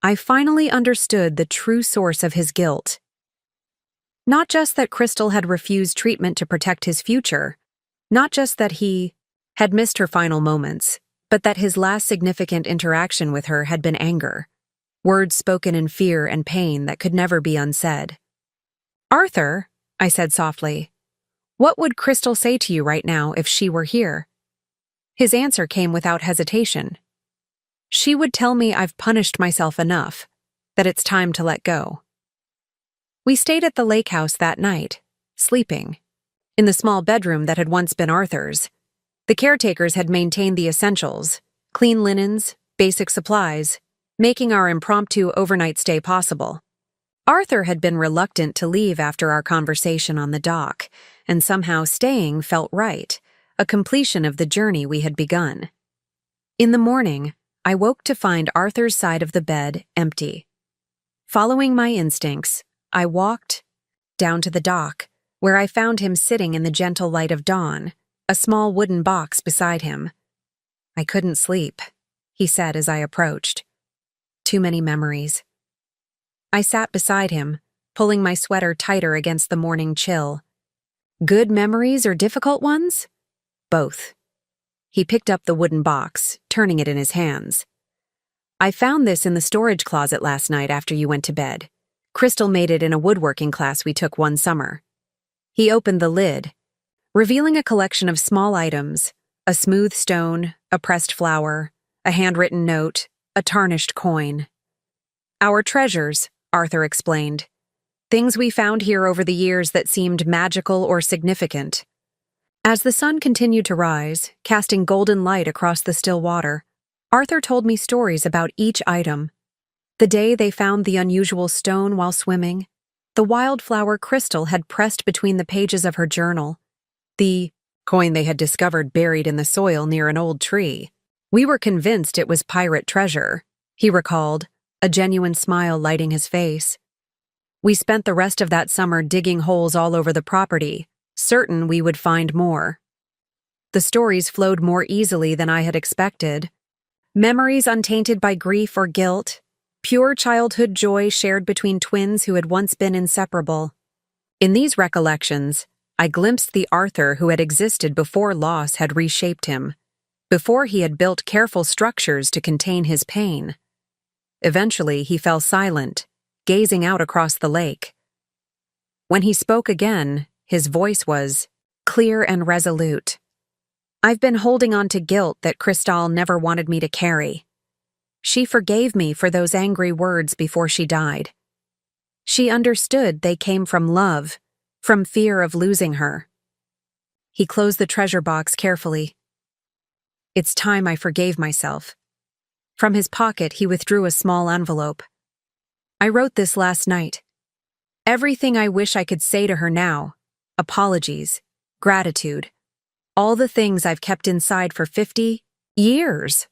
I finally understood the true source of his guilt. Not just that Crystal had refused treatment to protect his future, not just that he had missed her final moments, but that his last significant interaction with her had been anger, words spoken in fear and pain that could never be unsaid. Arthur, I said softly, what would Crystal say to you right now if she were here? His answer came without hesitation. She would tell me I've punished myself enough, that it's time to let go. We stayed at the lake house that night, sleeping, in the small bedroom that had once been Arthur's. The caretakers had maintained the essentials, clean linens, basic supplies, making our impromptu overnight stay possible. Arthur had been reluctant to leave after our conversation on the dock, and somehow staying felt right, a completion of the journey we had begun. In the morning, I woke to find Arthur's side of the bed empty. Following my instincts, I walked down to the dock, where I found him sitting in the gentle light of dawn, a small wooden box beside him. I couldn't sleep, he said as I approached. Too many memories. I sat beside him, pulling my sweater tighter against the morning chill. Good memories or difficult ones? Both. He picked up the wooden box, turning it in his hands. I found this in the storage closet last night after you went to bed. Crystal made it in a woodworking class we took one summer. He opened the lid, revealing a collection of small items: a smooth stone, a pressed flower, a handwritten note, a tarnished coin. Our treasures, Arthur explained. Things we found here over the years that seemed magical or significant. As the sun continued to rise, casting golden light across the still water, Arthur told me stories about each item. The day they found the unusual stone while swimming, the wildflower Crystal had pressed between the pages of her journal, the coin they had discovered buried in the soil near an old tree. We were convinced it was pirate treasure, he recalled, a genuine smile lighting his face. We spent the rest of that summer digging holes all over the property, certain we would find more. The stories flowed more easily than I had expected. Memories untainted by grief or guilt, pure childhood joy shared between twins who had once been inseparable. In these recollections, I glimpsed the Arthur who had existed before loss had reshaped him, before he had built careful structures to contain his pain. Eventually, he fell silent, gazing out across the lake. When he spoke again, his voice was clear and resolute. I've been holding on to guilt that Crystal never wanted me to carry. She forgave me for those angry words before she died. She understood they came from love, from fear of losing her. He closed the treasure box carefully. It's time I forgave myself. From his pocket, he withdrew a small envelope. I wrote this last night. Everything I wish I could say to her now. Apologies, gratitude, all the things I've kept inside for 50 years.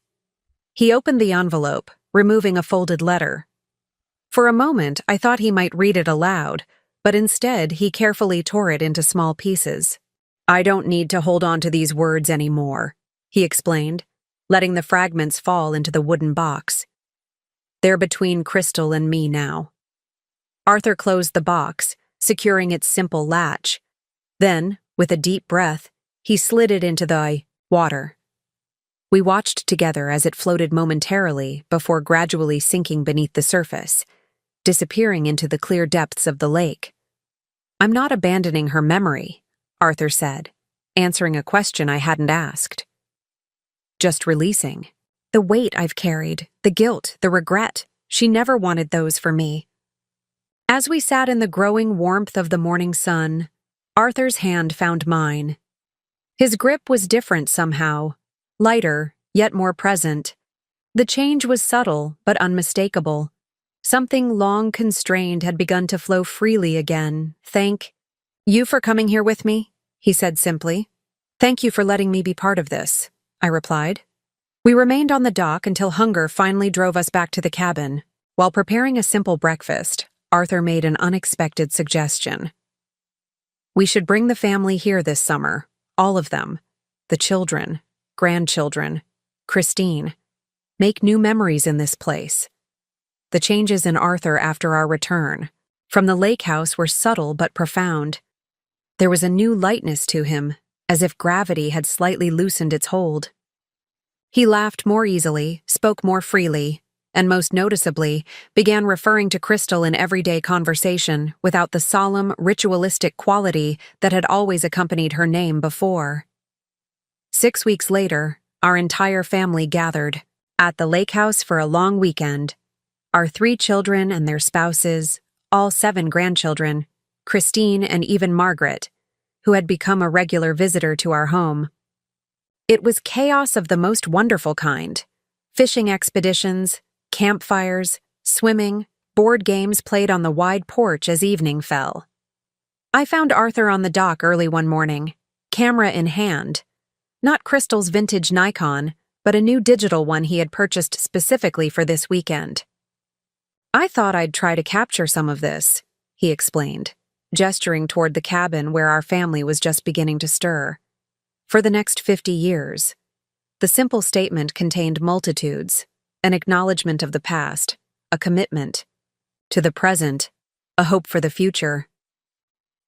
He opened the envelope, removing a folded letter. For a moment, I thought he might read it aloud, but instead he carefully tore it into small pieces. I don't need to hold on to these words anymore, he explained, letting the fragments fall into the wooden box. They're between Crystal and me now. Arthur closed the box, securing its simple latch. Then, with a deep breath, he slid it into the water. We watched together as it floated momentarily before gradually sinking beneath the surface, disappearing into the clear depths of the lake. I'm not abandoning her memory, Arthur said, answering a question I hadn't asked. Just releasing. The weight I've carried, the guilt, the regret, she never wanted those for me. As we sat in the growing warmth of the morning sun, Arthur's hand found mine. His grip was different somehow, lighter, yet more present. The change was subtle, but unmistakable. Something long constrained had begun to flow freely again. Thank you for coming here with me, he said simply. Thank you for letting me be part of this, I replied. We remained on the dock until hunger finally drove us back to the cabin. While preparing a simple breakfast, Arthur made an unexpected suggestion. We should bring the family here this summer, all of them, the children, grandchildren, Christine. Make new memories in this place. The changes in Arthur after our return from the lake house were subtle but profound. There was a new lightness to him, as if gravity had slightly loosened its hold. He laughed more easily, spoke more freely, and most noticeably, began referring to Crystal in everyday conversation without the solemn, ritualistic quality that had always accompanied her name before. 6 weeks later, our entire family gathered at the lake house for a long weekend. Our 3 children and their spouses, all 7 grandchildren, Christine and even Margaret, who had become a regular visitor to our home. It was chaos of the most wonderful kind. Fishing expeditions, campfires, swimming, board games played on the wide porch as evening fell. I found Arthur on the dock early one morning, camera in hand. Not Crystal's vintage Nikon, but a new digital one he had purchased specifically for this weekend. I thought I'd try to capture some of this, he explained, gesturing toward the cabin where our family was just beginning to stir. For the next 50 years. The simple statement contained multitudes, an acknowledgement of the past, a commitment to the present, a hope for the future.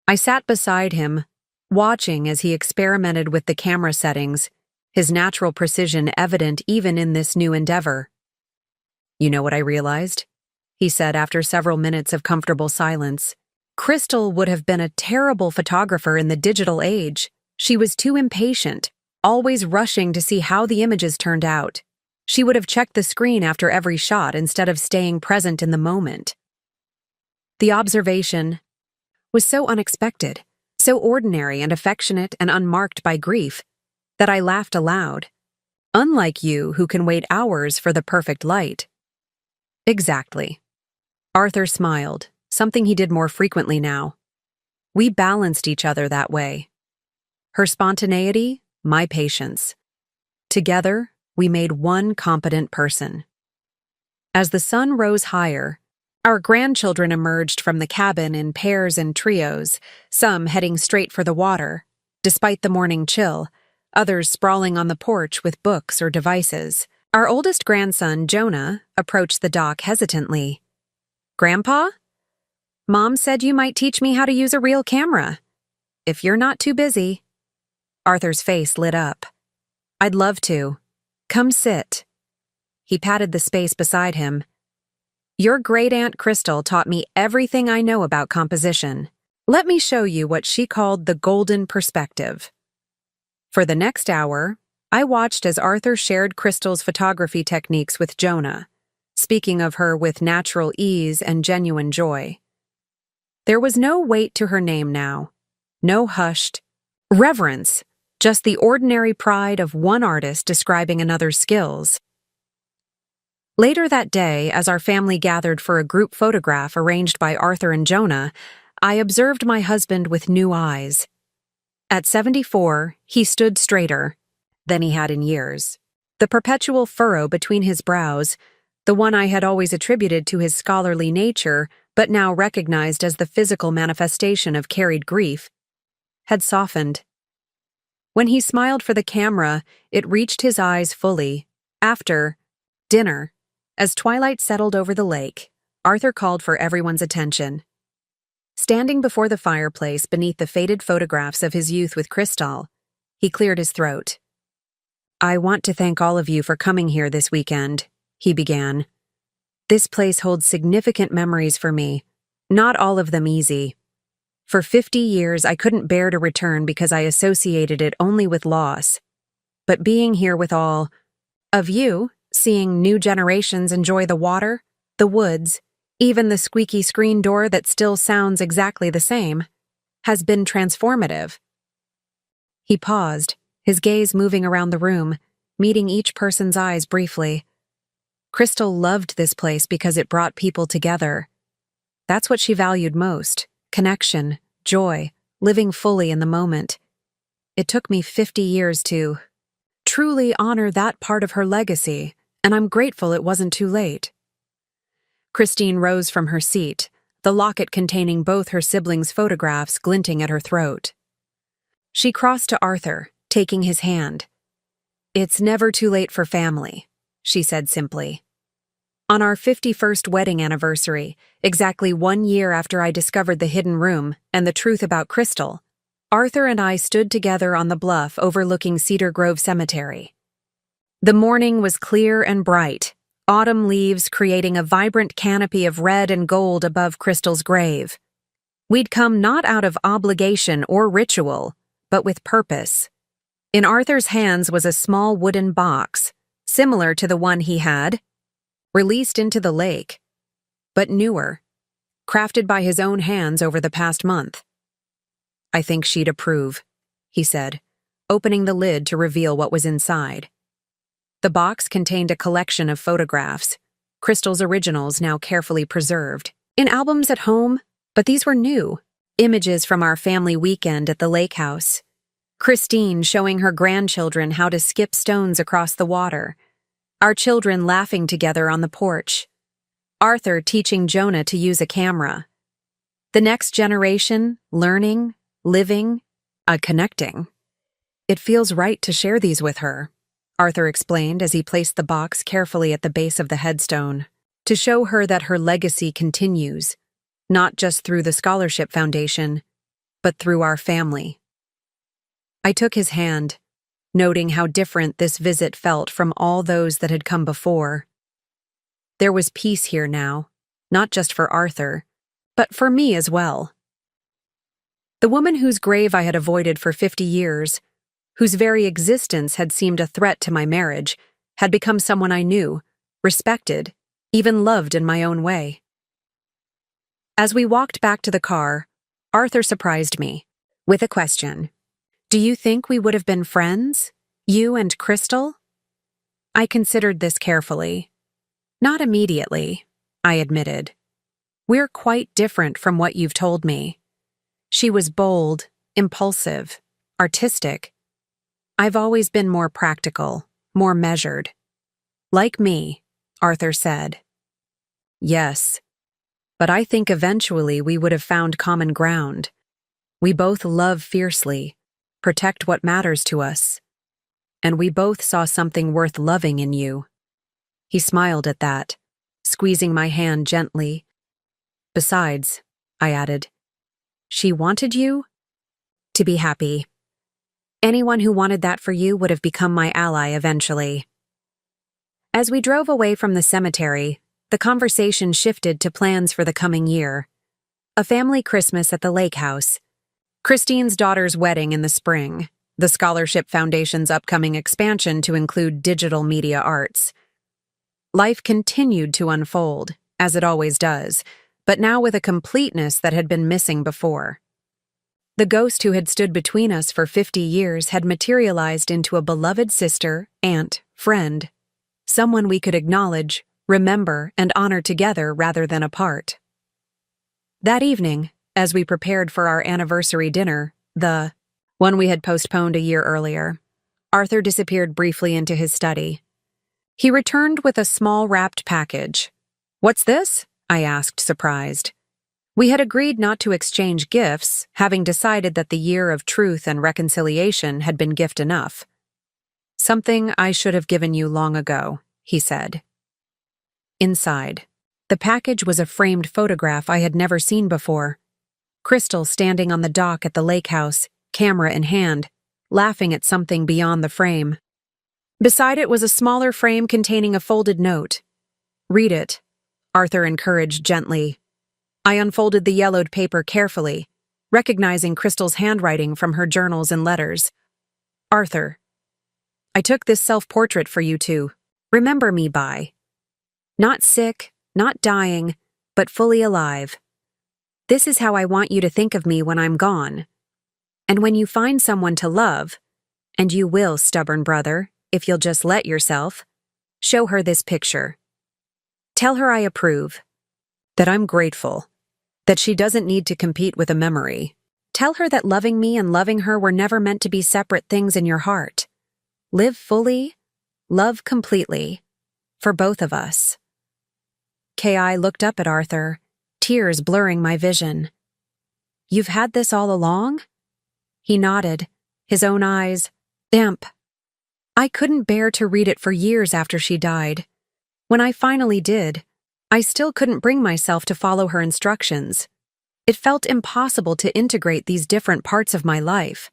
I sat beside him, watching as he experimented with the camera settings, his natural precision evident even in this new endeavor. "You know what I realized?" he said after several minutes of comfortable silence. "Crystal would have been a terrible photographer in the digital age. She was too impatient, always rushing to see how the images turned out. She would have checked the screen after every shot instead of staying present in the moment." The observation was so unexpected, so ordinary and affectionate and unmarked by grief, that I laughed aloud. "Unlike you, who can wait hours for the perfect light." "Exactly." Arthur smiled, something he did more frequently now. We balanced each other that way. Her spontaneity, my patience. Together, we made one competent person. As the sun rose higher, our grandchildren emerged from the cabin in pairs and trios, some heading straight for the water, despite the morning chill, others sprawling on the porch with books or devices. Our oldest grandson, Jonah, approached the dock hesitantly. "Grandpa? Mom said you might teach me how to use a real camera. If you're not too busy." Arthur's face lit up. "I'd love to. Come sit." He patted the space beside him. "Your great-aunt Crystal taught me everything I know about composition. Let me show you what she called the golden perspective." For the next hour, I watched as Arthur shared Crystal's photography techniques with Jonah, speaking of her with natural ease and genuine joy. There was no weight to her name now, no hushed reverence, just the ordinary pride of one artist describing another's skills. Later that day, as our family gathered for a group photograph arranged by Arthur and Jonah, I observed my husband with new eyes. At 74, he stood straighter than he had in years. The perpetual furrow between his brows, the one I had always attributed to his scholarly nature but now recognized as the physical manifestation of carried grief, had softened. When he smiled for the camera, it reached his eyes fully. After dinner, as twilight settled over the lake, Arthur called for everyone's attention. Standing before the fireplace beneath the faded photographs of his youth with Crystal, he cleared his throat. "I want to thank all of you for coming here this weekend," he began. "This place holds significant memories for me, not all of them easy. For 50 years, I couldn't bear to return because I associated it only with loss. But being here with all of you, seeing new generations enjoy the water, the woods, even the squeaky screen door that still sounds exactly the same, has been transformative." He paused, his gaze moving around the room, meeting each person's eyes briefly. Crystal loved this place because it brought people together. That's what she valued most: connection, joy, living fully in the moment. It took me 50 years to truly honor that part of her legacy, and I'm grateful it wasn't too late. Christine rose from her seat, the locket containing both her siblings' photographs glinting at her throat. She crossed to Arthur, taking his hand. "It's never too late for family," she said simply. On our 51st wedding anniversary, exactly 1 year after I discovered the hidden room and the truth about Crystal, Arthur and I stood together on the bluff overlooking Cedar Grove Cemetery. The morning was clear and bright, autumn leaves creating a vibrant canopy of red and gold above Crystal's grave. We'd come not out of obligation or ritual, but with purpose. In Arthur's hands was a small wooden box, similar to the one he had released into the lake, but newer, crafted by his own hands over the past month. "I think she'd approve," he said, opening the lid to reveal what was inside. The box contained a collection of photographs, Crystal's originals now carefully preserved, in albums at home, but these were new, images from our family weekend at the lake house. Christine showing her grandchildren how to skip stones across the water, our children laughing together on the porch, Arthur teaching Jonah to use a camera. The next generation, learning, living, connecting. "It feels right to share these with her," Arthur explained as he placed the box carefully at the base of the headstone, "to show her that her legacy continues, not just through the Scholarship Foundation, but through our family. I took his hand, noting how different this visit felt from all those that had come before. There was peace here now, not just for Arthur, but for me as well. The woman whose grave I had avoided for 50 years, whose very existence had seemed a threat to my marriage, had become someone I knew, respected, even loved in my own way. As we walked back to the car, Arthur surprised me with a question. "Do you think we would have been friends, you and Crystal?" I considered this carefully. "Not immediately," I admitted. "We're quite different from what you've told me. She was bold, impulsive, artistic. I've always been more practical, more measured." "Like me," Arthur said. "Yes, but I think eventually we would have found common ground. We both love fiercely, protect what matters to us, and we both saw something worth loving in you." He smiled at that, squeezing my hand gently. "Besides," I added, "she wanted you to be happy. Anyone who wanted that for you would have become my ally eventually." As we drove away from the cemetery, the conversation shifted to plans for the coming year. A family Christmas at the lake house, Christine's daughter's wedding in the spring, the Scholarship Foundation's upcoming expansion to include digital media arts. Life continued to unfold, as it always does, but now with a completeness that had been missing before. The ghost who had stood between us for 50 years had materialized into a beloved sister, aunt, friend, someone we could acknowledge, remember, and honor together rather than apart. That evening, as we prepared for our anniversary dinner, the one we had postponed a year earlier, Arthur disappeared briefly into his study. He returned with a small wrapped package. "What's this?" I asked, surprised. We had agreed not to exchange gifts, having decided that the year of truth and reconciliation had been gift enough. "Something I should have given you long ago," he said. Inside, the package was a framed photograph I had never seen before. Crystal standing on the dock at the lake house, camera in hand, laughing at something beyond the frame. Beside it was a smaller frame containing a folded note. "Read it," Arthur encouraged gently. I unfolded the yellowed paper carefully, recognizing Crystal's handwriting from her journals and letters. "Arthur, I took this self-portrait for you to remember me by. Not sick, not dying, but fully alive. This is how I want you to think of me when I'm gone. And when you find someone to love, and you will, stubborn brother, if you'll just let yourself, show her this picture. Tell her I approve, that I'm grateful, that she doesn't need to compete with a memory. Tell her that loving me and loving her were never meant to be separate things in your heart. Live fully, love completely, for both of us." K.I. looked up at Arthur, tears blurring my vision. "You've had this all along?" He nodded, his own eyes damp. I couldn't bear to read it for years after she died. When I finally did, I still couldn't bring myself to follow her instructions. It felt impossible to integrate these different parts of my life.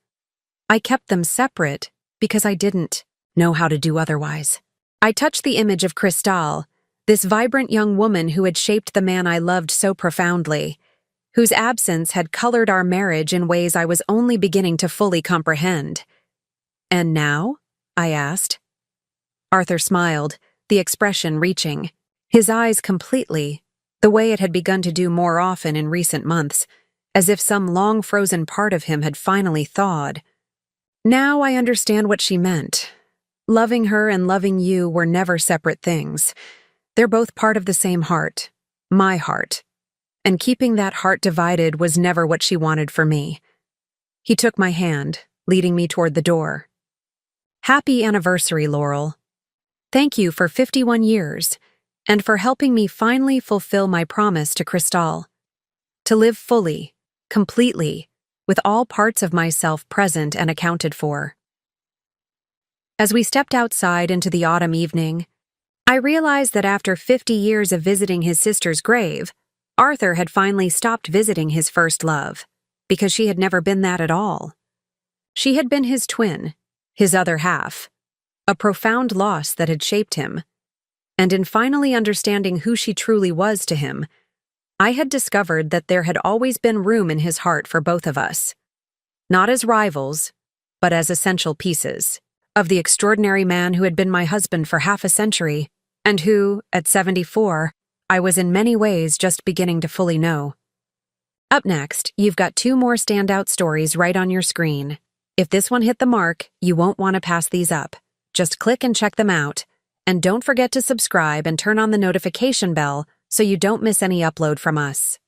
I kept them separate because I didn't know how to do otherwise. I touched the image of Crystal, this vibrant young woman who had shaped the man I loved so profoundly, whose absence had colored our marriage in ways I was only beginning to fully comprehend. "And now?" I asked. Arthur smiled, the expression reaching, his eyes completely, the way it had begun to do more often in recent months, as if some long-frozen part of him had finally thawed. "Now I understand what she meant. Loving her and loving you were never separate things. They're both part of the same heart, my heart. And keeping that heart divided was never what she wanted for me." He took my hand, leading me toward the door. "Happy anniversary, Laurel. Thank you for 51 years, and for helping me finally fulfill my promise to Crystal. To live fully, completely, with all parts of myself present and accounted for." As we stepped outside into the autumn evening, I realized that after 50 years of visiting his sister's grave, Arthur had finally stopped visiting his first love, because she had never been that at all. She had been his twin, his other half, a profound loss that had shaped him. And in finally understanding who she truly was to him, I had discovered that there had always been room in his heart for both of us. Not as rivals, but as essential pieces of the extraordinary man who had been my husband for half a century, and who, at 74, I was in many ways just beginning to fully know. Up next, you've got 2 more standout stories right on your screen. If this one hit the mark, you won't want to pass these up. Just click and check them out. And don't forget to subscribe and turn on the notification bell so you don't miss any upload from us.